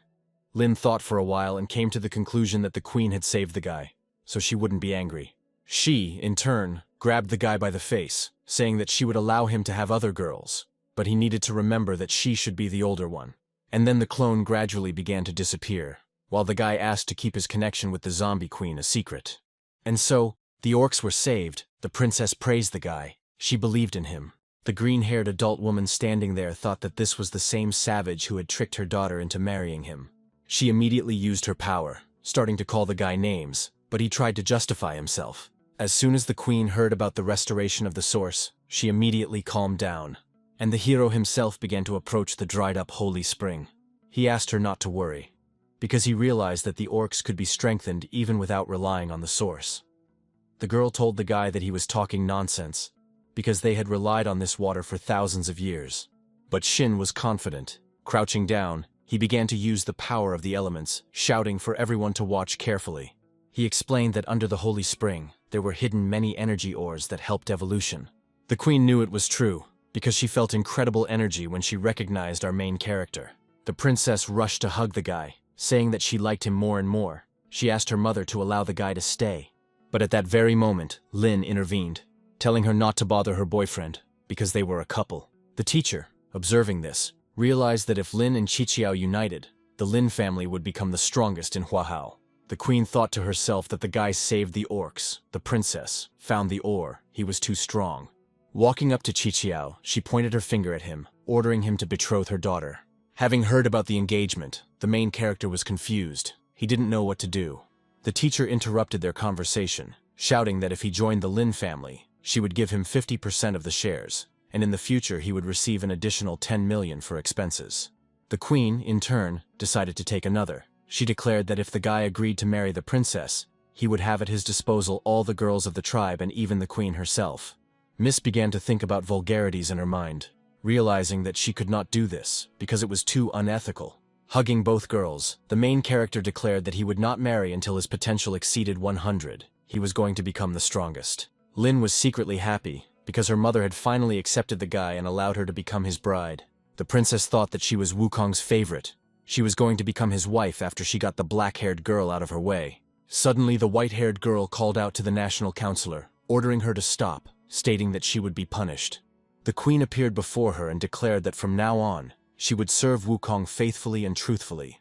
Lin thought for a while and came to the conclusion that the queen had saved the guy, so she wouldn't be angry. She, in turn, grabbed the guy by the face, saying that she would allow him to have other girls, but he needed to remember that she should be the older one. And then the clone gradually began to disappear, while the guy asked to keep his connection with the zombie queen a secret. And so, the orcs were saved. The princess praised the guy. She believed in him. The green-haired adult woman standing there thought that this was the same savage who had tricked her daughter into marrying him. She immediately used her power, starting to call the guy names, but he tried to justify himself. As soon as the queen heard about the restoration of the source, she immediately calmed down, and the hero himself began to approach the dried-up holy spring. He asked her not to worry, because he realized that the orcs could be strengthened even without relying on the source. The girl told the guy that he was talking nonsense, because they had relied on this water for thousands of years. But Shin was confident. Crouching down, he began to use the power of the elements, shouting for everyone to watch carefully. He explained that under the holy spring, there were hidden many energy ores that helped evolution. The queen knew it was true, because she felt incredible energy when she recognized our main character. The princess rushed to hug the guy, saying that she liked him more and more. She asked her mother to allow the guy to stay. But at that very moment, Lin intervened, telling her not to bother her boyfriend, because they were a couple. The teacher, observing this, realized that if Lin and Qiqiao united, the Lin family would become the strongest in Huahao. The queen thought to herself that the guy saved the orcs. The princess found the ore. He was too strong. Walking up to Qiqiao, she pointed her finger at him, ordering him to betroth her daughter. Having heard about the engagement, the main character was confused. He didn't know what to do. The teacher interrupted their conversation, shouting that if he joined the Lin family, she would give him 50% of the shares, and in the future he would receive an additional 10 million for expenses. The queen, in turn, decided to take another. She declared that if the guy agreed to marry the princess, he would have at his disposal all the girls of the tribe and even the queen herself. Miss began to think about vulgarities in her mind, realizing that she could not do this because it was too unethical. Hugging both girls, the main character declared that he would not marry until his potential exceeded 100. He was going to become the strongest. Lin was secretly happy, because her mother had finally accepted the guy and allowed her to become his bride. The princess thought that she was Wukong's favorite. She was going to become his wife after she got the black-haired girl out of her way. Suddenly, the white-haired girl called out to the national counselor, ordering her to stop, stating that she would be punished. The queen appeared before her and declared that from now on, she would serve Wukong faithfully and truthfully.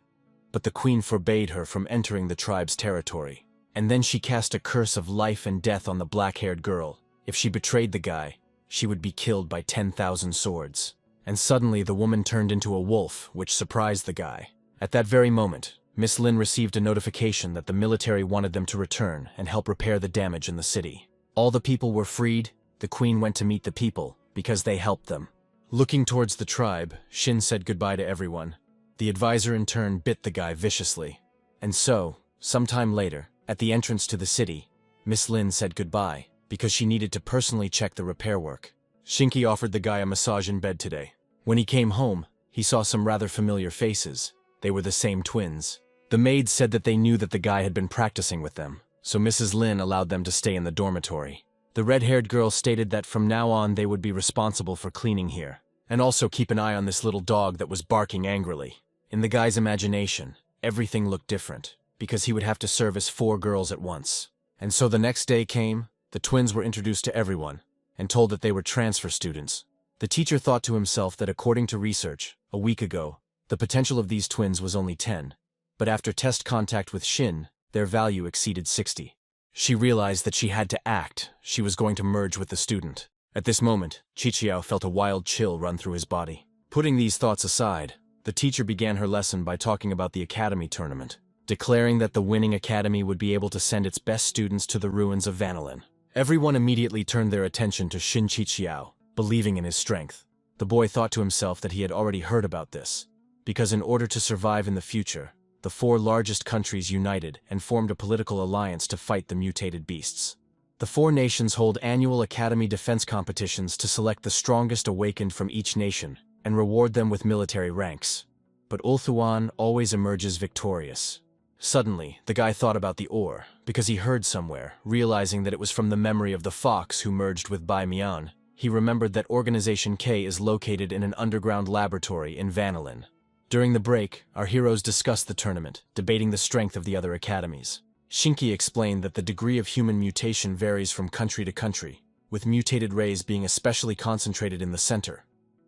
But the queen forbade her from entering the tribe's territory. And then she cast a curse of life and death on the black-haired girl. If she betrayed the guy, she would be killed by 10,000 swords. And suddenly the woman turned into a wolf, which surprised the guy. At that very moment, Miss Lin received a notification that the military wanted them to return and help repair the damage in the city. All the people were freed. The queen went to meet the people, because they helped them. Looking towards the tribe, Shin said goodbye to everyone. The advisor in turn bit the guy viciously. And so, sometime later, at the entrance to the city, Miss Lin said goodbye, because she needed to personally check the repair work. Shinki offered the guy a massage in bed today. When he came home, he saw some rather familiar faces. They were the same twins. The maids said that they knew that the guy had been practicing with them, so Mrs. Lin allowed them to stay in the dormitory. The red-haired girl stated that from now on they would be responsible for cleaning here, and also keep an eye on this little dog that was barking angrily. In the guy's imagination, everything looked different, because he would have to service 4 girls at once. And so the next day came, the twins were introduced to everyone, and told that they were transfer students. The teacher thought to himself that according to research, a week ago, the potential of these twins was only 10. But after test contact with Shin, their value exceeded 60. She realized that she had to act. She was going to merge with the student. At this moment, Qiqiao felt a wild chill run through his body. Putting these thoughts aside, the teacher began her lesson by talking about the academy tournament, declaring that the winning academy would be able to send its best students to the ruins of Vanillin. Everyone immediately turned their attention to Shin Qiqiao, believing in his strength. The boy thought to himself that he had already heard about this, because in order to survive in the future, the 4 largest countries united and formed a political alliance to fight the mutated beasts. The 4 nations hold annual academy defense competitions to select the strongest awakened from each nation and reward them with military ranks. But Ulthuan always emerges victorious. Suddenly, the guy thought about the ore, because he heard somewhere, realizing that it was from the memory of the fox who merged with Bai Mian. He remembered that Organization K is located in an underground laboratory in Vanillin. During the break, our heroes discussed the tournament, debating the strength of the other academies. Shinki explained that the degree of human mutation varies from country to country, with mutated rays being especially concentrated in the center.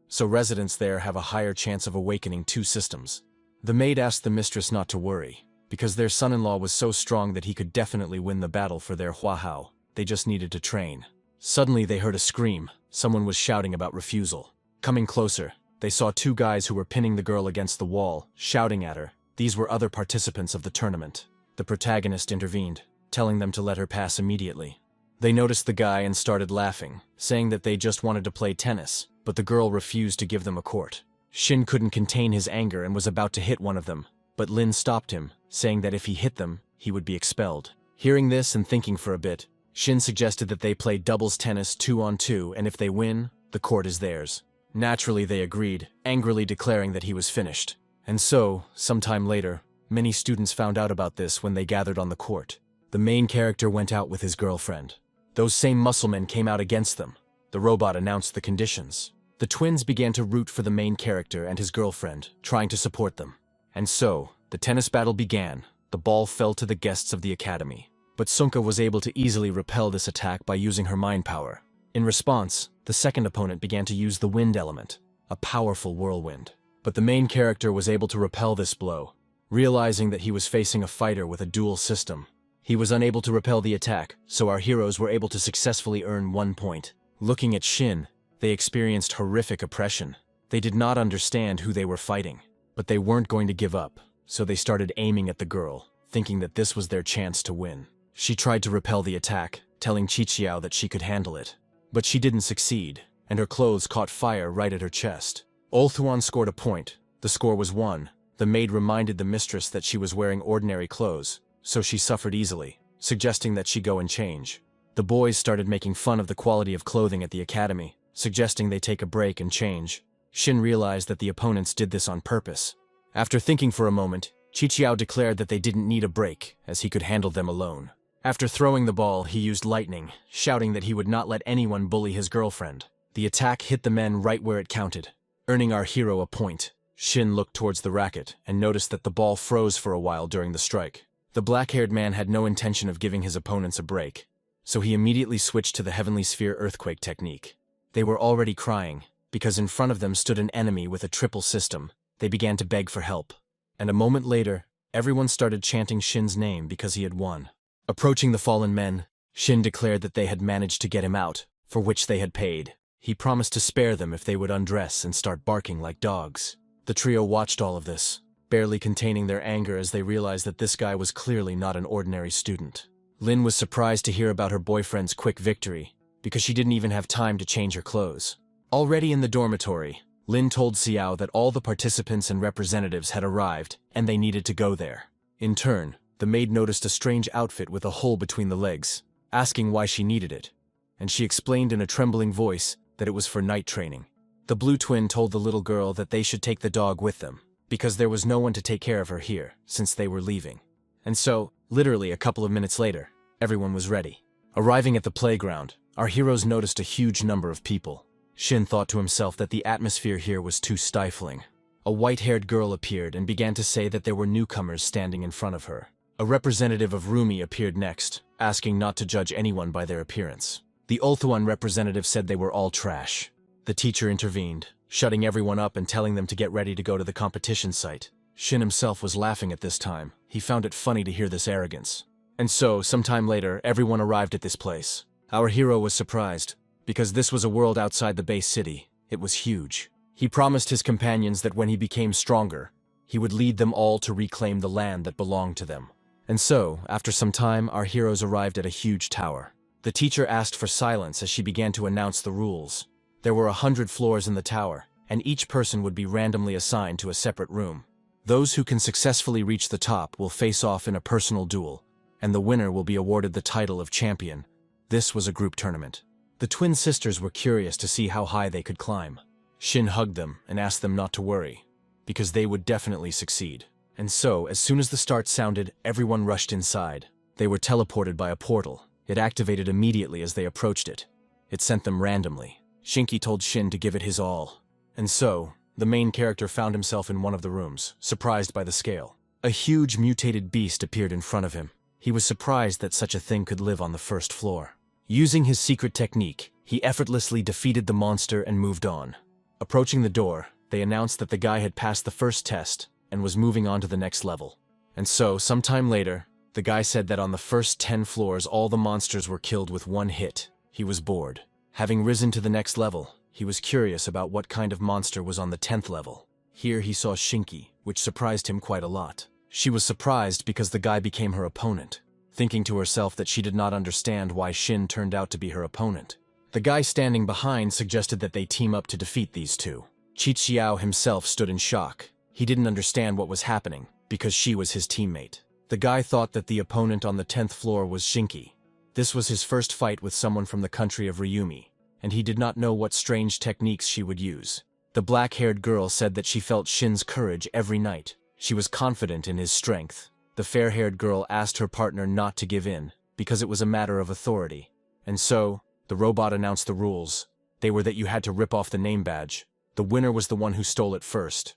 So residents there have a higher chance of awakening 2 systems. The maid asked the mistress not to worry, because their son-in-law was so strong that he could definitely win the battle for their Huahao. They just needed to train. Suddenly they heard a scream. Someone was shouting about refusal. Coming closer, they saw 2 guys who were pinning the girl against the wall, shouting at her. These were other participants of the tournament. The protagonist intervened, telling them to let her pass immediately. They noticed the guy and started laughing, saying that they just wanted to play tennis, but the girl refused to give them a court. Shin couldn't contain his anger and was about to hit one of them, but Lin stopped him, saying that if he hit them, he would be expelled. Hearing this and thinking for a bit, Shin suggested that they play doubles tennis 2-on-2, and if they win, the court is theirs. Naturally, they agreed, angrily declaring that he was finished. And so, sometime later, many students found out about this when they gathered on the court. The main character went out with his girlfriend. Those same musclemen came out against them. The robot announced the conditions. The twins began to root for the main character and his girlfriend, trying to support them. And so, the tennis battle began. The ball fell to the guests of the academy. But Sunka was able to easily repel this attack by using her mind power. In response, the second opponent began to use the wind element, a powerful whirlwind. But the main character was able to repel this blow. Realizing that he was facing a fighter with a dual system, he was unable to repel the attack, so our heroes were able to successfully earn 1 point. Looking at Shin, they experienced horrific oppression. They did not understand who they were fighting, but they weren't going to give up, so they started aiming at the girl, thinking that this was their chance to win. She tried to repel the attack, telling Qiqiao that she could handle it. But she didn't succeed, and her clothes caught fire right at her chest. Ulthuan scored a point. The score was 1. The maid reminded the mistress that she was wearing ordinary clothes, so she suffered easily, suggesting that she go and change. The boys started making fun of the quality of clothing at the academy, suggesting they take a break and change. Shin realized that the opponents did this on purpose. After thinking for a moment, Qiqiao declared that they didn't need a break, as he could handle them alone. After throwing the ball, he used lightning, shouting that he would not let anyone bully his girlfriend. The attack hit the men right where it counted, earning our hero a point. Shin looked towards the racket and noticed that the ball froze for a while during the strike. The black-haired man had no intention of giving his opponents a break, so he immediately switched to the heavenly sphere earthquake technique. They were already crying, because in front of them stood an enemy with a triple system. They began to beg for help. And a moment later, everyone started chanting Shin's name because he had won. Approaching the fallen men, Shin declared that they had managed to get him out, for which they had paid. He promised to spare them if they would undress and start barking like dogs. The trio watched all of this, barely containing their anger as they realized that this guy was clearly not an ordinary student. Lin was surprised to hear about her boyfriend's quick victory, because she didn't even have time to change her clothes. Already in the dormitory, Lin told Xiao that all the participants and representatives had arrived, and they needed to go there. In turn, the maid noticed a strange outfit with a hole between the legs, asking why she needed it, and she explained in a trembling voice that it was for night training. The blue twin told the little girl that they should take the dog with them, because there was no one to take care of her here, since they were leaving. And so, literally a couple of minutes later, everyone was ready. Arriving at the playground, our heroes noticed a huge number of people. Shin thought to himself that the atmosphere here was too stifling. A white-haired girl appeared and began to say that there were newcomers standing in front of her. A representative of Rumi appeared next, asking not to judge anyone by their appearance. The Ulthuan representative said they were all trash. The teacher intervened, shutting everyone up and telling them to get ready to go to the competition site. Shin himself was laughing at this time. He found it funny to hear this arrogance. And so, sometime later, everyone arrived at this place. Our hero was surprised, because this was a world outside the base city. It was huge. He promised his companions that when he became stronger, he would lead them all to reclaim the land that belonged to them. And so, after some time, our heroes arrived at a huge tower. The teacher asked for silence as she began to announce the rules. There were 100 floors in the tower, and each person would be randomly assigned to a separate room. Those who can successfully reach the top will face off in a personal duel, and the winner will be awarded the title of champion. This was a group tournament. The twin sisters were curious to see how high they could climb. Shin hugged them and asked them not to worry, because they would definitely succeed. And so, as soon as the start sounded, everyone rushed inside. They were teleported by a portal. It activated immediately as they approached it. It sent them randomly. Shinki told Shin to give it his all. And so, the main character found himself in one of the rooms, surprised by the scale. A huge mutated beast appeared in front of him. He was surprised that such a thing could live on the first floor. Using his secret technique, he effortlessly defeated the monster and moved on. Approaching the door, they announced that the guy had passed the first test and was moving on to the next level. And so, sometime later, the guy said that on the first 10 floors all the monsters were killed with one hit. He was bored. Having risen to the next level, he was curious about what kind of monster was on the 10th level. Here he saw Shinki, which surprised him quite a lot. She was surprised because the guy became her opponent, thinking to herself that she did not understand why Shin turned out to be her opponent. The guy standing behind suggested that they team up to defeat these two. Xiao himself stood in shock. He didn't understand what was happening, because she was his teammate. The guy thought that the opponent on the 10th floor was Shinki. This was his first fight with someone from the country of Ryumi, and he did not know what strange techniques she would use. The black-haired girl said that she felt Shin's courage every night. She was confident in his strength. The fair-haired girl asked her partner not to give in, because it was a matter of authority. And so, the robot announced the rules. They were that you had to rip off the name badge. The winner was the one who stole it first.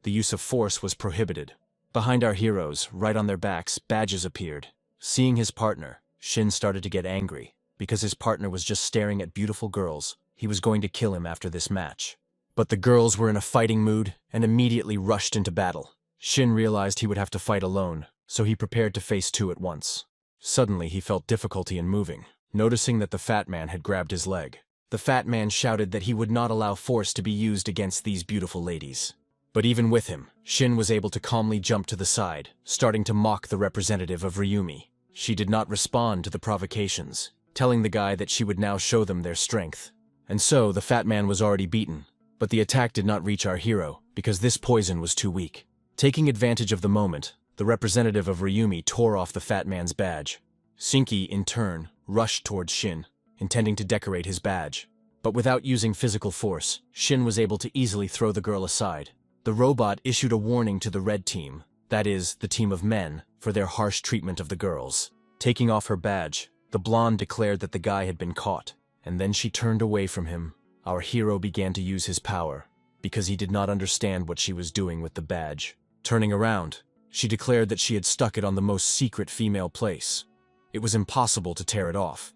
The use of force was prohibited. Behind our heroes, right on their backs, badges appeared. Seeing his partner, Shin started to get angry. Because his partner was just staring at beautiful girls, he was going to kill him after this match. But the girls were in a fighting mood and immediately rushed into battle. Shin realized he would have to fight alone, so he prepared to face two at once. Suddenly he felt difficulty in moving, noticing that the fat man had grabbed his leg. The fat man shouted that he would not allow force to be used against these beautiful ladies. But even with him, Shin was able to calmly jump to the side, starting to mock the representative of Ryumi. She did not respond to the provocations, telling the guy that she would now show them their strength. And so, the fat man was already beaten, but the attack did not reach our hero, because this poison was too weak. Taking advantage of the moment, the representative of Ryumi tore off the fat man's badge. Shinki, in turn, rushed towards Shin, intending to decorate his badge. But without using physical force, Shin was able to easily throw the girl aside. The robot issued a warning to the red team, that is, the team of men, for their harsh treatment of the girls. Taking off her badge, the blonde declared that the guy had been caught, and then she turned away from him. Our hero began to use his power, because he did not understand what she was doing with the badge. Turning around, She declared that she had stuck it on the most secret female place. It was impossible to tear it off.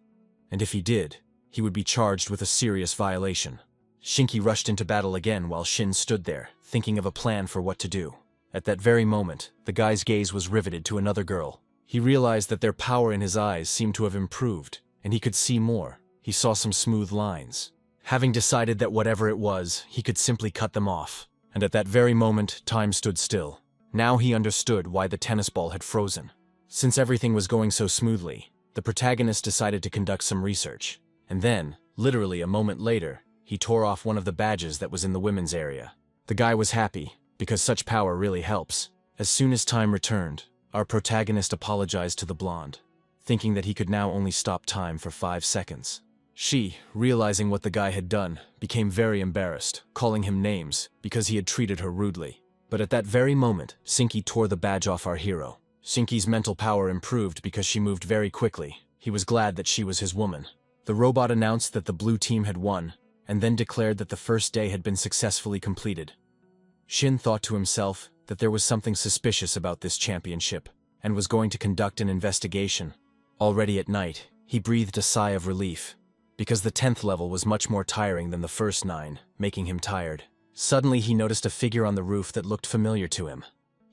And if he did, he would be charged with a serious violation. Shinki rushed into battle again while Shin stood there, thinking of a plan for what to do. At that very moment, the guy's gaze was riveted to another girl. He realized that their power in his eyes seemed to have improved, and he could see more. He saw some smooth lines. Having decided that whatever it was, he could simply cut them off. And at that very moment, time stood still. Now he understood why the tennis ball had frozen. Since everything was going so smoothly, the protagonist decided to conduct some research. And then, literally a moment later, he tore off one of the badges that was in the women's area. The guy was happy, because such power really helps. As soon as time returned, our protagonist apologized to the blonde, thinking that he could now only stop time for 5 seconds. She, realizing what the guy had done, became very embarrassed, calling him names because he had treated her rudely. But at that very moment, Shinki tore the badge off our hero. Shinki's mental power improved because she moved very quickly. He was glad that she was his woman. The robot announced that the blue team had won, and then declared that the first day had been successfully completed. Shin thought to himself that there was something suspicious about this championship, and was going to conduct an investigation. Already at night, he breathed a sigh of relief, because the 10th level was much more tiring than the first 9, making him tired. Suddenly he noticed a figure on the roof that looked familiar to him.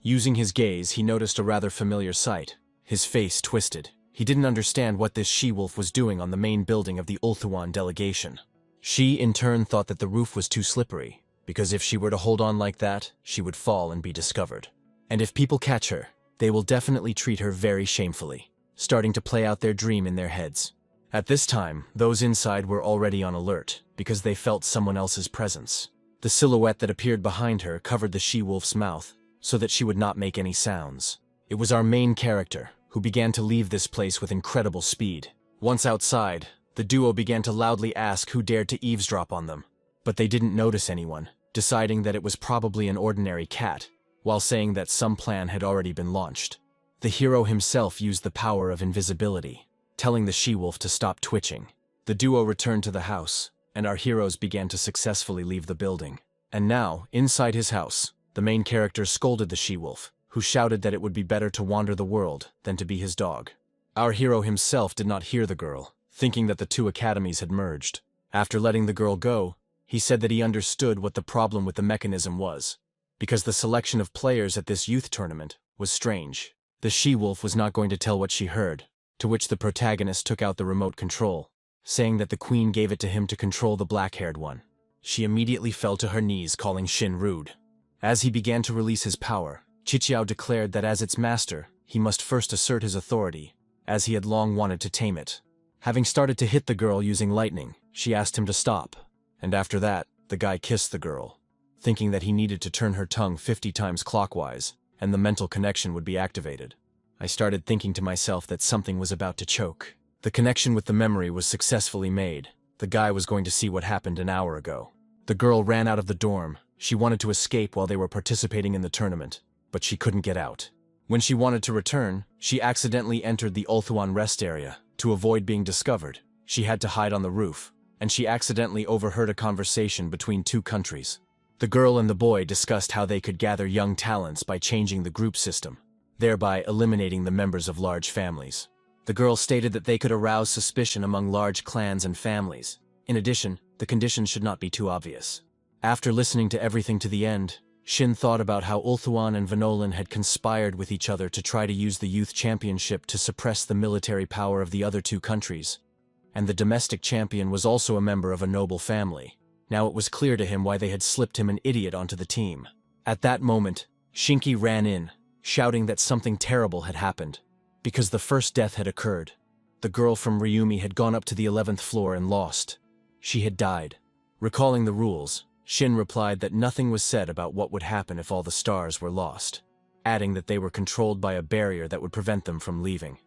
Using his gaze, he noticed a rather familiar sight. His face twisted. He didn't understand what this she-wolf was doing on the main building of the Ulthuan delegation. She, in turn, thought that the roof was too slippery, because if she were to hold on like that, she would fall and be discovered. And if people catch her, they will definitely treat her very shamefully, starting to play out their dream in their heads. At this time, those inside were already on alert, because they felt someone else's presence. The silhouette that appeared behind her covered the she-wolf's mouth, so that she would not make any sounds. It was our main character, who began to leave this place with incredible speed. Once outside, the duo began to loudly ask who dared to eavesdrop on them. But they didn't notice anyone, deciding that it was probably an ordinary cat, while saying that some plan had already been launched. The hero himself used the power of invisibility, telling the she-wolf to stop twitching. The duo returned to the house, and our heroes began to successfully leave the building. And now, inside his house, the main character scolded the she-wolf, who shouted that it would be better to wander the world than to be his dog. Our hero himself did not hear the girl, thinking that the 2 academies had merged. After letting the girl go, he said that he understood what the problem with the mechanism was, because the selection of players at this youth tournament was strange. The she-wolf was not going to tell what she heard, to which the protagonist took out the remote control, saying that the queen gave it to him to control the black-haired one. She immediately fell to her knees, calling Shin rude. As he began to release his power, Qiqiao declared that as its master, he must first assert his authority, as he had long wanted to tame it. Having started to hit the girl using lightning, she asked him to stop, and after that, the guy kissed the girl, thinking that he needed to turn her tongue 50 times clockwise, and the mental connection would be activated. I started thinking to myself that something was about to choke. The connection with the memory was successfully made. The guy was going to see what happened an hour ago. The girl ran out of the dorm. She wanted to escape while they were participating in the tournament, but she couldn't get out. When she wanted to return, she accidentally entered the Ulthuan rest area. To avoid being discovered, she had to hide on the roof, and she accidentally overheard a conversation between 2 countries. The girl and the boy discussed how they could gather young talents by changing the group system, thereby eliminating the members of large families. The girl stated that they could arouse suspicion among large clans and families. In addition, the conditions should not be too obvious. After listening to everything to the end, Shin thought about how Ulthuan and Vanolan had conspired with each other to try to use the youth championship to suppress the military power of the other 2 countries, and the domestic champion was also a member of a noble family. Now it was clear to him why they had slipped him an idiot onto the team. At that moment, Shinki ran in, shouting that something terrible had happened, because the first death had occurred. The girl from Ryumi had gone up to the 11th floor and lost. She had died. Recalling the rules, Shin replied that nothing was said about what would happen if all the stars were lost, adding that they were controlled by a barrier that would prevent them from leaving.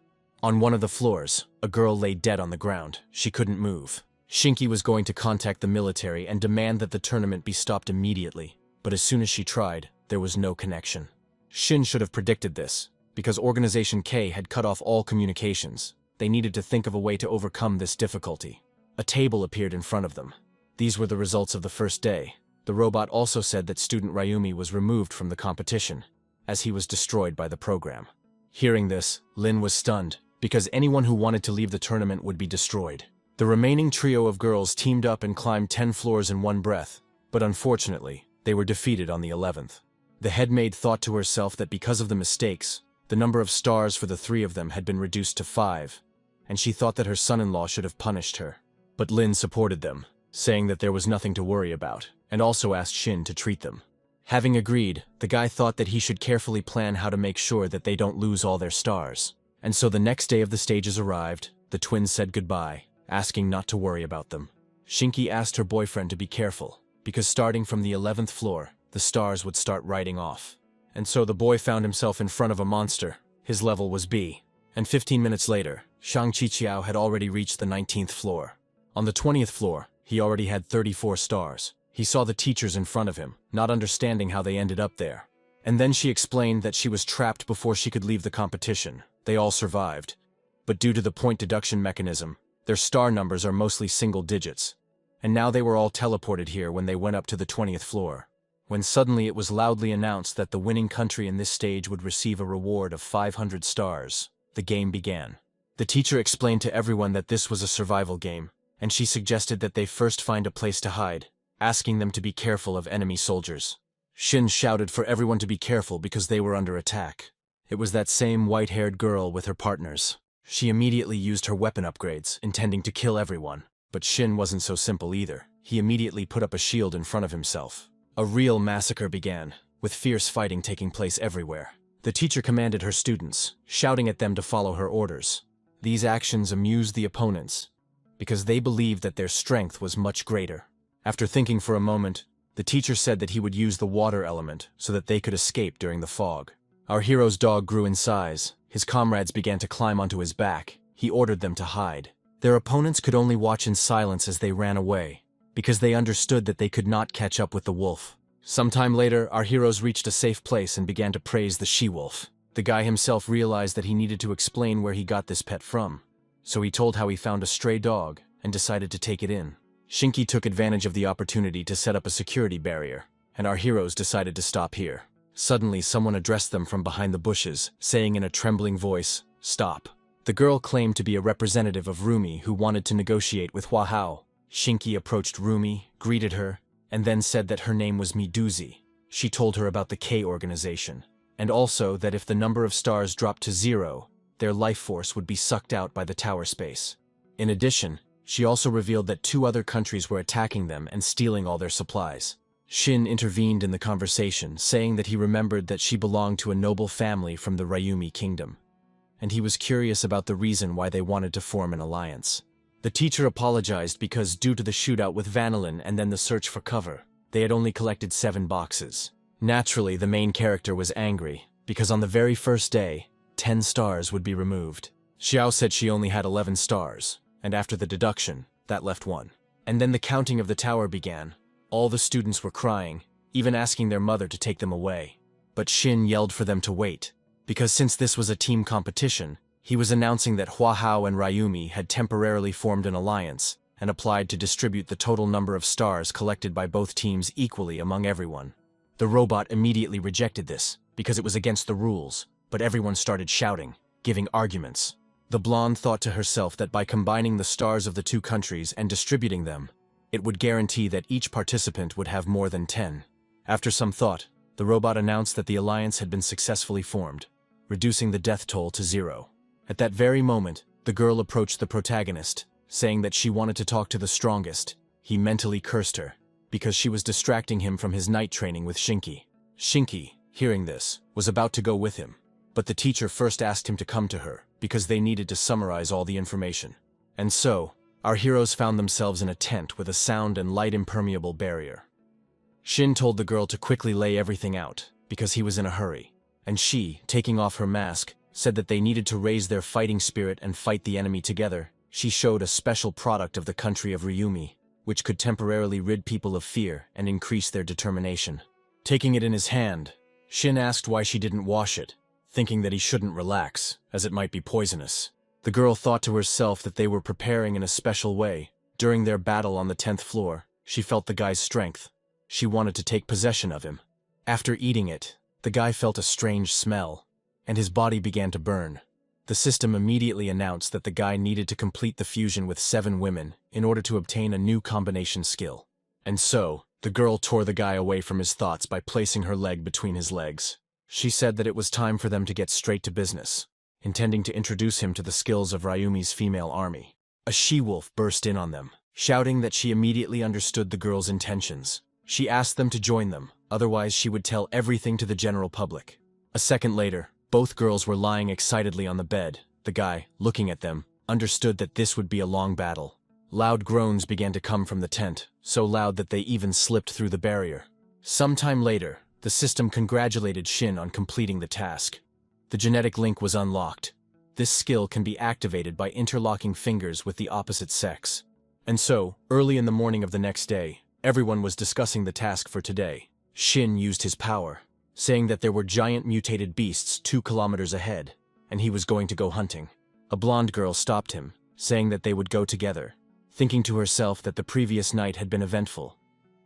On one of the floors, a girl lay dead on the ground. She couldn't move. Shinki was going to contact the military and demand that the tournament be stopped immediately, but as soon as she tried, there was no connection. Shin should have predicted this, because Organization K had cut off all communications. They needed to think of a way to overcome this difficulty. A table appeared in front of them. These were the results of the first day. The robot also said that student Ryumi was removed from the competition, as he was destroyed by the program. Hearing this, Lin was stunned, because anyone who wanted to leave the tournament would be destroyed. The remaining trio of girls teamed up and climbed 10 floors in one breath, but unfortunately, they were defeated on the 11th. The headmaid thought to herself that because of the mistakes, the number of stars for the 3 of them had been reduced to 5, and she thought that her son-in-law should have punished her. But Lin supported them, saying that there was nothing to worry about, and also asked Shin to treat them. Having agreed, the guy thought that he should carefully plan how to make sure that they don't lose all their stars. And so the next day of the stages arrived, the twins said goodbye, asking not to worry about them. Shinki asked her boyfriend to be careful, because starting from the 11th floor, the stars would start riding off. And so the boy found himself in front of a monster. His level was B. And 15 minutes later, Shang Qiqiao had already reached the 19th floor. On the 20th floor, he already had 34 stars. He saw the teachers in front of him, not understanding how they ended up there. And then she explained that she was trapped before she could leave the competition. They all survived. But due to the point deduction mechanism, their star numbers are mostly single digits. And now they were all teleported here when they went up to the 20th floor. When suddenly it was loudly announced that the winning country in this stage would receive a reward of 500 stars, the game began. The teacher explained to everyone that this was a survival game, and she suggested that they first find a place to hide, asking them to be careful of enemy soldiers. Shin shouted for everyone to be careful because they were under attack. It was that same white-haired girl with her partners. She immediately used her weapon upgrades, intending to kill everyone. But Shin wasn't so simple either. He immediately put up a shield in front of himself. A real massacre began, with fierce fighting taking place everywhere. The teacher commanded her students, shouting at them to follow her orders. These actions amused the opponents, because they believed that their strength was much greater. After thinking for a moment, the teacher said that he would use the water element so that they could escape during the fog. Our hero's dog grew in size. His comrades began to climb onto his back. He ordered them to hide. Their opponents could only watch in silence as they ran away, because they understood that they could not catch up with the wolf. Sometime later, our heroes reached a safe place and began to praise the she-wolf. The guy himself realized that he needed to explain where he got this pet from, so he told how he found a stray dog and decided to take it in. Shinki took advantage of the opportunity to set up a security barrier, and our heroes decided to stop here. Suddenly, someone addressed them from behind the bushes, saying in a trembling voice, "Stop." The girl claimed to be a representative of Rumi who wanted to negotiate with Hua Hao. Shinki approached Rumi, greeted her, and then said that her name was Miduzi. She told her about the K organization, and also that if the number of stars dropped to 0, their life force would be sucked out by the tower space. In addition, she also revealed that 2 other countries were attacking them and stealing all their supplies. Shin intervened in the conversation, saying that he remembered that she belonged to a noble family from the Ryumi kingdom, and he was curious about the reason why they wanted to form an alliance. The teacher apologized because due to the shootout with Vanillin and then the search for cover, they had only collected 7 boxes. Naturally, the main character was angry, because on the very first day, 10 stars would be removed. Xiao said she only had 11 stars, and after the deduction, that left 1. And then the counting of the tower began. All the students were crying, even asking their mother to take them away. But Shin yelled for them to wait, because since this was a team competition, he was announcing that Hua Hao and Ryumi had temporarily formed an alliance and applied to distribute the total number of stars collected by both teams equally among everyone. The robot immediately rejected this, because it was against the rules, but everyone started shouting, giving arguments. The blonde thought to herself that by combining the stars of the 2 countries and distributing them, it would guarantee that each participant would have more than 10. After some thought, the robot announced that the alliance had been successfully formed, reducing the death toll to 0. At that very moment, the girl approached the protagonist, saying that she wanted to talk to the strongest. He mentally cursed her, because she was distracting him from his night training with Shinki. Shinki, hearing this, was about to go with him, but the teacher first asked him to come to her, because they needed to summarize all the information. And so, our heroes found themselves in a tent with a sound and light impermeable barrier. Shin told the girl to quickly lay everything out, because he was in a hurry, and she, taking off her mask, said that they needed to raise their fighting spirit and fight the enemy together. She showed a special product of the country of Ryumi, which could temporarily rid people of fear and increase their determination. Taking it in his hand, Shin asked why she didn't wash it, thinking that he shouldn't relax, as it might be poisonous. The girl thought to herself that they were preparing in a special way. During their battle on the 10th floor, she felt the guy's strength. She wanted to take possession of him. After eating it, The guy felt a strange smell, and his body began to burn. The system immediately announced that the guy needed to complete the fusion with 7 women in order to obtain a new combination skill. And so, the girl tore the guy away from his thoughts by placing her leg between his legs. She said that it was time for them to get straight to business, intending to introduce him to the skills of Ryumi's female army. A she-wolf burst in on them, shouting that she immediately understood the girl's intentions. She asked them to join them, otherwise she would tell everything to the general public. A second later, both girls were lying excitedly on the bed. The guy, looking at them, understood that this would be a long battle. Loud groans began to come from the tent, so loud that they even slipped through the barrier. Sometime later, the system congratulated Shin on completing the task. The genetic link was unlocked. This skill can be activated by interlocking fingers with the opposite sex. And so, early in the morning of the next day, everyone was discussing the task for today. Shin used his power, saying that there were giant mutated beasts 2 kilometers ahead, and he was going to go hunting. A blonde girl stopped him, saying that they would go together, thinking to herself that the previous night had been eventful.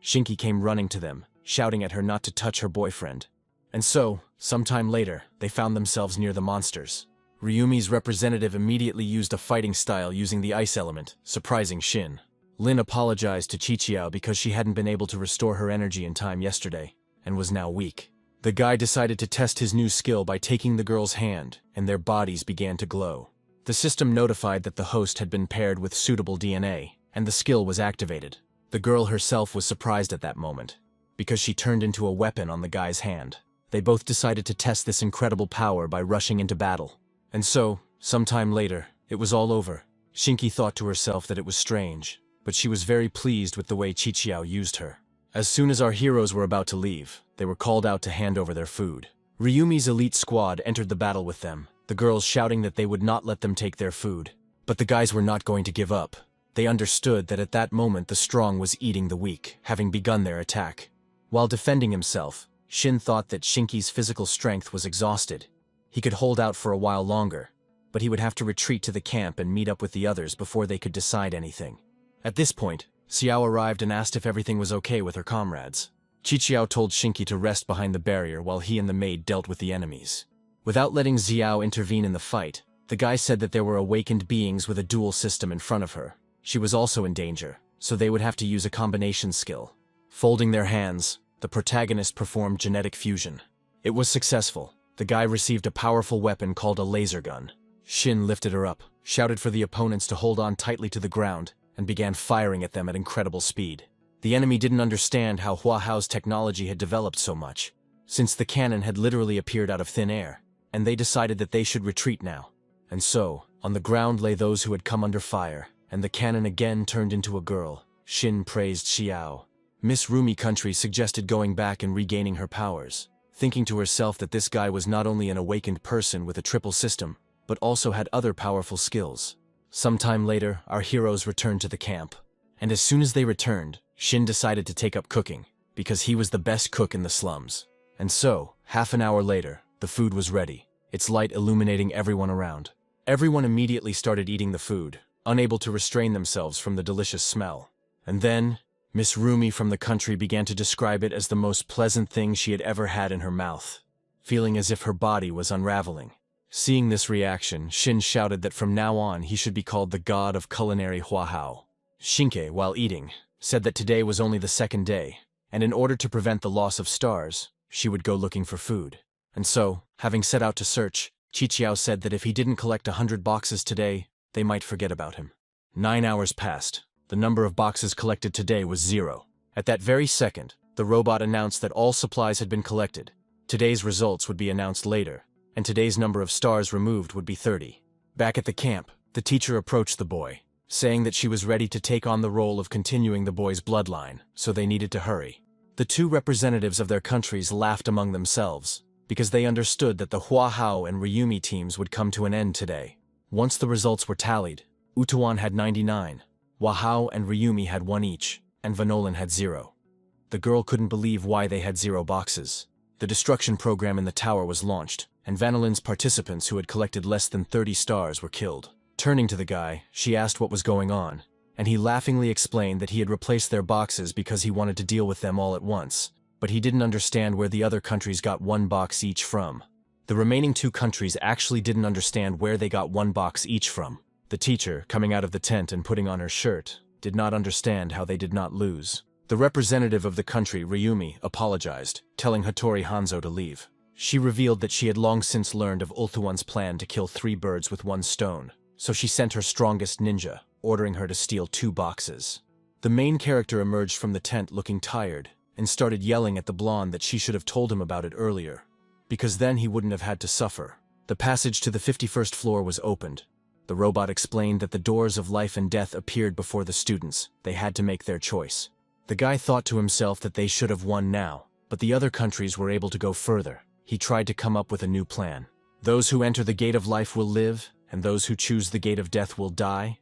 Shinki came running to them, shouting at her not to touch her boyfriend. And so, sometime later, they found themselves near the monsters. Ryumi's representative immediately used a fighting style using the ice element, surprising Shin. Lin apologized to Chichiao because she hadn't been able to restore her energy in time yesterday, and was now weak. The guy decided to test his new skill by taking the girl's hand, and their bodies began to glow. The system notified that the host had been paired with suitable DNA, and the skill was activated. The girl herself was surprised at that moment, because she turned into a weapon on the guy's hand. They both decided to test this incredible power by rushing into battle. And so, sometime later, it was all over. Shinki thought to herself that it was strange, but she was very pleased with the way Chichiao used her. As soon as our heroes were about to leave, they were called out to hand over their food. Ryumi's elite squad entered the battle with them, the girls shouting that they would not let them take their food. But the guys were not going to give up. They understood that at that moment the strong was eating the weak, having begun their attack. While defending himself, Shin thought that Shinki's physical strength was exhausted. He could hold out for a while longer, but he would have to retreat to the camp and meet up with the others before they could decide anything. At this point, Xiao arrived and asked if everything was okay with her comrades. Chichiao told Shinki to rest behind the barrier while he and the maid dealt with the enemies. Without letting Xiao intervene in the fight, the guy said that there were awakened beings with a dual system in front of her. She was also in danger, so they would have to use a combination skill. Folding their hands, the protagonist performed genetic fusion. It was successful. The guy received a powerful weapon called a laser gun. Shin lifted her up, shouted for the opponents to hold on tightly to the ground, and began firing at them at incredible speed. The enemy didn't understand how Hua Hao's technology had developed so much, since the cannon had literally appeared out of thin air, and they decided that they should retreat now. And so, on the ground lay those who had come under fire, and the cannon again turned into a girl. Shin praised Xiao. Miss Rumi Country suggested going back and regaining her powers, thinking to herself that this guy was not only an awakened person with a triple system, but also had other powerful skills. Sometime later, our heroes returned to the camp, and as soon as they returned, Shin decided to take up cooking, because he was the best cook in the slums. And so, half an hour later, the food was ready, its light illuminating everyone around. Everyone immediately started eating the food, unable to restrain themselves from the delicious smell. And then, Miss Rumi from the country began to describe it as the most pleasant thing she had ever had in her mouth, feeling as if her body was unraveling. Seeing this reaction, Shin shouted that from now on he should be called the god of culinary Hua Hao. Shinke, while eating, said that today was only the second day, and in order to prevent the loss of stars, she would go looking for food. And so, having set out to search, Chichiao said that if he didn't collect 100 boxes today, they might forget about him. 9 hours passed. The number of boxes collected today was 0. At that very second, the robot announced that all supplies had been collected. Today's results would be announced later, and today's number of stars removed would be 30. Back at the camp, the teacher approached the boy, saying that she was ready to take on the role of continuing the boy's bloodline, so they needed to hurry. The two representatives of their countries laughed among themselves, because they understood that the Hua Hao and Ryumi teams would come to an end today. Once the results were tallied, Utawan had 99, Hua Hao and Ryumi had 1 each, and Vanolin had 0. The girl couldn't believe why they had 0 boxes. The destruction program in the tower was launched, and Vanolin's participants who had collected less than 30 stars were killed. Turning to the guy, she asked what was going on, and he laughingly explained that he had replaced their boxes because he wanted to deal with them all at once. but he didn't understand where the other countries got 1 box each from. The remaining 2 countries actually didn't understand where they got 1 box each from. The teacher, coming out of the tent and putting on her shirt, did not understand how they did not lose. The representative of the country, Ryumi, apologized, telling Hattori Hanzo to leave. She revealed that she had long since learned of Ulthuan's plan to kill 3 birds with 1 stone, so she sent her strongest ninja, ordering her to steal 2 boxes. The main character emerged from the tent looking tired, and started yelling at the blonde that she should have told him about it earlier, because then he wouldn't have had to suffer. The passage to the 51st floor was opened. The robot explained that the doors of life and death appeared before the students. They had to make their choice. The guy thought to himself that they should have won now, but the other countries were able to go further. He tried to come up with a new plan. Those who enter the gate of life will live, and those who choose the gate of death will die.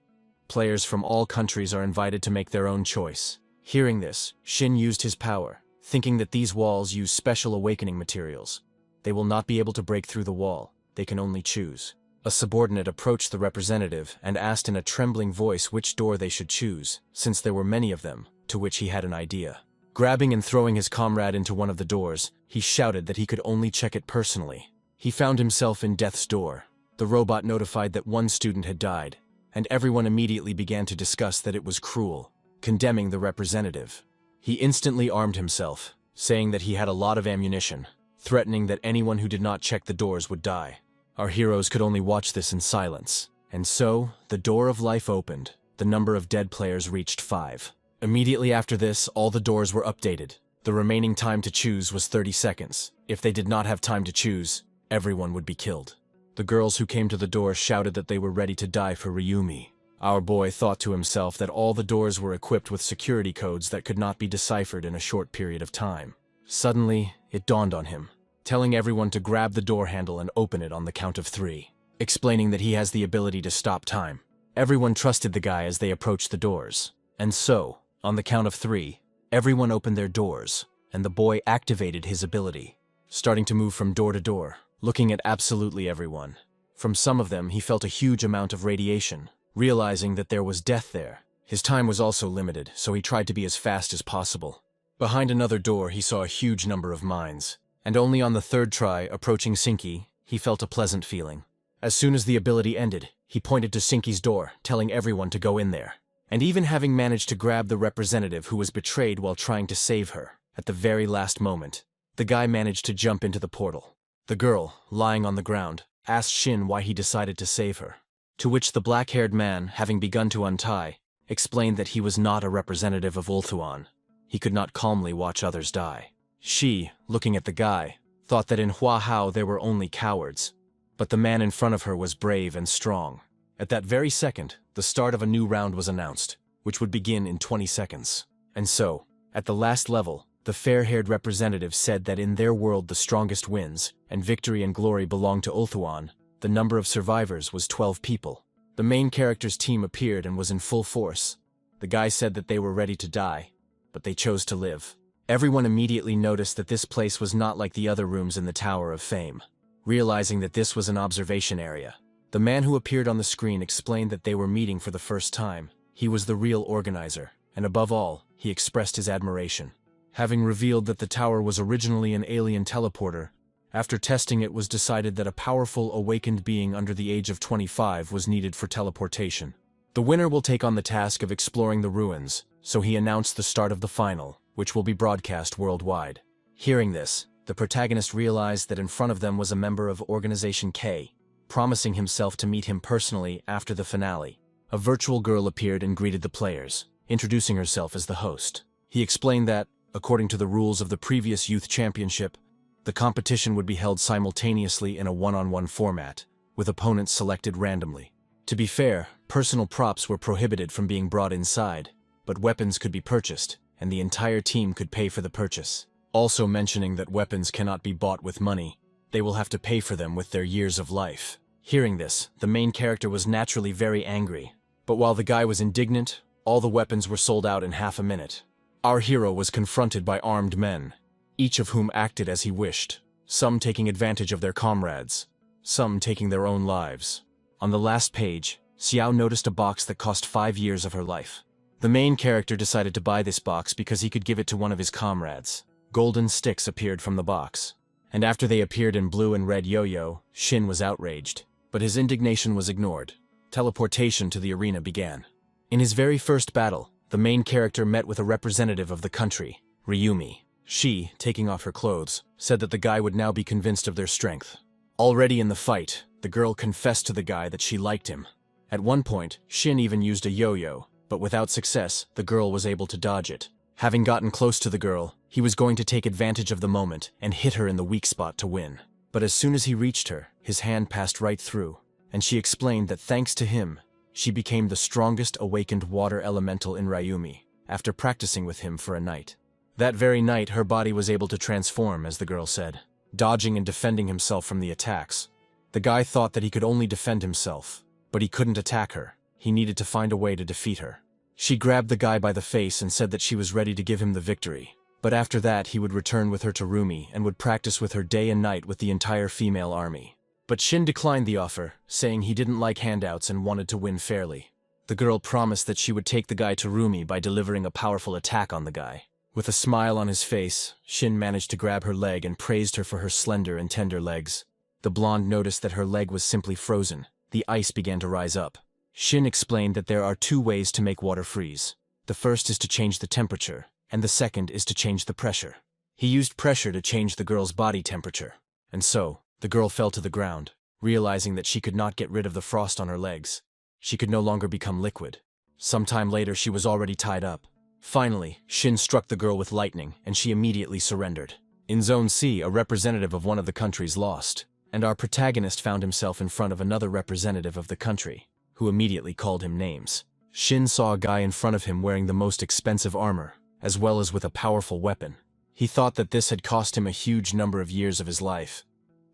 Players from all countries are invited to make their own choice. Hearing this, Shin used his power, thinking that these walls use special awakening materials. They will not be able to break through the wall. They can only choose. A subordinate approached the representative and asked in a trembling voice which door they should choose, since there were many of them, to which he had an idea. Grabbing and throwing his comrade into one of the doors, he shouted that he could only check it personally. He found himself in death's door. The robot notified that 1 student had died, and everyone immediately began to discuss that it was cruel, condemning the representative. He instantly armed himself, saying that he had a lot of ammunition, threatening that anyone who did not check the doors would die. Our heroes could only watch this in silence, and so, the door of life opened. The number of dead players reached 5. Immediately after this, all the doors were updated. The remaining time to choose was 30 seconds. If they did not have time to choose, everyone would be killed. The girls who came to the door shouted that they were ready to die for Ryumi. Our boy thought to himself that all the doors were equipped with security codes that could not be deciphered in a short period of time. Suddenly, it dawned on him, telling everyone to grab the door handle and open it on the count of 3, explaining that he has the ability to stop time. Everyone trusted the guy as they approached the doors. And so, on the count of 3, everyone opened their doors, and the boy activated his ability, starting to move from door to door, looking at absolutely everyone. From some of them, he felt a huge amount of radiation, realizing that there was death there. His time was also limited, so he tried to be as fast as possible. Behind another door, he saw a huge number of mines, and only on the 3rd try, approaching Sinki, he felt a pleasant feeling. As soon as the ability ended, he pointed to Sinki's door, telling everyone to go in there. And even having managed to grab the representative who was betrayed while trying to save her, at the very last moment, the guy managed to jump into the portal. The girl, lying on the ground, asked Shin why he decided to save her. To which the black-haired man, having begun to untie, explained that he was not a representative of Ulthuan. He could not calmly watch others die. She, looking at the guy, thought that in Hua Hao there were only cowards. But the man in front of her was brave and strong. At that very second, the start of a new round was announced, which would begin in 20 seconds. And so, at the last level, the fair-haired representative said that in their world the strongest wins, and victory and glory belong to Ulthuan. The number of survivors was 12 people. The main character's team appeared and was in full force. The guy said that they were ready to die, but they chose to live. Everyone immediately noticed that this place was not like the other rooms in the Tower of Fame. Realizing that this was an observation area, the man who appeared on the screen explained that they were meeting for the first time. He was the real organizer, and above all, he expressed his admiration. Having revealed that the tower was originally an alien teleporter, after testing it was decided that a powerful awakened being under the age of 25 was needed for teleportation. The winner will take on the task of exploring the ruins, so he announced the start of the final, which will be broadcast worldwide. Hearing this, the protagonist realized that in front of them was a member of Organization K, promising himself to meet him personally after the finale. A virtual girl appeared and greeted the players, introducing herself as the host. He explained that, according to the rules of the previous youth championship, the competition would be held simultaneously in a one-on-one format, with opponents selected randomly. To be fair, personal props were prohibited from being brought inside, but weapons could be purchased, and the entire team could pay for the purchase. Also mentioning that weapons cannot be bought with money, they will have to pay for them with their years of life. Hearing this, the main character was naturally very angry, but while the guy was indignant, all the weapons were sold out in half a minute. Our hero was confronted by armed men, each of whom acted as he wished, some taking advantage of their comrades, some taking their own lives. On the last page, Xiao noticed a box that cost 5 years of her life. The main character decided to buy this box because he could give it to one of his comrades. Golden sticks appeared from the box. And after they appeared in blue and red yo-yo, Shin was outraged. But his indignation was ignored. Teleportation to the arena began. In his very first battle, the main character met with a representative of the country, Ryumi. She, taking off her clothes, said that the guy would now be convinced of their strength. Already in the fight, the girl confessed to the guy that she liked him. At one point, Shin even used a yo-yo, but without success, the girl was able to dodge it. Having gotten close to the girl, he was going to take advantage of the moment and hit her in the weak spot to win. But as soon as he reached her, his hand passed right through, and she explained that thanks to him, she became the strongest awakened water elemental in Ryumi, after practicing with him for a night. That very night, her body was able to transform, as the girl said, dodging and defending himself from the attacks. The guy thought that he could only defend himself, but he couldn't attack her. He needed to find a way to defeat her. She grabbed the guy by the face and said that she was ready to give him the victory. But after that, he would return with her to Rumi and would practice with her day and night with the entire female army. But Shin declined the offer, saying he didn't like handouts and wanted to win fairly. The girl promised that she would take the guy to Rumi by delivering a powerful attack on the guy. With a smile on his face, Shin managed to grab her leg and praised her for her slender and tender legs. The blonde noticed that her leg was simply frozen. The ice began to rise up. Shin explained that there are two ways to make water freeze. The first is to change the temperature, and the second is to change the pressure. He used pressure to change the girl's body temperature. And so, the girl fell to the ground, realizing that she could not get rid of the frost on her legs. She could no longer become liquid. Sometime later, she was already tied up. Finally, Shin struck the girl with lightning, and she immediately surrendered. In Zone C, a representative of one of the countries lost, and our protagonist found himself in front of another representative of the country, who immediately called him names. Shin saw a guy in front of him wearing the most expensive armor, as well as with a powerful weapon. He thought that this had cost him a huge number of years of his life.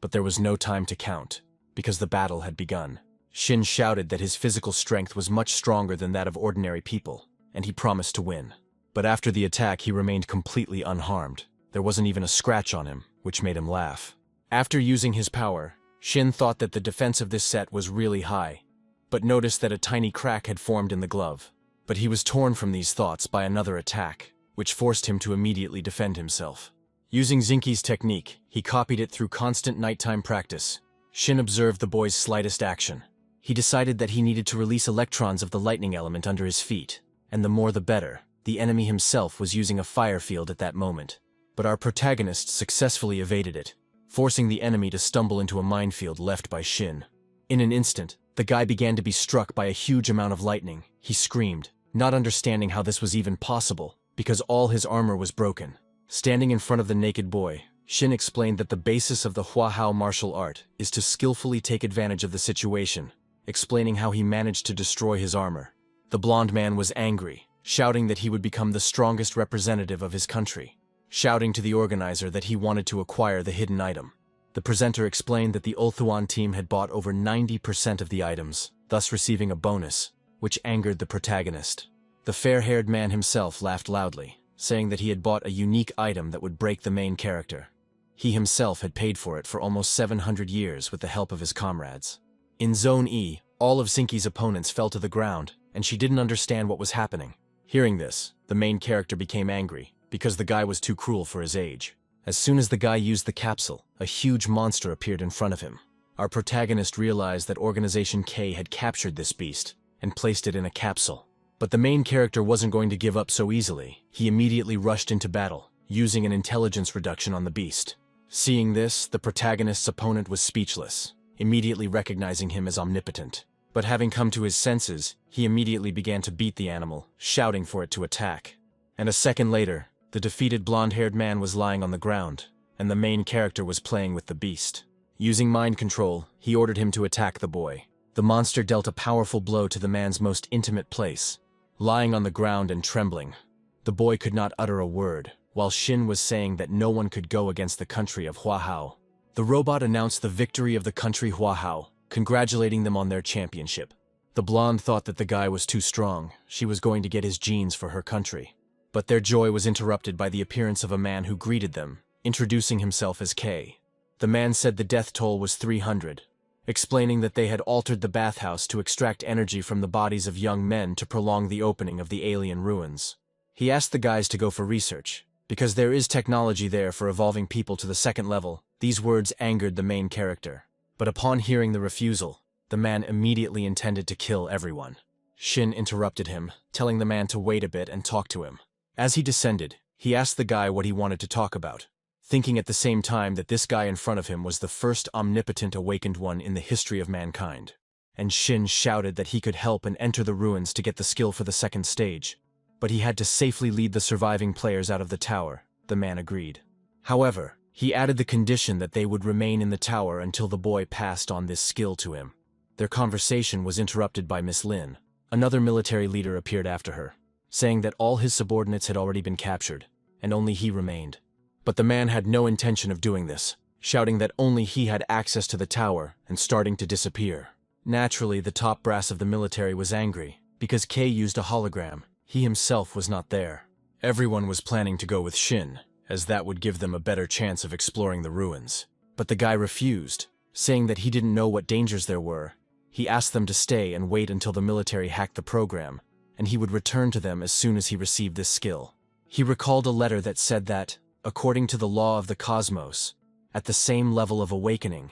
But there was no time to count, because the battle had begun. Shin shouted that his physical strength was much stronger than that of ordinary people, and he promised to win. But after the attack, he remained completely unharmed. There wasn't even a scratch on him, which made him laugh. After using his power, Shin thought that the defense of this set was really high, but noticed that a tiny crack had formed in the glove. But he was torn from these thoughts by another attack, which forced him to immediately defend himself. Using Zinki's technique, he copied it through constant nighttime practice. Shin observed the boy's slightest action. He decided that he needed to release electrons of the lightning element under his feet, and the more the better. The enemy himself was using a fire field at that moment, but our protagonist successfully evaded it, forcing the enemy to stumble into a minefield left by Shin. In an instant, the guy began to be struck by a huge amount of lightning. He screamed, not understanding how this was even possible, because all his armor was broken. Standing in front of the naked boy, Shin explained that the basis of the Hua-Hao martial art is to skillfully take advantage of the situation, explaining how he managed to destroy his armor. The blonde man was angry, shouting that he would become the strongest representative of his country, shouting to the organizer that he wanted to acquire the hidden item. The presenter explained that the Ulthuan team had bought over 90% of the items, thus receiving a bonus, which angered the protagonist. The fair-haired man himself laughed loudly, saying that he had bought a unique item that would break the main character. He himself had paid for it for almost 700 years with the help of his comrades. In Zone E, all of Zinki's opponents fell to the ground, and she didn't understand what was happening. Hearing this, the main character became angry, because the guy was too cruel for his age. As soon as the guy used the capsule, a huge monster appeared in front of him. Our protagonist realized that Organization K had captured this beast and placed it in a capsule. But the main character wasn't going to give up so easily. He immediately rushed into battle, using an intelligence reduction on the beast. Seeing this, the protagonist's opponent was speechless, immediately recognizing him as omnipotent. But having come to his senses, he immediately began to beat the animal, shouting for it to attack. And a second later, the defeated blonde-haired man was lying on the ground, and the main character was playing with the beast. Using mind control, he ordered him to attack the boy. The monster dealt a powerful blow to the man's most intimate place. Lying on the ground and trembling, the boy could not utter a word, while Shin was saying that no one could go against the country of Hua-Hao. The robot announced the victory of the country Hua-Hao, congratulating them on their championship. The blonde thought that the guy was too strong. She was going to get his genes for her country. But their joy was interrupted by the appearance of a man who greeted them, introducing himself as K. The man said the death toll was 300, explaining that they had altered the bathhouse to extract energy from the bodies of young men to prolong the opening of the alien ruins. He asked the guys to go for research, Because there is technology there for evolving people to the second level, these words angered the main character. But upon hearing the refusal, the man immediately intended to kill everyone. Shin interrupted him, telling the man to wait a bit and talk to him. As he descended, he asked the guy what he wanted to talk about, thinking at the same time that this guy in front of him was the first omnipotent awakened one in the history of mankind. And Shin shouted that he could help and enter the ruins to get the skill for the second stage. But he had to safely lead the surviving players out of the tower. The man agreed. However, he added the condition that they would remain in the tower until the boy passed on this skill to him. Their conversation was interrupted by Miss Lin. Another military leader appeared after her, saying that all his subordinates had already been captured, and only he remained. But the man had no intention of doing this, shouting that only he had access to the tower and starting to disappear. Naturally, the top brass of the military was angry, because Kei used a hologram. He himself was not there. Everyone was planning to go with Shin, as that would give them a better chance of exploring the ruins. But the guy refused, saying that he didn't know what dangers there were. He asked them to stay and wait until the military hacked the program, and he would return to them as soon as he received this skill. He recalled a letter that said that, according to the law of the cosmos, at the same level of awakening,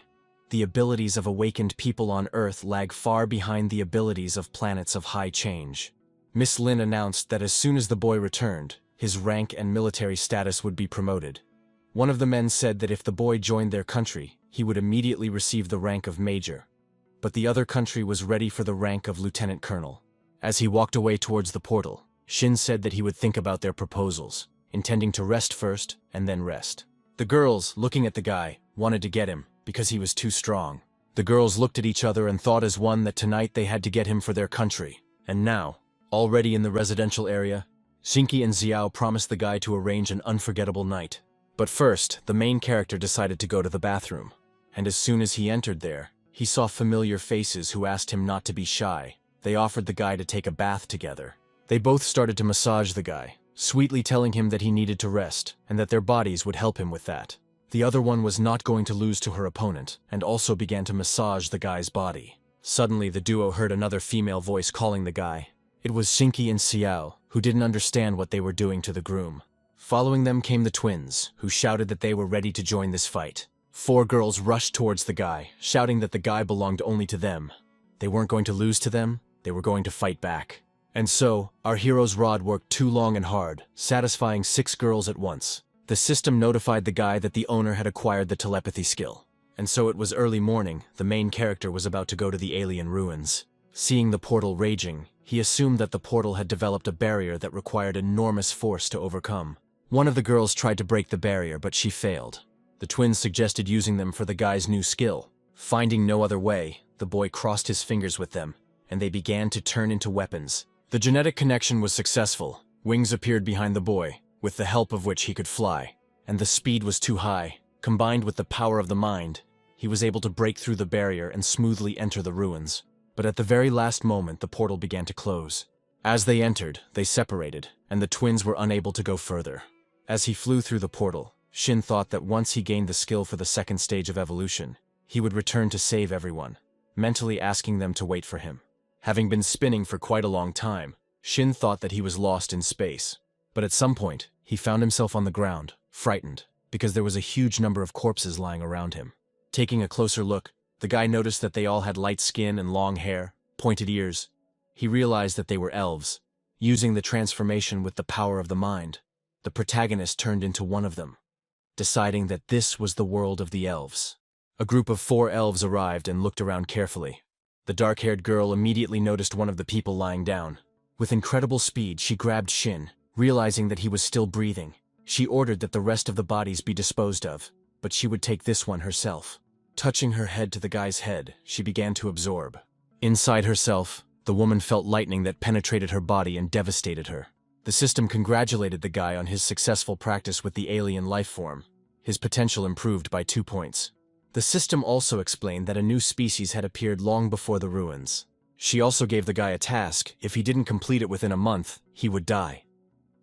the abilities of awakened people on Earth lag far behind the abilities of planets of high change. Miss Lin announced that as soon as the boy returned, his rank and military status would be promoted. One of the men said that if the boy joined their country, he would immediately receive the rank of major. But the other country was ready for the rank of lieutenant colonel. As he walked away towards the portal, Shin said that he would think about their proposals, intending to rest first and then rest. The girls, looking at the guy, wanted to get him because he was too strong. The girls looked at each other and thought as one that tonight they had to get him for their country. And now, already in the residential area, Xinqi and Xiao promised the guy to arrange an unforgettable night. But first, the main character decided to go to the bathroom. And as soon as he entered there, he saw familiar faces who asked him not to be shy. They offered the guy to take a bath together. They both started to massage the guy, sweetly telling him that he needed to rest, and that their bodies would help him with that. The other one was not going to lose to her opponent, and also began to massage the guy's body. Suddenly, the duo heard another female voice calling the guy. It was Xinqi and Xiao, who didn't understand what they were doing to the groom. Following them came the twins, who shouted that they were ready to join this fight. 4 girls rushed towards the guy, shouting that the guy belonged only to them. They weren't going to lose to them, they were going to fight back. And so, our hero's rod worked too long and hard, satisfying 6 girls at once. The system notified the guy that the owner had acquired the telepathy skill. And so it was early morning, the main character was about to go to the alien ruins. Seeing the portal raging, he assumed that the portal had developed a barrier that required enormous force to overcome. One of the girls tried to break the barrier, but she failed. The twins suggested using them for the guy's new skill. Finding no other way, the boy crossed his fingers with them, and they began to turn into weapons. The genetic connection was successful. Wings appeared behind the boy, with the help of which he could fly. And the speed was too high. Combined with the power of the mind, he was able to break through the barrier and smoothly enter the ruins. But at the very last moment, the portal began to close. As they entered, they separated, and the twins were unable to go further. As he flew through the portal, Shin thought that once he gained the skill for the second stage of evolution, he would return to save everyone, mentally asking them to wait for him. Having been spinning for quite a long time, Shin thought that he was lost in space. But at some point, he found himself on the ground, frightened, because there was a huge number of corpses lying around him. Taking a closer look, the guy noticed that they all had light skin and long hair, pointed ears. He realized that they were elves. Using the transformation with the power of the mind, the protagonist turned into one of them, deciding that this was the world of the elves. A group of 4 elves arrived and looked around carefully. The dark-haired girl immediately noticed one of the people lying down. With incredible speed, she grabbed Shin, realizing that he was still breathing. She ordered that the rest of the bodies be disposed of, but she would take this one herself. Touching her head to the guy's head, she began to absorb. Inside herself, the woman felt lightning that penetrated her body and devastated her. The system congratulated the guy on his successful practice with the alien life form. His potential improved by 2 points. The system also explained that a new species had appeared long before the ruins. She also gave the guy a task. If he didn't complete it within a month, he would die.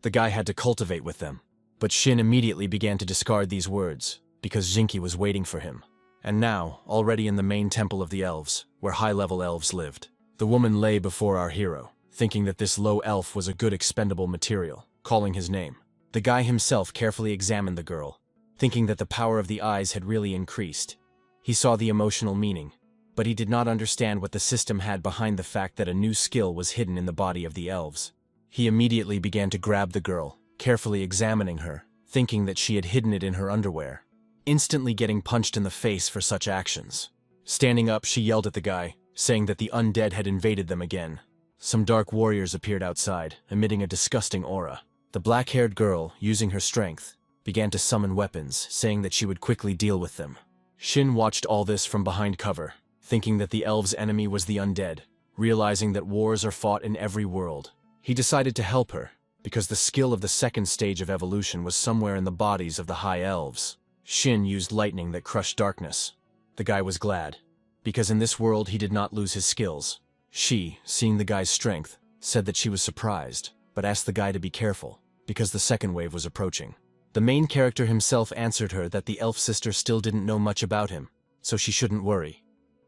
The guy had to cultivate with them. But Shin immediately began to discard these words, because Xinqi was waiting for him. And now, already in the main temple of the elves, where high-level elves lived, the woman lay before our hero, thinking that this low elf was a good expendable material, calling his name. The guy himself carefully examined the girl, thinking that the power of the eyes had really increased. He saw the emotional meaning, but he did not understand what the system had behind the fact that a new skill was hidden in the body of the elves. He immediately began to grab the girl, carefully examining her, thinking that she had hidden it in her underwear, instantly getting punched in the face for such actions. Standing up, she yelled at the guy, saying that the undead had invaded them again. Some dark warriors appeared outside, emitting a disgusting aura. The black-haired girl, using her strength, began to summon weapons, saying that she would quickly deal with them. Shin watched all this from behind cover, thinking that the elves' enemy was the undead, realizing that wars are fought in every world. He decided to help her, because the skill of the second stage of evolution was somewhere in the bodies of the high elves. Shin used lightning that crushed darkness. The guy was glad, because in this world he did not lose his skills. She, seeing the guy's strength, said that she was surprised, but asked the guy to be careful, because the second wave was approaching. The main character himself answered her that the elf sister still didn't know much about him, so she shouldn't worry.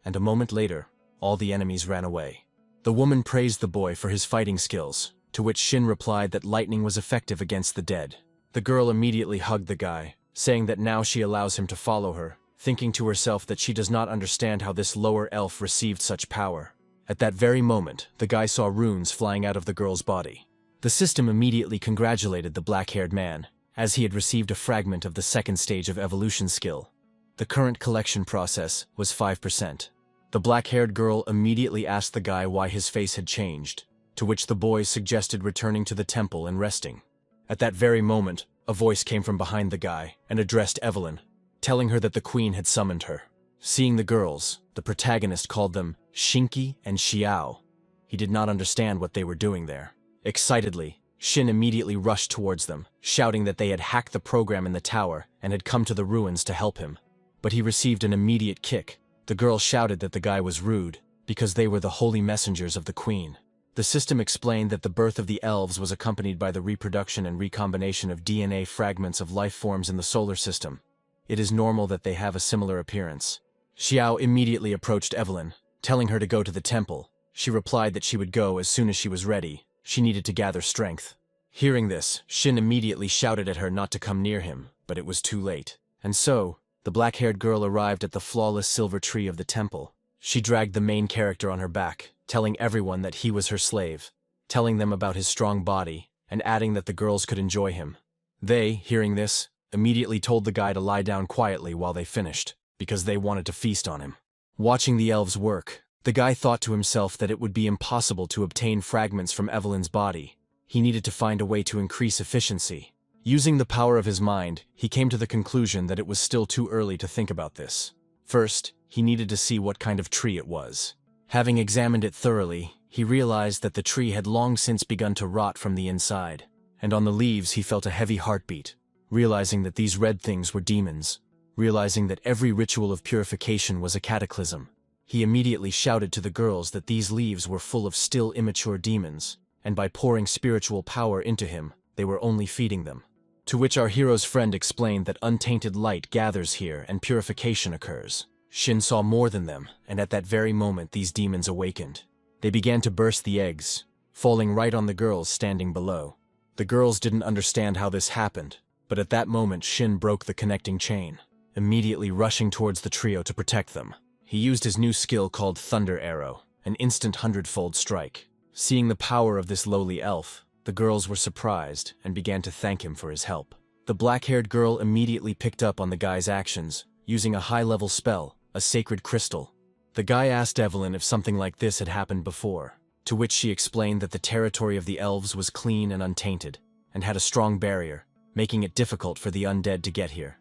And a moment later, all the enemies ran away. The woman praised the boy for his fighting skills, to which Shin replied that lightning was effective against the dead. The girl immediately hugged the guy, saying that now she allows him to follow her, thinking to herself that she does not understand how this lower elf received such power. At that very moment, the guy saw runes flying out of the girl's body. The system immediately congratulated the black-haired man, as he had received a fragment of the second stage of evolution skill. The current collection process was 5%. The black-haired girl immediately asked the guy why his face had changed, to which the boy suggested returning to the temple and resting. At that very moment, a voice came from behind the guy and addressed Evelyn, telling her that the queen had summoned her. Seeing the girls, the protagonist called them Shinki and Xiao. He did not understand what they were doing there. Excitedly, Shin immediately rushed towards them, shouting that they had hacked the program in the tower and had come to the ruins to help him. But he received an immediate kick. The girl shouted that the guy was rude, because they were the holy messengers of the queen. The system explained that the birth of the elves was accompanied by the reproduction and recombination of DNA fragments of life forms in the solar system. It is normal that they have a similar appearance. Xiao immediately approached Evelyn, telling her to go to the temple. She replied that she would go as soon as she was ready. She needed to gather strength. Hearing this, Shin immediately shouted at her not to come near him, but it was too late. And so, the black-haired girl arrived at the flawless silver tree of the temple. She dragged the main character on her back, telling everyone that he was her slave, telling them about his strong body, and adding that the girls could enjoy him. They, hearing this, immediately told the guy to lie down quietly while they finished, because they wanted to feast on him. Watching the elves work, the guy thought to himself that it would be impossible to obtain fragments from Evelyn's body. He needed to find a way to increase efficiency. Using the power of his mind, he came to the conclusion that it was still too early to think about this. First, he needed to see what kind of tree it was. Having examined it thoroughly, he realized that the tree had long since begun to rot from the inside, and on the leaves he felt a heavy heartbeat, realizing that these red things were demons. Realizing that every ritual of purification was a cataclysm, he immediately shouted to the girls that these leaves were full of still immature demons, and by pouring spiritual power into him, they were only feeding them. To which our hero's friend explained that untainted light gathers here and purification occurs. Shin saw more than them, and at that very moment these demons awakened. They began to burst the eggs, falling right on the girls standing below. The girls didn't understand how this happened, but at that moment Shin broke the connecting chain, immediately rushing towards the trio to protect them. He used his new skill called Thunder Arrow, an instant 100-fold strike. Seeing the power of this lowly elf, the girls were surprised and began to thank him for his help. The black-haired girl immediately picked up on the guy's actions, using a high-level spell, a sacred crystal. The guy asked Evelyn if something like this had happened before, to which she explained that the territory of the elves was clean and untainted, and had a strong barrier, making it difficult for the undead to get here.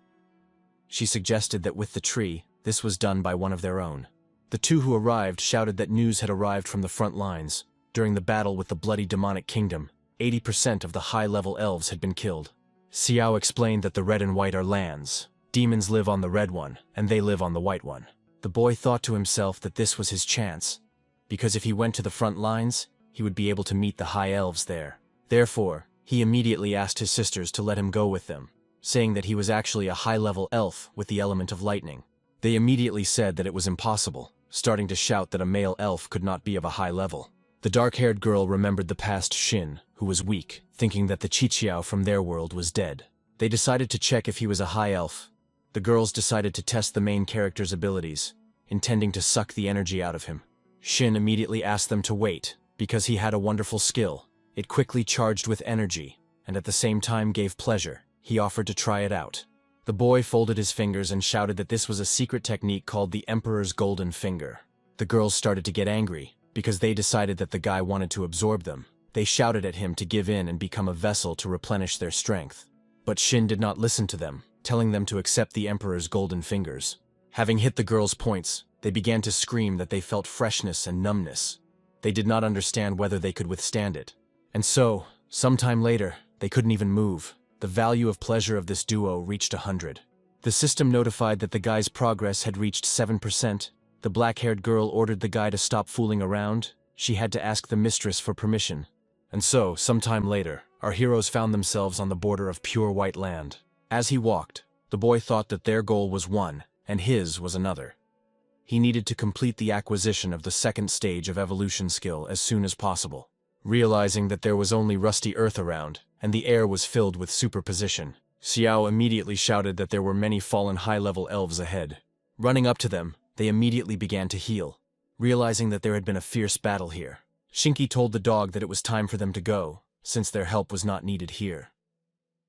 She suggested that with the tree, this was done by one of their own. The two who arrived shouted that news had arrived from the front lines. During the battle with the bloody demonic kingdom, 80% of the high-level elves had been killed. Xiao explained that the red and white are lands. Demons live on the red one, and they live on the white one. The boy thought to himself that this was his chance, because if he went to the front lines, he would be able to meet the high elves there. Therefore, he immediately asked his sisters to let him go with them, saying that he was actually a high-level elf with the element of lightning. They immediately said that it was impossible, starting to shout that a male elf could not be of a high level. The dark-haired girl remembered the past Shin, who was weak, thinking that the Qiqiao from their world was dead. They decided to check if he was a high elf. The girls decided to test the main character's abilities, intending to suck the energy out of him. Shin immediately asked them to wait, because he had a wonderful skill. It quickly charged with energy, and at the same time gave pleasure. He offered to try it out. The boy folded his fingers and shouted that this was a secret technique called the Emperor's Golden Finger. The girls started to get angry, because they decided that the guy wanted to absorb them. They shouted at him to give in and become a vessel to replenish their strength. But Shin did not listen to them, telling them to accept the Emperor's golden fingers. Having hit the girls' points, they began to scream that they felt freshness and numbness. They did not understand whether they could withstand it. And so, sometime later, they couldn't even move. The value of pleasure of this duo reached 100. The system notified that the guy's progress had reached 7%. The black-haired girl ordered the guy to stop fooling around. She had to ask the mistress for permission. And so, sometime later, our heroes found themselves on the border of pure white land. As he walked, the boy thought that their goal was one, and his was another. He needed to complete the acquisition of the second stage of evolution skill as soon as possible. Realizing that there was only rusty earth around, and the air was filled with superposition, Xiao immediately shouted that there were many fallen high-level elves ahead. Running up to them, they immediately began to heal. Realizing that there had been a fierce battle here, Shinki told the dog that it was time for them to go, since their help was not needed here.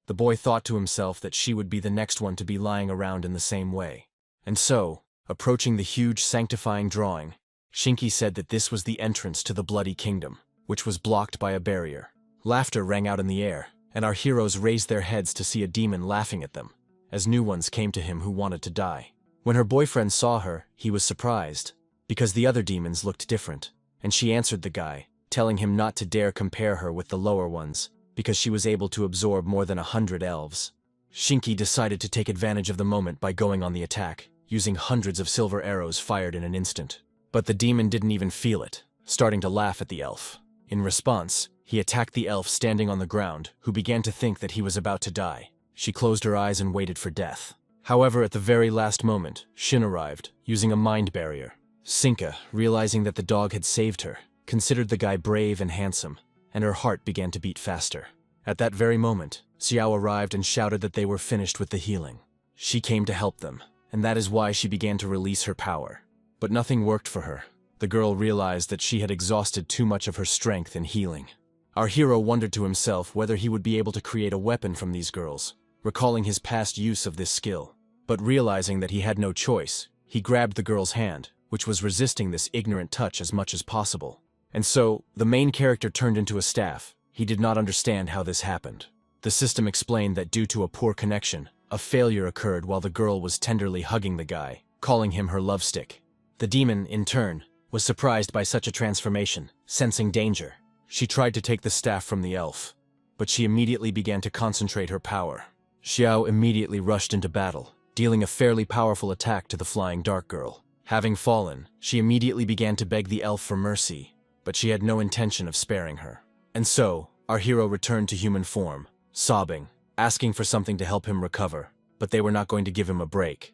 The boy thought to himself that she would be the next one to be lying around in the same way. And so, approaching the huge sanctifying drawing, Shinki said that this was the entrance to the Bloody Kingdom, which was blocked by a barrier. Laughter rang out in the air, and our heroes raised their heads to see a demon laughing at them, as new ones came to him who wanted to die. When her boyfriend saw her, he was surprised, because the other demons looked different, and she answered the guy, telling him not to dare compare her with the lower ones, because she was able to absorb more than 100 elves. Shinki decided to take advantage of the moment by going on the attack, using hundreds of silver arrows fired in an instant. But the demon didn't even feel it, starting to laugh at the elf. In response, he attacked the elf standing on the ground, who began to think that he was about to die. She closed her eyes and waited for death. However, at the very last moment, Shin arrived, using a mind barrier. Sinka, realizing that the dog had saved her, considered the guy brave and handsome, and her heart began to beat faster. At that very moment, Xiao arrived and shouted that they were finished with the healing. She came to help them, and that is why she began to release her power. But nothing worked for her. The girl realized that she had exhausted too much of her strength in healing. Our hero wondered to himself whether he would be able to create a weapon from these girls, recalling his past use of this skill. But realizing that he had no choice, he grabbed the girl's hand, which was resisting this ignorant touch as much as possible. And so, the main character turned into a staff. He did not understand how this happened. The system explained that due to a poor connection, a failure occurred while the girl was tenderly hugging the guy, calling him her love stick. The demon, in turn, was surprised by such a transformation, sensing danger. She tried to take the staff from the elf, but she immediately began to concentrate her power. Xiao immediately rushed into battle, dealing a fairly powerful attack to the flying dark girl. Having fallen, she immediately began to beg the elf for mercy, but she had no intention of sparing her. And so, our hero returned to human form, sobbing, asking for something to help him recover, but they were not going to give him a break.